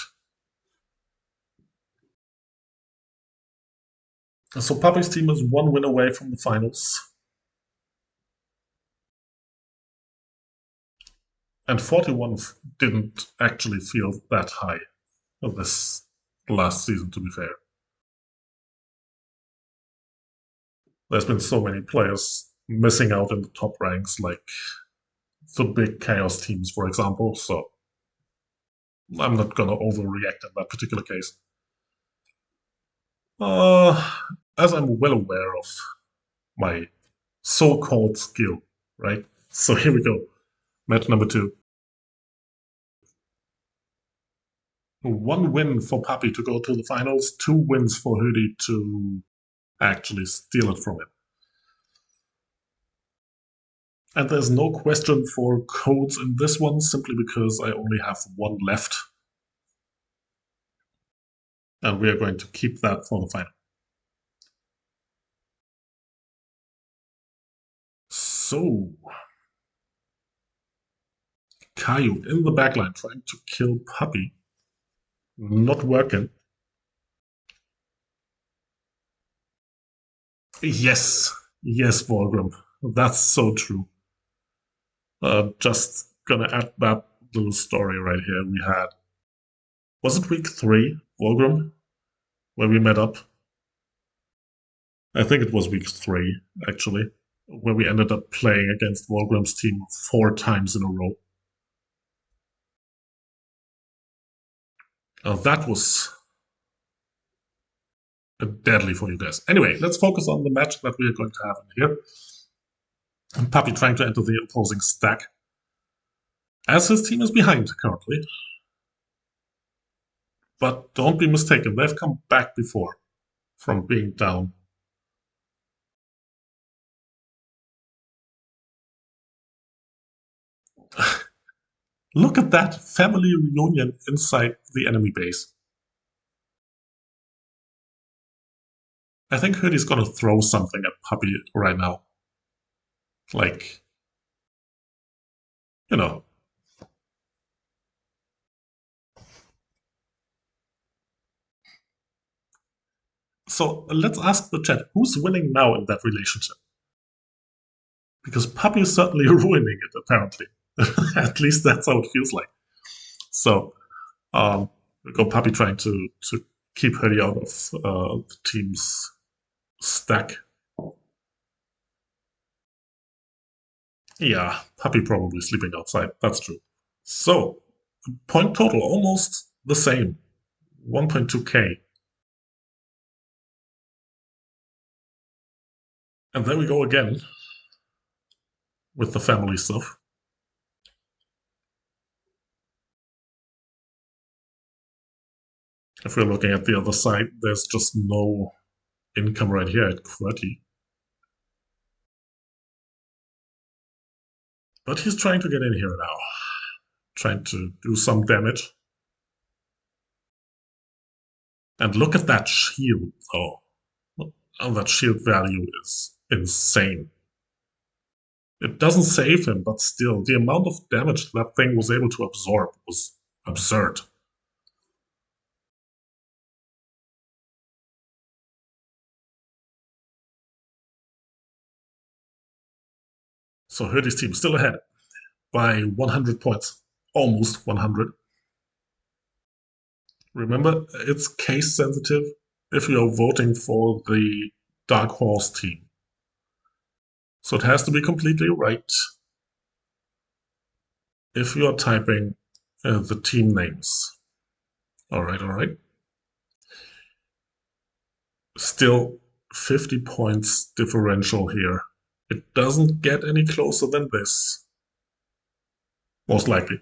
So Puppy's team is 1 win away from the finals. And 41 didn't actually feel that high this last season, to be fair. There's been so many players missing out in the top ranks, like the big Chaos teams, for example, so I'm not gonna overreact in that particular case. As I'm well aware of my so-called skill, right? So here we go. Match number 2. 1 win for Puppy to go to the finals, 2 wins for Hoodie to actually steal it from him. And there's no question for codes in this one, simply because I only have 1 left. And we are going to keep that for the final. So, Caillou in the backline trying to kill Puppy. Not working. Yes, Volgrim. That's so true. Just gonna add that little story right here. We had, was it week 3, Volgrim, where we met up? I think it was week 3, actually, where we ended up playing against Volgrim's team 4 times in a row. That was deadly for you guys. Anyway, let's focus on the match that we are going to have in here. And Puppy trying to enter the opposing stack, as his team is behind currently. But don't be mistaken, they've come back before from being down. Look at that family reunion inside the enemy base. I think Hoodie's gonna throw something at Puppy right now. Like, you know. So let's ask the chat, who's winning now in that relationship? Because Puppy is certainly ruining it, apparently. At least that's how it feels like. So, we got Puppy trying to keep Hoodie out of the team's stack Yeah, Puppy probably sleeping outside. That's true. So, point total almost the same, 1.2k. And there we go again with the family stuff. If we're looking at the other side, there's just no income right here at QWERTY. But he's trying to get in here now, trying to do some damage. And look at that shield, though. Oh, that shield value is insane. It doesn't save him, but still, the amount of damage that thing was able to absorb was absurd. So Hurdy's team still ahead by 100 points, almost 100. Remember, it's case sensitive if you're voting for the Dark Horse team. So it has to be completely right if you're typing the team names. All right, all right. Still 50 points differential here. It doesn't get any closer than this, most likely.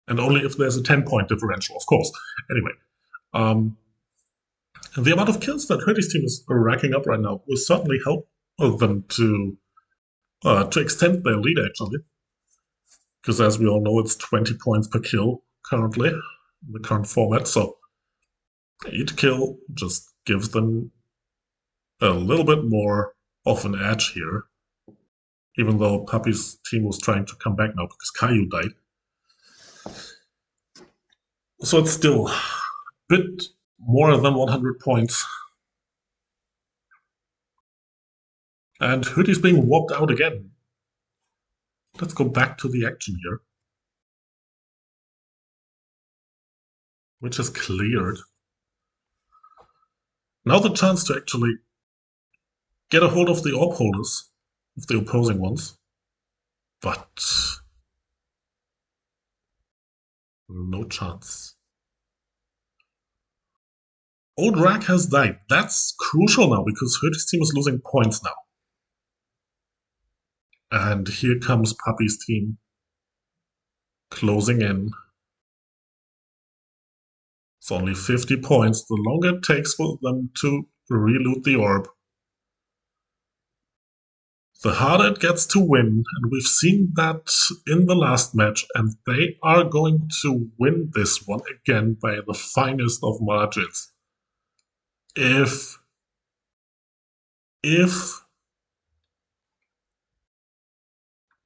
And only if there's a 10-point differential, of course. Anyway, the amount of kills that Hurdy's team is racking up right now will certainly help them to extend their lead, actually. Because as we all know, it's 20 points per kill currently in the current format. So each kill just gives them a little bit more of an edge here. Even though Puppy's team was trying to come back now because Caillou died. So it's still a bit more than 100 points. And Hurdy's being warped out again. Let's go back to the action here. Which is cleared. Now the chance to actually get a hold of the orb holders, of the opposing ones. But no chance. Old Rack has died. That's crucial now because Hurdy's team is losing points now. And here comes Puppy's team closing in. It's only 50 points. The longer it takes for them to reloot the orb, the harder it gets to win. And we've seen that in the last match. And they are going to win this one again by the finest of margins. If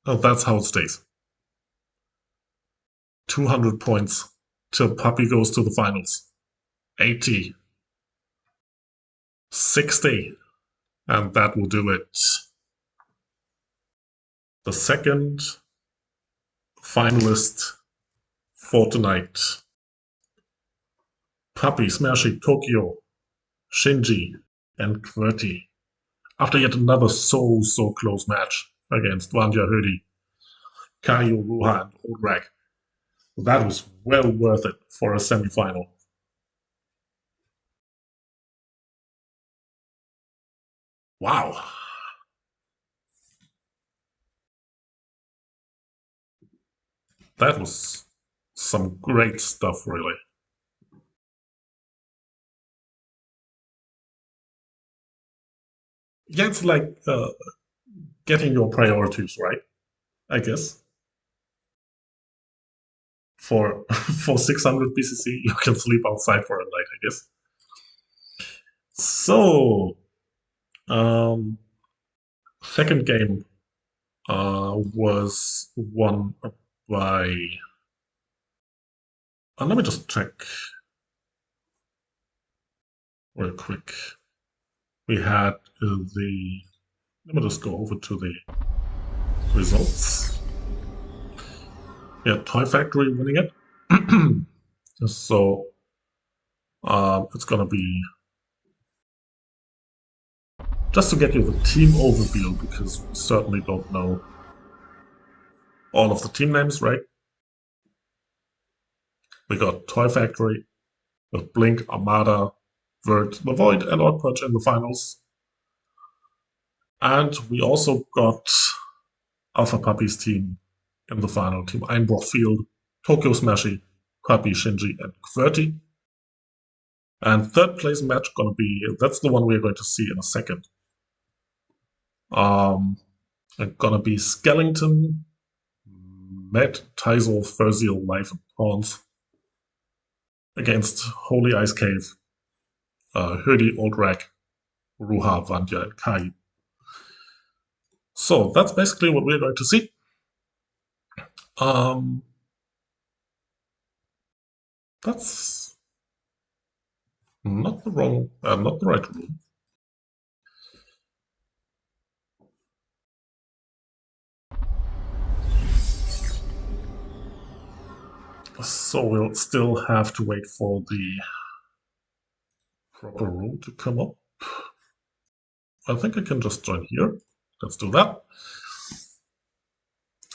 oh, that's how it stays. 200 points till Puppy goes to the finals. 80. 60. And that will do it. The second finalist for tonight. Puppy smashing Tokyo, Shinji, and QWERTY. After yet another so close match against Vanja Hurdy, Caillou, Ruha, and Old Rack. That was well worth it for a semi-final. Wow. That was some great stuff, really. Yeah, it's like getting your priorities right, I guess. For for 600 BCC, you can sleep outside for a night, I guess. So, second game was won by. Let me just check real quick. We had the. Let me just go over to the results. Yeah, Toy Factory winning it. So it's gonna be just to get you the team overview, because we certainly don't know all of the team names, right? We got Toy Factory with Blink, Armada, Vert, The Void, and Oddpurge in the finals. And we also got Alpha Puppy's team in the final. Team Einbroch Field, Tokyo Smashy, Puppy, Shinji, and QWERTY. And third place match gonna be, that's the one we're going to see in a second. Gonna be Skellington, Matt, Taizo, Furziel, Life, and Pawns against Holy Ice Cave, Hurdy, Oldrak, Ruha, Vandya, and Kai. So that's basically what we're going to see. That's not the right room. So we'll still have to wait for the proper room to come up. I think I can just join here. Let's do that.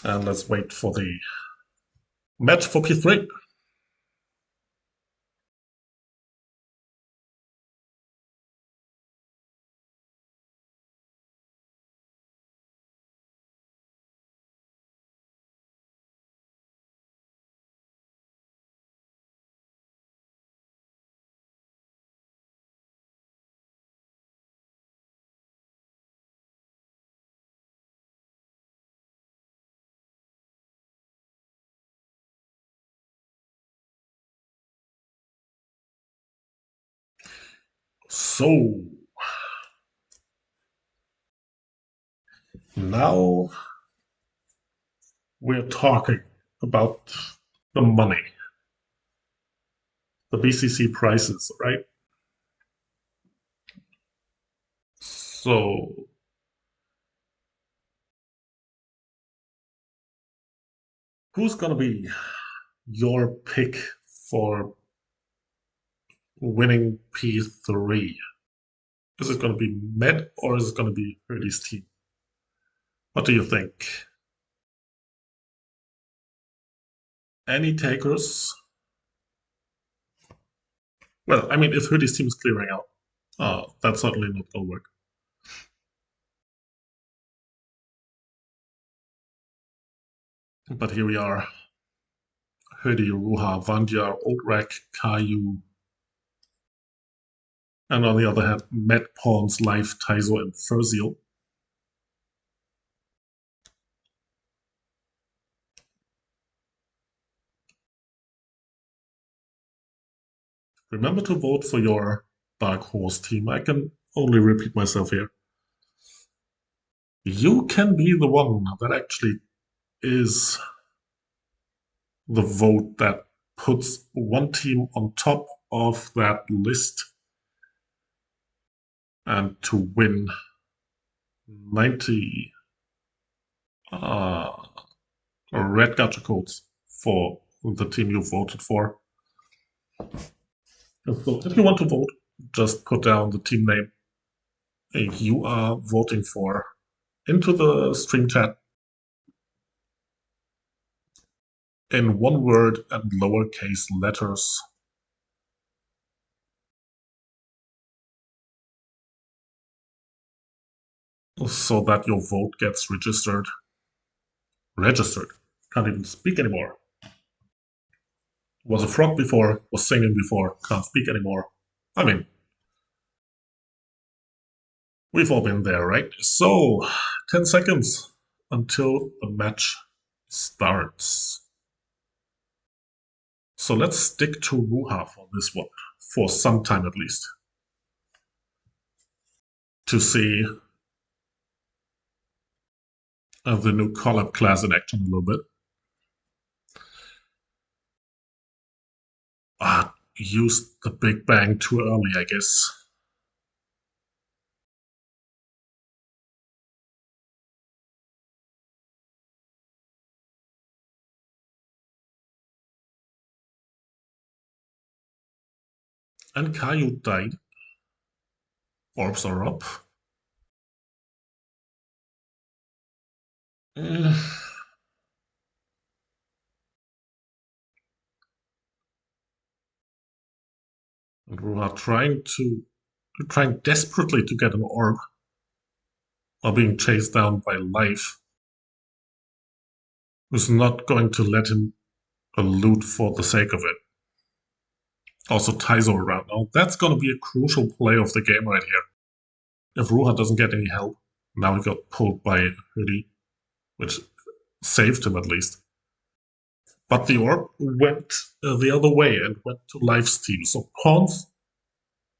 And let's wait for the match for P3. So now we're talking about the money, the BCC prices, right? So who's going to be your pick for winning P3? Is it going to be Med or is it going to be Hurdy's team? What do you think? Any takers? Well, I mean, if Hurdy's team is clearing out, that's certainly not going to work. But here we are. Hurdy, Ruha, Vandya, Oldrak, Caillou. And on the other hand, Met, Pawns, Life, Taizo, and Furziel. Remember to vote for your Dark Horse team. I can only repeat myself here. You can be the one that actually is the vote that puts one team on top of that list and to win 90 red gacha codes for the team you voted for. So if you want to vote, just put down the team name you are voting for into the stream chat in one word and lowercase letters. So that your vote gets registered. Registered. Can't even speak anymore. Was a frog before, was singing before, can't speak anymore. I mean, we've all been there, right? So, 10 seconds until the match starts. So let's stick to Ruha for this one, for some time at least, to see the new collab class in action a little bit. Used the Big Bang too early, I guess. And Caillou died. Orbs are up. And we are trying desperately to get an orb, while being chased down by Life, who's not going to let him loot for the sake of it. Also, Taizo around now. That's going to be a crucial play of the game right here. If Ruha doesn't get any help, now he got pulled by Hoodie, which saved him at least. But the orb went the other way and went to Life's team. So Pawns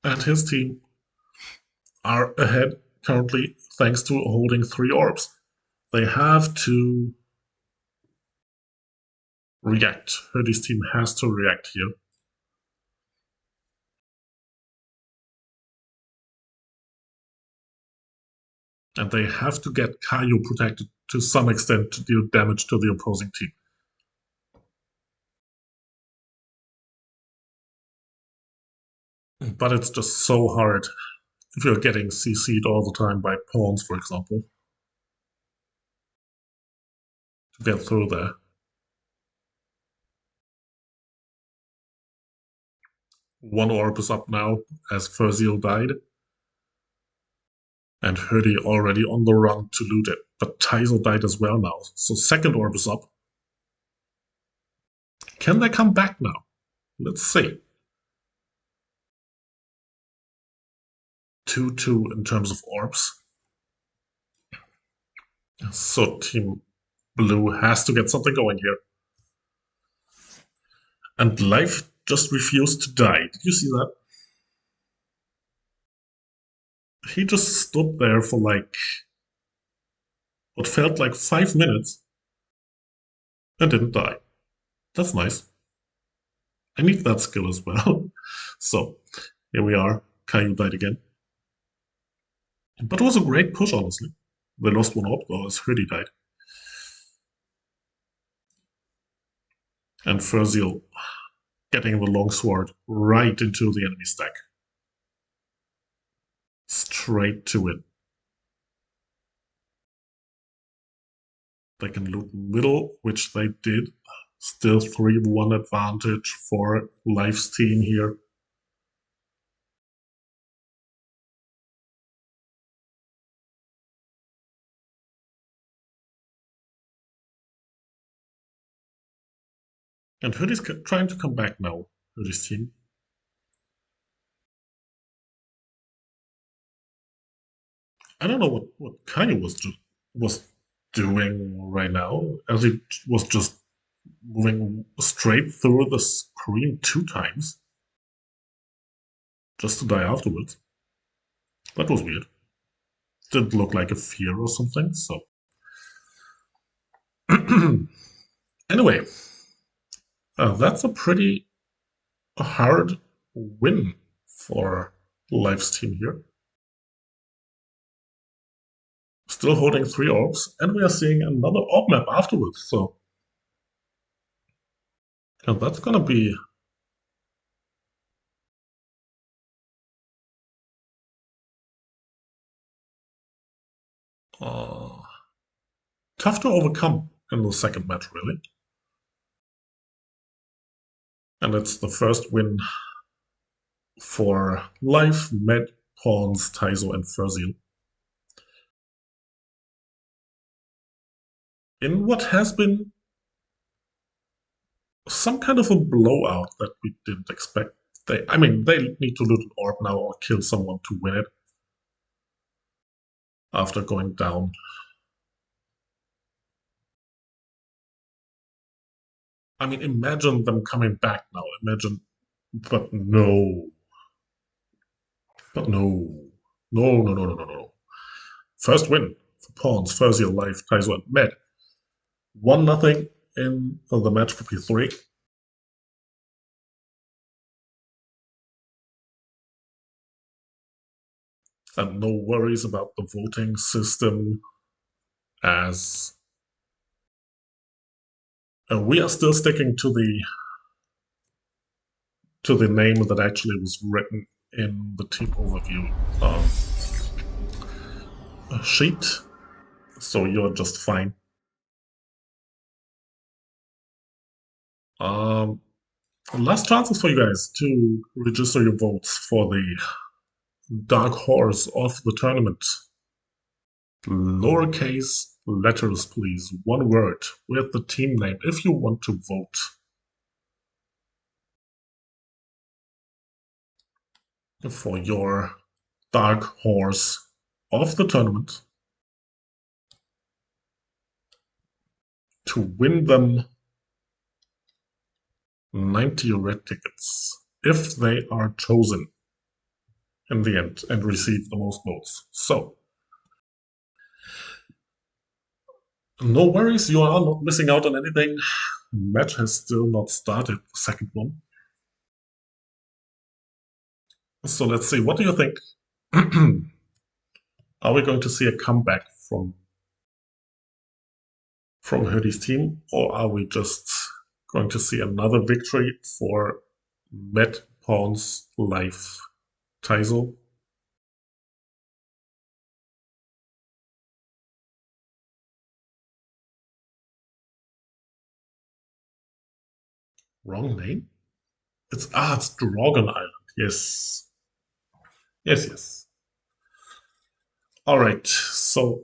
and his team are ahead currently thanks to holding 3 orbs. They have to react. Hoodie's team has to react here. And they have to get Kaio protected to some extent to deal damage to the opposing team. But it's just so hard if you're getting CC'd all the time by Pawns, for example, to get through there. One orb is up now as Furzeal died. And Hoodie already on the run to loot it. But Taizo died as well now, so second orb is up. Can they come back now? Let's see. 2-2 in terms of orbs. So Team Blue has to get something going here. And Life just refused to die. Did you see that? He just stood there for like what felt like 5 minutes and didn't die. That's nice. I need that skill as well. So here we are. Caillou died again. But it was a great push, honestly. They lost one orb though as Hoodie died. And Furzeal getting the longsword right into the enemy stack. Straight to it. They can loot middle, which they did. Still 3-1 advantage for Life's team here. And Hoodie's trying to come back now, Hoodie's team. I don't know what Kanye was doing right now, as he was just moving straight through the screen 2 times, just to die afterwards. That was weird. Didn't look like a fear or something, so... Anyway, that's a pretty hard win for Life's team here. Still holding 3 orbs, and we are seeing another orb map afterwards, so... And that's gonna be... tough to overcome in the second match, really. And it's the first win for Life, Med, Pawns, Taizo, and Furzeal. In what has been some kind of a blowout that we didn't expect. They need to loot an orb now or kill someone to win it after going down. I mean, imagine them coming back now. But no. But no. No. First win for Pawns, Furzeal, Life, Taizo, and Med. 1-0 in the match for P3. And no worries about the voting system, as we are still sticking to the name that actually was written in the team overview sheet, so you're just fine. Last chances for you guys to register your votes for the dark horse of the tournament. Lowercase letters, please. One word with the team name if you want to vote. For your dark horse of the tournament to win them 90 red tickets if they are chosen in the end and receive the most votes. So, no worries, you are not missing out on anything. Match has still not started, the second one. So let's see, what do you think? Are we going to see a comeback from Herdy's team, or are we just going to see another victory for Matt Pawn's life Taizo? Wrong name? It's Dragon Island. Yes. Yes. All right. So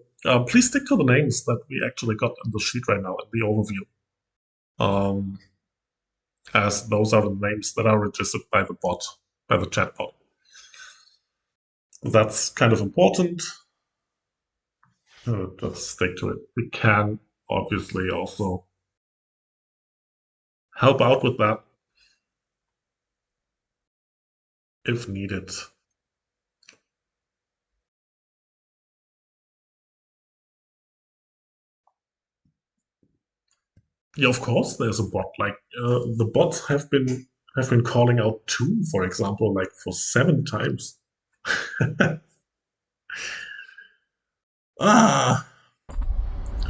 please stick to the names that we actually got in the sheet right now in the overview. As those are the names that are registered by the bot, by the chat bot. That's kind of important. Just stick to it. We can obviously also help out with that if needed. Yeah, of course, there's a bot. Like the bots have been calling out 2, for example, like for 7 times. Ah,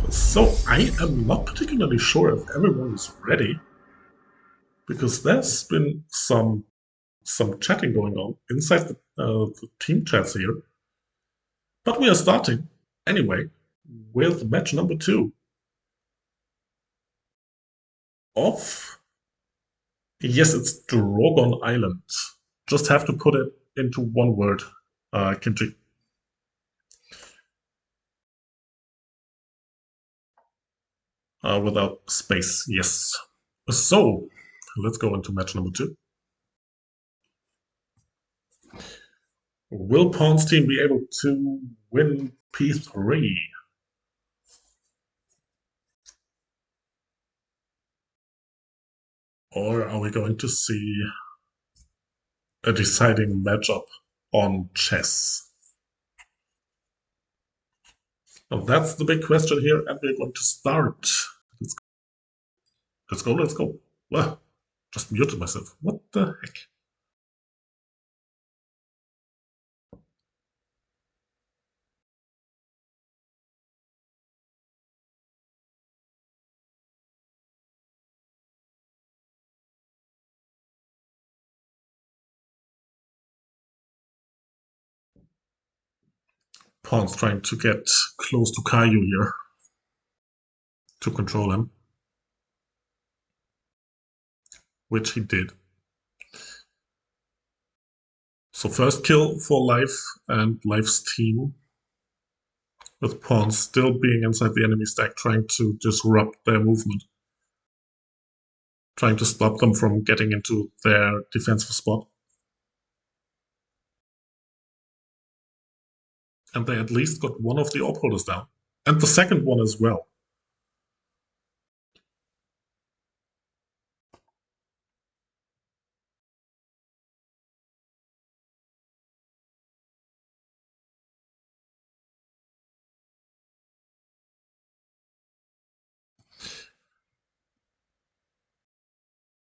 so I am not particularly sure if everyone is ready, because there's been some chatting going on inside the team chats here. But we are starting anyway with match number 2 of, yes, it's Drogon Island. Just have to put it into one word, Kimchi. Without space, yes. So, let's go into match number 2. Will Pawn's team be able to win P3? Or are we going to see a deciding matchup on chess? Well, that's the big question here, and we're going to start. Let's go. Well, just muted myself. What the heck? Pawn's trying to get close to Caillou here to control him, which he did. So first kill for Life and Life's team, with Pawn still being inside the enemy stack, trying to disrupt their movement, trying to stop them from getting into their defensive spot. And they at least got one of the orb holders down, and the second one as well.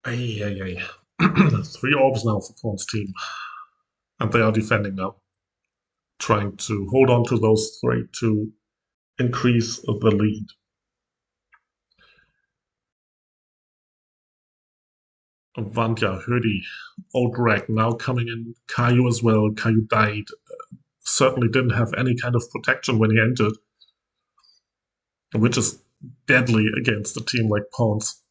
Ay. 3 orbs now for Pawn's team, and they are defending now, trying to hold on to those 3 to increase the lead. Vandya, Hurdy, Oldrak now coming in, Caillou as well. Caillou died. Certainly didn't have any kind of protection when he entered, which is deadly against a team like Pawns.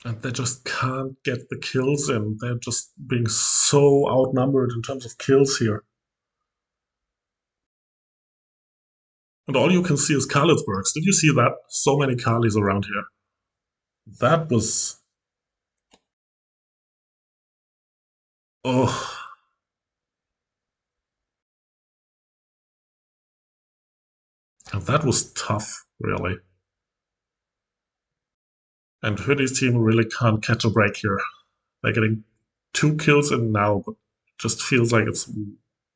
And they just can't get the kills in. They're just being so outnumbered in terms of kills here. And all you can see is Karlsbergs. Did you see that? So many Carlys around here. That was... Oh. And that was tough, really. And Hoodie's team really can't catch a break here. They're getting 2 kills in now, but it just feels like it's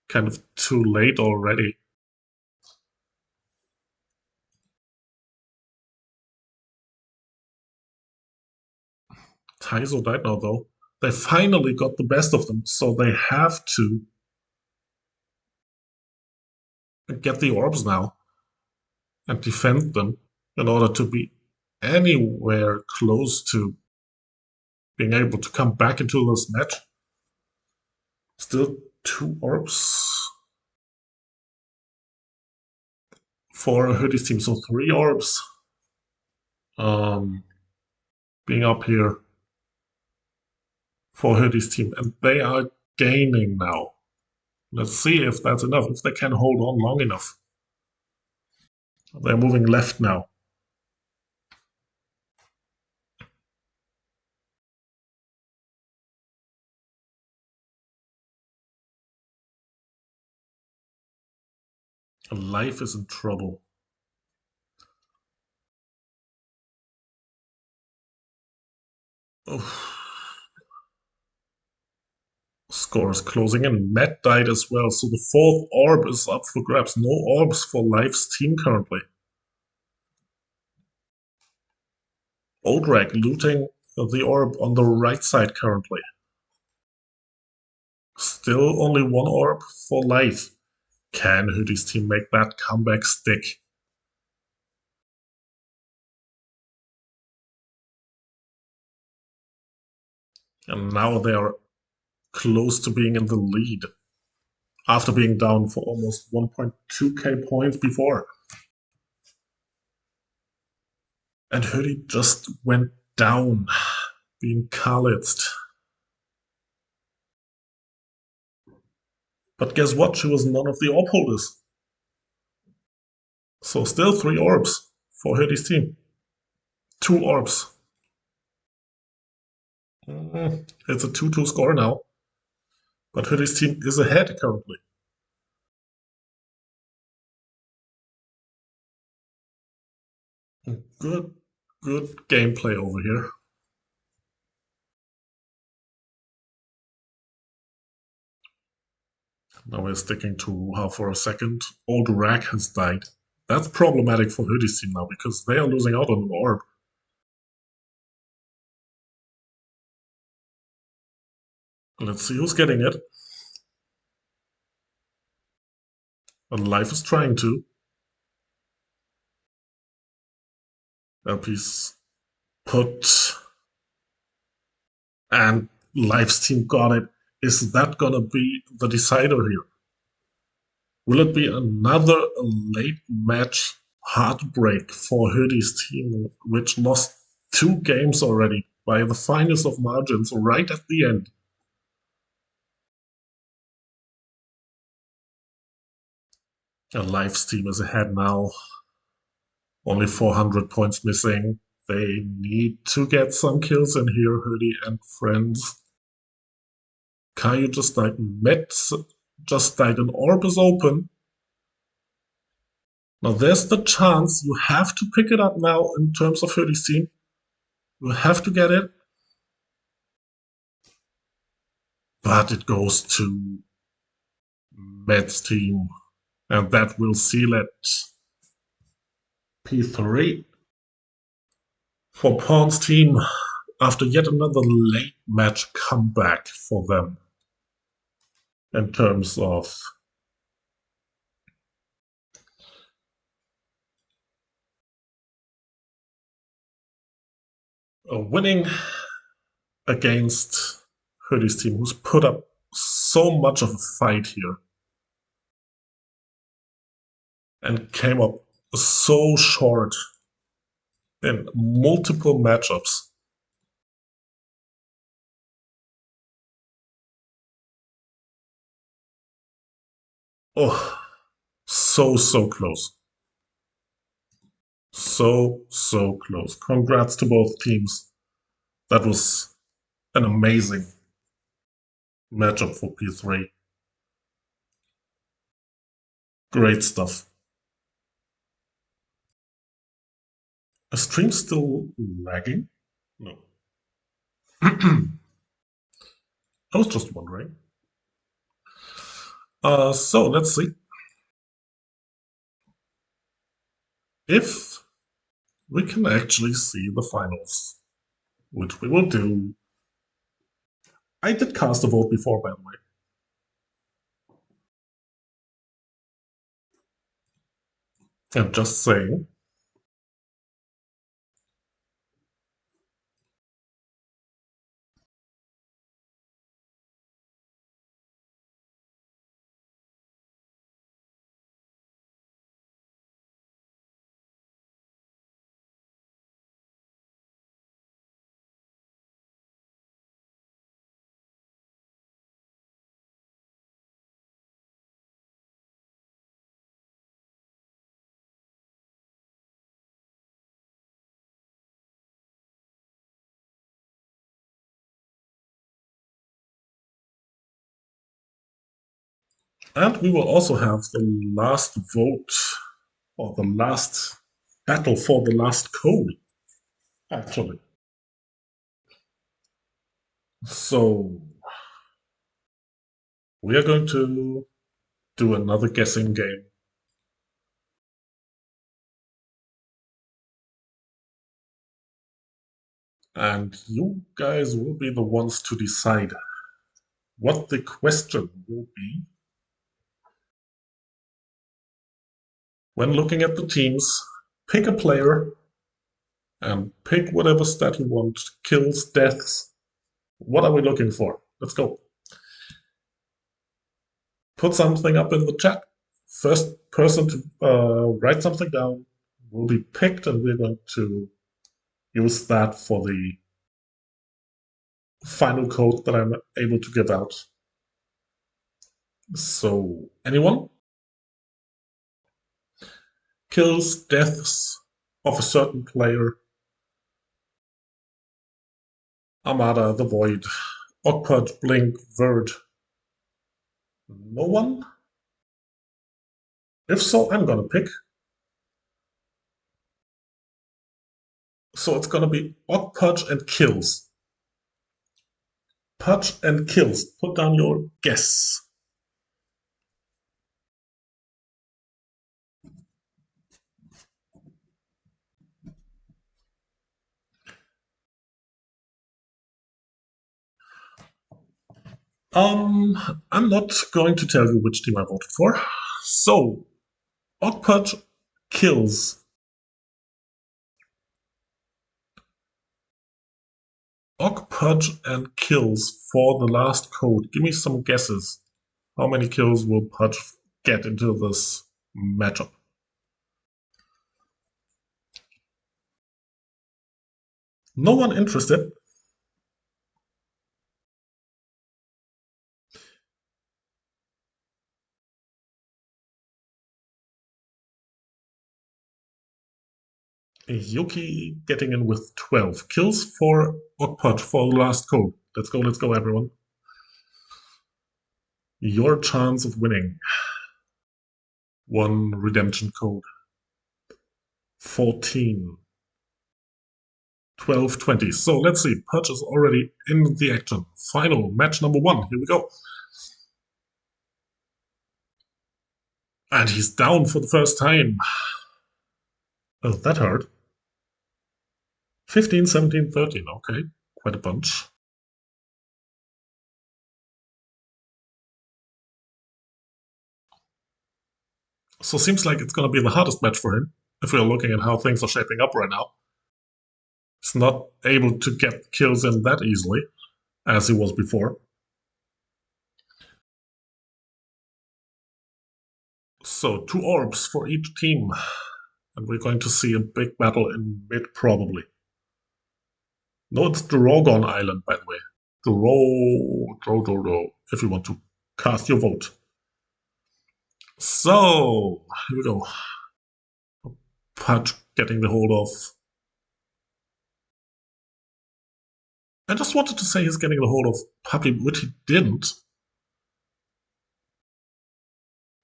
kind of too late already. Taizo died now, though. They finally got the best of them, so they have to get the orbs now and defend them in order to be anywhere close to being able to come back into this match. Still 2 orbs for a Hoodie's team, so 3 orbs being up here for Hoodie's team, and they are gaining now. Let's see if that's enough, if they can hold on long enough. They're moving left now. Life is in trouble. Oh. Score is closing in. Matt died as well, so the 4th orb is up for grabs. No orbs for Life's team currently. Odrak looting the orb on the right side currently. Still only 1 orb for Life. Can Hoodie's team make that comeback stick? And now they are close to being in the lead after being down for almost 1.2k points before. And Hoodie just went down, being Karlitzed. But guess what? She was none of the orb holders. So still 3 orbs for Hoodie's team. 2 orbs. It's a 2-2 score now. But Hoodie's team is ahead currently. Good gameplay over here. Now we're sticking to Ruha for a second. Old Rack has died. That's problematic for Hoodie's team now because they are losing out on an orb. Let's see who's getting it. And Life is trying to. LP's put. And Life's team got it. Is that gonna be the decider here? Will it be another late match heartbreak for Hoodie's team, which lost 2 games already by the finest of margins right at the end? And Life's team is ahead now. Only 400 points missing. They need to get some kills in here, Hoodie and friends. Caillou just died. Metz just died. An orb is open. Now there's the chance. You have to pick it up now in terms of Hoodie's team. You have to get it. But it goes to Matt's team. And that will seal it. P3 for Pawn's team after yet another late match comeback for them in terms of winning against Hoodie's team, who's put up so much of a fight here and came up so short in multiple matchups. Oh, so close. So close. Congrats to both teams. That was an amazing matchup for P3. Great stuff. A stream still lagging? No. I was just wondering. So let's see if we can actually see the finals, which we will do. I did cast a vote before, by the way. I'm just saying. And we will also have the last vote, or the last battle for the last code, actually. So we are going to do another guessing game. And you guys will be the ones to decide what the question will be when looking at the teams. Pick a player and pick whatever stat you want, kills, deaths. What are we looking for? Let's go. Put something up in the chat. First person to write something down will be picked, and we're going to use that for the final code that I'm able to give out. So, anyone? Kills, deaths of a certain player. Armada, The Void, Ogpud, Blink, Verd. No one? If so, I'm gonna pick. So it's gonna be Ogpudge and Kills. Pudge and Kills. Put down your guess. I'm not going to tell you which team I voted for. So, Ogpudge kills. Ogpudge and kills for the last code. Give me some guesses. How many kills will Pudge get into this matchup? No one interested? Yuki getting in with 12 kills for Ogpudge for the last code. Let's go, everyone. Your chance of winning. One redemption code. 14. 12, 20. So let's see. Pudge is already in the action. Final match number 1. Here we go. And he's down for the first time. Oh, that hurt. 15, 17, 13. Okay, quite a bunch. So seems like it's going to be the hardest match for him, if we're looking at how things are shaping up right now. He's not able to get kills in that easily, as he was before. So 2 orbs for each team. And we're going to see a big battle in mid, probably. No, it's Drogon Island, by the way. Dro, if you want to cast your vote. So, here we go. Pudge getting the hold of. I just wanted to say he's getting the hold of Puppy, which he didn't.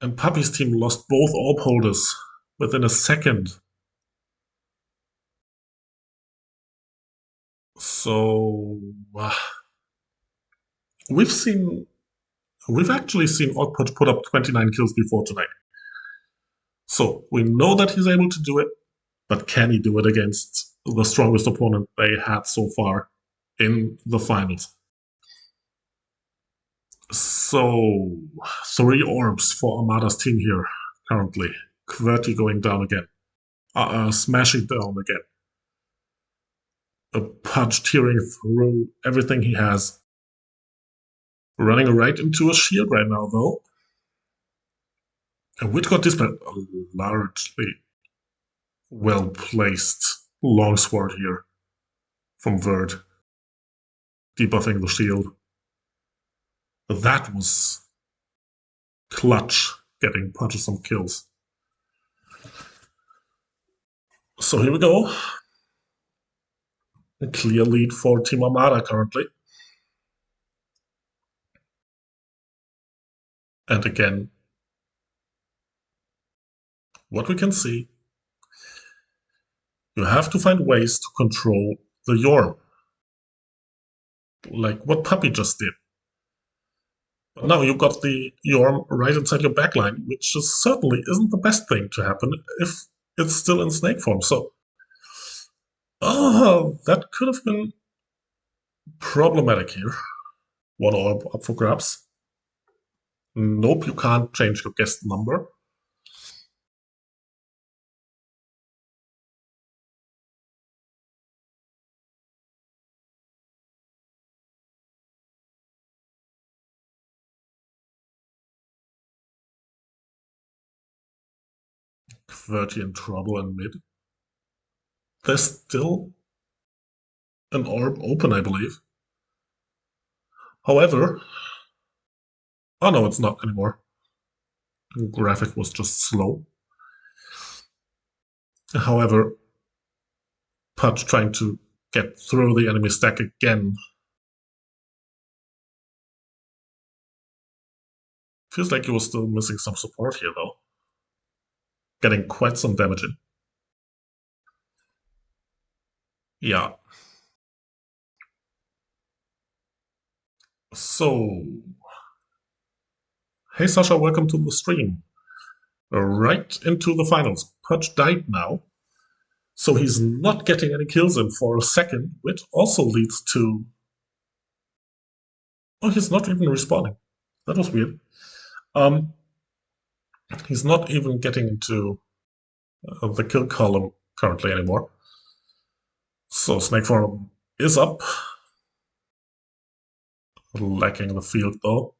And Puppy's team lost both orb holders within a second. So, we've actually seen Ogpudge put up 29 kills before tonight. So we know that he's able to do it, but can he do it against the strongest opponent they had so far in the finals? So 3 orbs for Armada's team here currently. QWERTY going down again. Smashing down again. A Pudge tearing through everything he has. Running right into a shield right now, though. And Witch got dispelled. A largely well-placed longsword here from Verd. Debuffing the shield. That was clutch, getting Pudge some kills. So here we go. A clear lead for Team Armada currently. And again, what we can see, you have to find ways to control the Yorm. Like what Puppy just did. But now you've got the Yorm right inside your backline, which certainly isn't the best thing to happen if it's still in snake form. So, that could have been problematic here. 1 orb up for grabs. Nope, you can't change your guest number. QWERTY in trouble in mid. There's still an orb open, I believe. However, oh no, it's not anymore. The graphic was just slow. However, Pudge trying to get through the enemy stack again. Feels like he was still missing some support here, though. Getting quite some damage in. Yeah. So, hey Sasha, welcome to the stream. Right into the finals. Pudge died now, so he's not getting any kills in for a second, which also leads to... Oh, he's not even respawning. That was weird. He's not even getting into the kill column currently anymore. So Snake Form is up. Lacking the field though.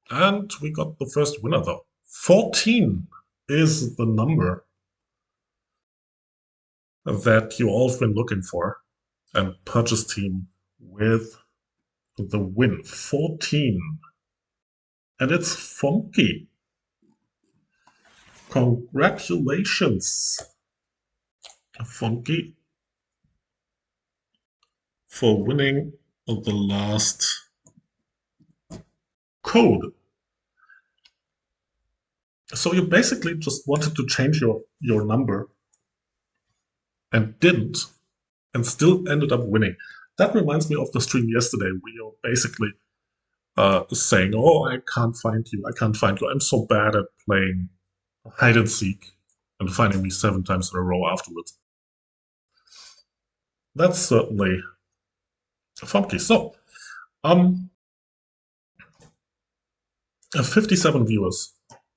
And we got the first winner though. 14 is the number that you all have been looking for. And Pudge's team with the win. 14. And it's funky. Congratulations, Funky, for winning the last code. So you basically just wanted to change your number and didn't, and still ended up winning. That reminds me of the stream yesterday where you're basically saying, oh, I can't find you, I'm so bad at playing hide and seek, and finding me 7 times in a row afterwards. That's certainly funky. So, 57 viewers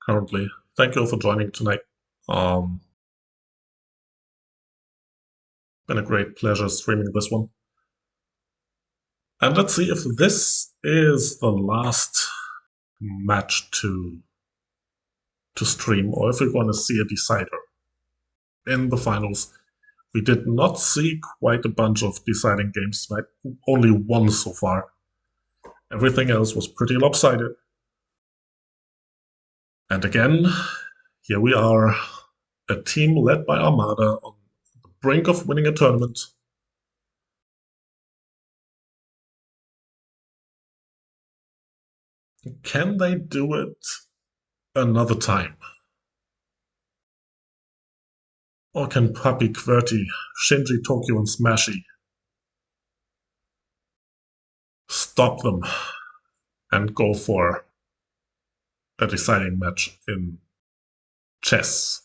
currently. Thank you all for joining tonight. Been a great pleasure streaming this one. And let's see if this is the last match to stream, or if we're going to see a decider in the finals We did not see quite a bunch of deciding games tonight, only one so far. Everything else was pretty lopsided. And again, here we are, a team led by Armada on the brink of winning a tournament. Can they do it another time? Or can Puppey, QWERTY, Shinji, Tokyo, and Smashy stop them and go for a deciding match in chess?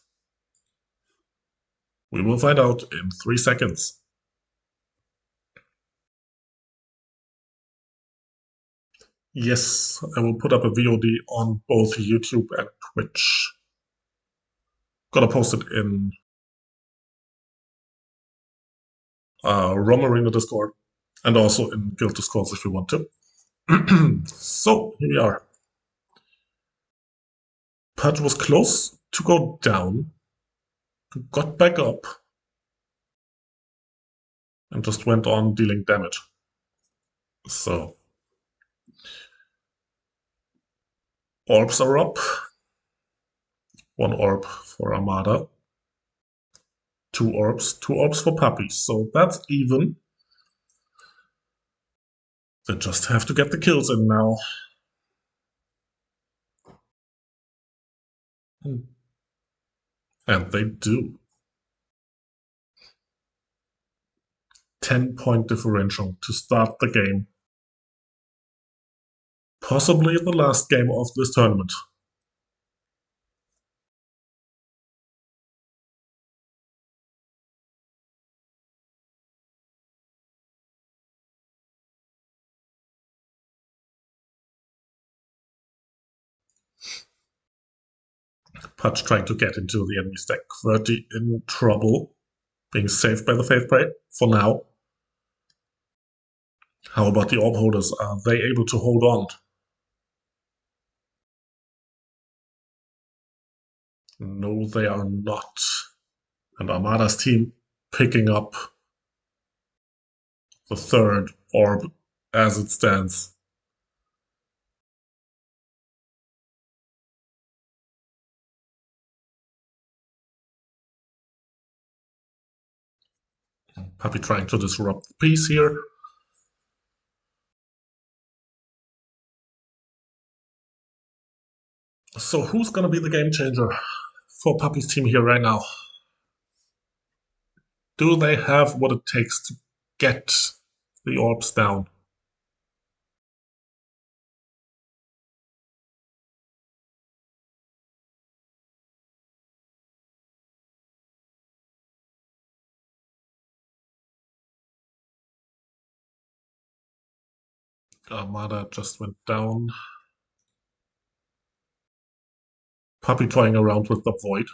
We will find out in 3 seconds. Yes, I will put up a VOD on both YouTube and Twitch. Gonna post it in ROM Arena Discord and also in Guild Discords if you want to. So, here we are. Pudge was close to go down, got back up, and just went on dealing damage. So, orbs are up. 1 orb for Armada. 2 orbs for Puppey. So that's even. They just have to get the kills in now. And they do. 10-point differential to start the game. Possibly the last game of this tournament. Pudge trying to get into the enemy stack. QWERTY in trouble. Being saved by the Faith Break for now. How about the orb holders? Are they able to hold on? No, they are not. And Armada's team picking up the 3rd orb as it stands. Puppey trying to disrupt the peace here. So who's going to be the game changer for Puppey's team here right now? Do they have what it takes to get the orbs down? Armada just went down. Puppey toying around with the void.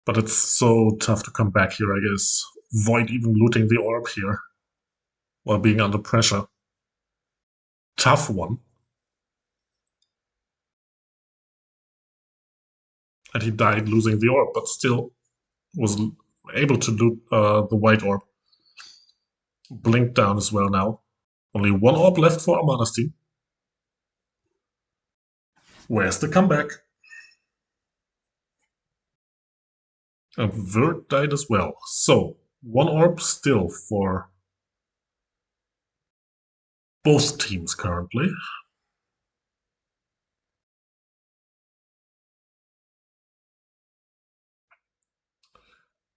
But it's so tough to come back here, I guess. Void even looting the orb here while being under pressure. Tough one. And he died losing the orb, but still was able to loot the white orb. Blink down as well now. Only 1 orb left for Armada's team. Where's the comeback? And Vert died as well. So, 1 orb still for both teams currently.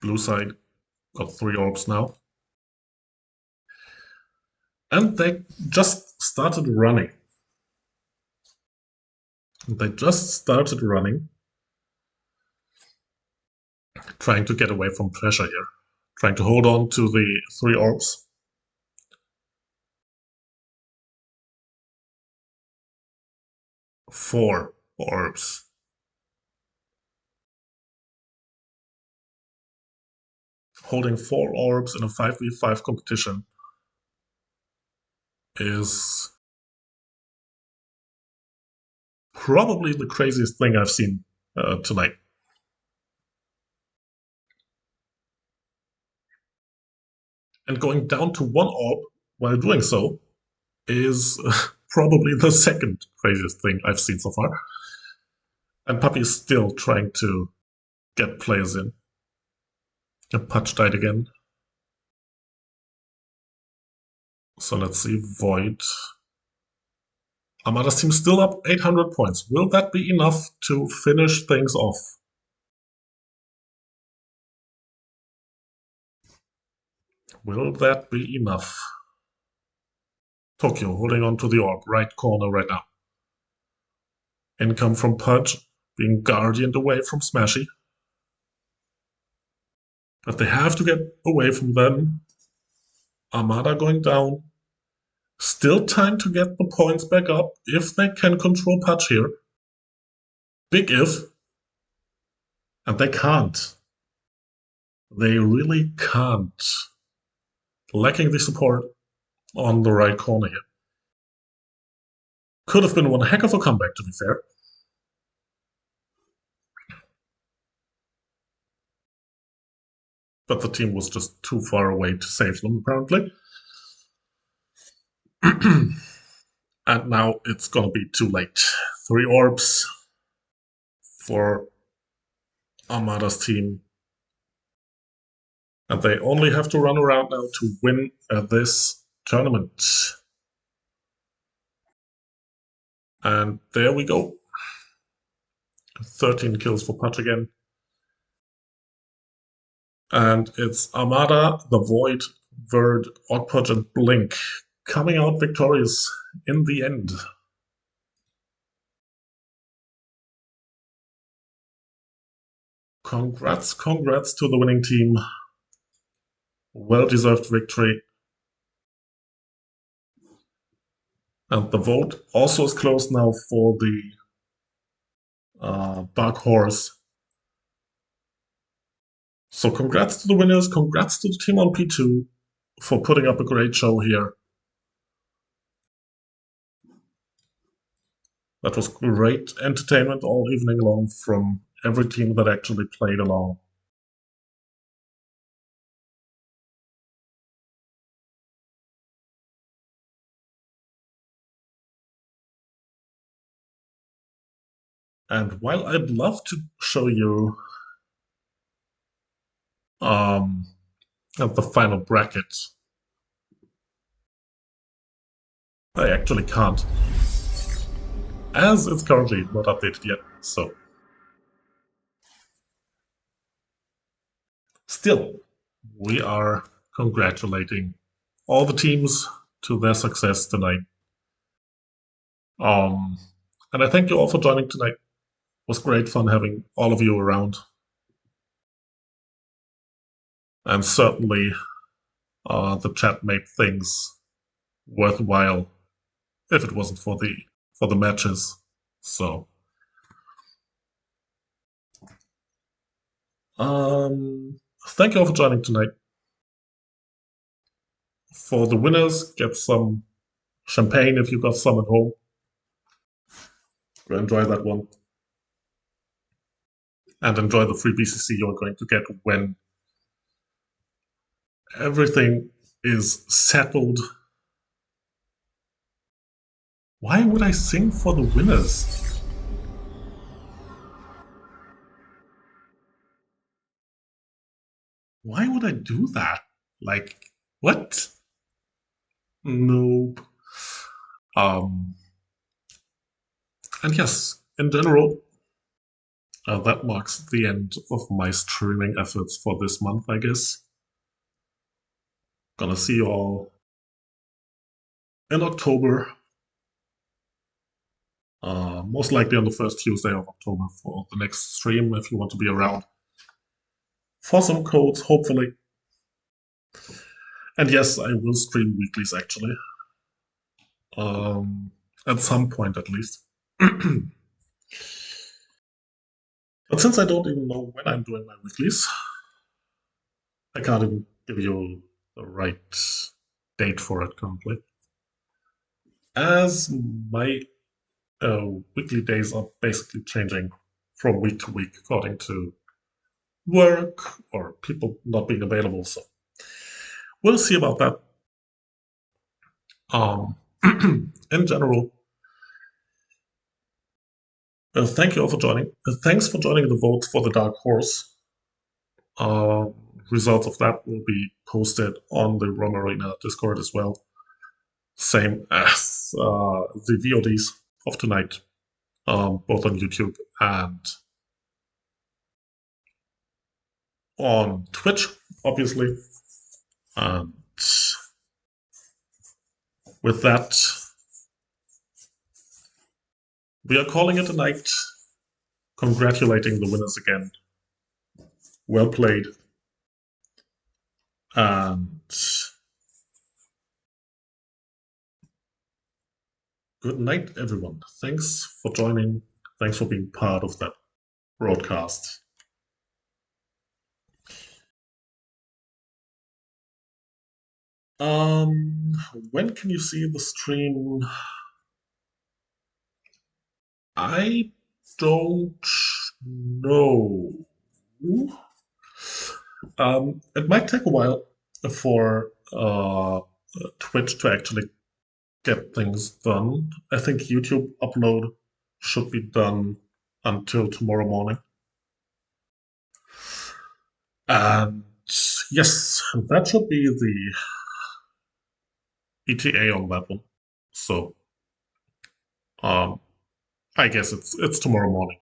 Blue side got 3 orbs now. And they just started running. Trying to get away from pressure here. Trying to hold on to the 3 orbs. Four orbs. Holding 4 orbs in a 5v5 competition is probably the craziest thing I've seen tonight. And going down to 1 orb while doing so is probably the second craziest thing I've seen so far. And Puppy is still trying to get players in. And Pudge died again. So let's see, Void. Armada's team still up 800 points. Will that be enough to finish things off? Will that be enough? Tokyo holding on to the orb, right corner right now. Income from Pudge, being guardianed away from Smashy. But they have to get away from them. Armada going down. Still time to get the points back up if they can control Pudge here. Big if. And they can't. They really can't. Lacking the support on the right corner here. Could have been one heck of a comeback, to be fair. But the team was just too far away to save them, apparently. And now it's gonna be too late. 3 orbs for Armada's team. And they only have to run around now to win this tournament. And there we go. 13 kills for Pudge again. And it's Armada, the Void, Verd, Oddpudge, and Blink coming out victorious in the end. Congrats to the winning team. Well-deserved victory. And the vote also is closed now for the Dark Horse. So congrats to the winners, congrats to the team on P2 for putting up a great show here. That was great entertainment all evening long from every team that actually played along. And while I'd love to show you the final bracket, I actually can't, as it's currently not updated yet, so. Still, we are congratulating all the teams to their success tonight. And I thank you all for joining tonight. It was great fun having all of you around. And certainly the chat made things worthwhile if it wasn't for the matches. So thank you all for joining tonight. For the winners, get some champagne if you got some at home. Go enjoy that one. And enjoy the free BCC you're going to get when everything is settled. Why would I sing for the winners? Why would I do that? Like, what? Nope. And yes, in general, that marks the end of my streaming efforts for this month, I guess. Gonna see you all in October. Most likely on the first Tuesday of October for the next stream, if you want to be around. For some codes, hopefully. And yes, I will stream weeklies, actually. At some point, at least. But since I don't even know when I'm doing my weeklies, I can't even give you the right date for it currently. As my weekly days are basically changing from week to week according to work or people not being available. So we'll see about that. In general, thank you all for joining. Thanks for joining the vote for the Dark Horse. Uh, Results of that will be posted on the Rome Arena Discord as well. Same as the VODs of tonight, both on YouTube and on Twitch, obviously. And with that, we are calling it a night, congratulating the winners again. Well played. And good night, everyone. Thanks for joining. Thanks for being part of that broadcast. When can you see the stream? I don't know. It might take a while for Twitch to actually get things done. I think YouTube upload should be done until tomorrow morning. And yes, that should be the ETA on that one. So I guess it's tomorrow morning.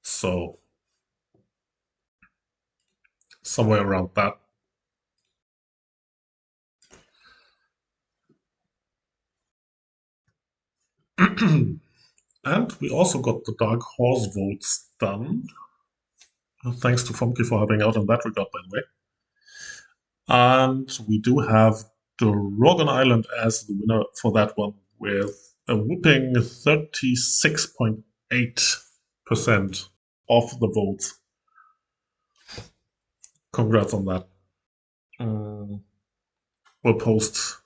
So somewhere around that. And we also got the Dark Horse votes done. Thanks to Funky for helping out in that regard, by the way. And we do have Dragon Island as the winner for that one with a whooping 36.8% of the votes. Congrats on that. We'll post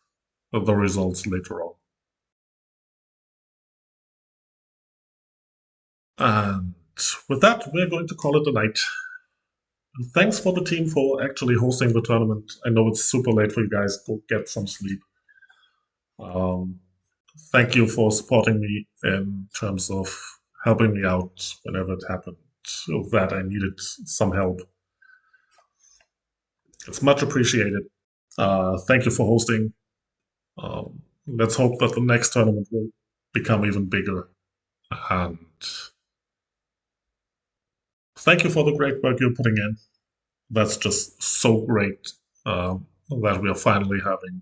the results later on. And with that, we're going to call it a night. Thanks for the team for actually hosting the tournament. I know it's super late for you guys. Go get some sleep. Thank you for supporting me in terms of helping me out whenever it happened that I needed some help. It's much appreciated. Thank you for hosting. Let's hope that the next tournament will become even bigger. And thank you for the great work you're putting in. That's just so great that we are finally having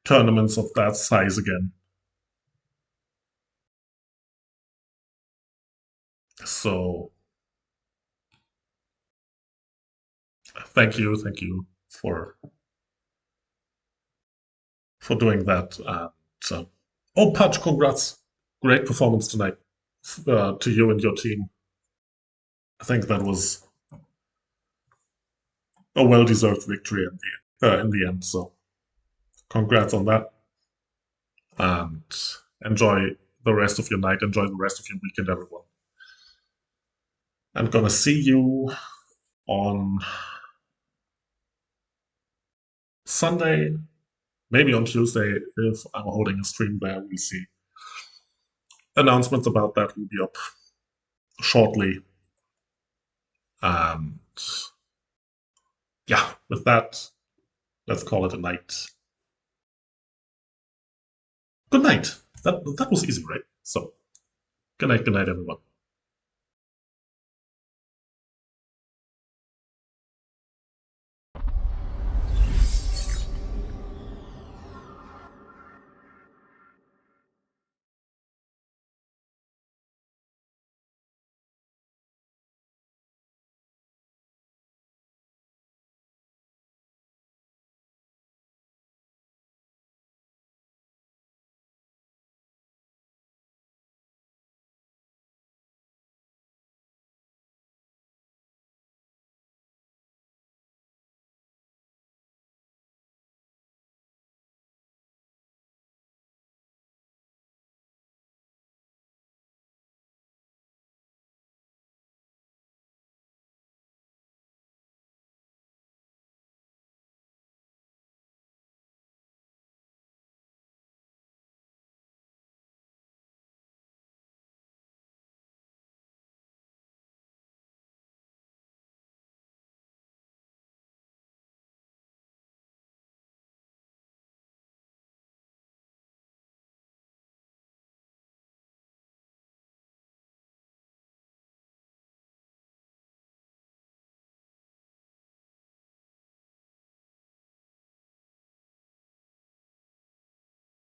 tournaments of that size again. So thank you for doing that. And oh, Pudge, congrats! Great performance tonight to you and your team. I think that was a well-deserved victory in the end. So congrats on that, and enjoy the rest of your night. Enjoy the rest of your weekend, everyone. I'm gonna see you on Sunday, maybe on Tuesday if I'm holding a stream there. We'll see. Announcements about that will be up shortly. And yeah, with that, let's call it a night. Good night. That was easy, right? So, good night, everyone.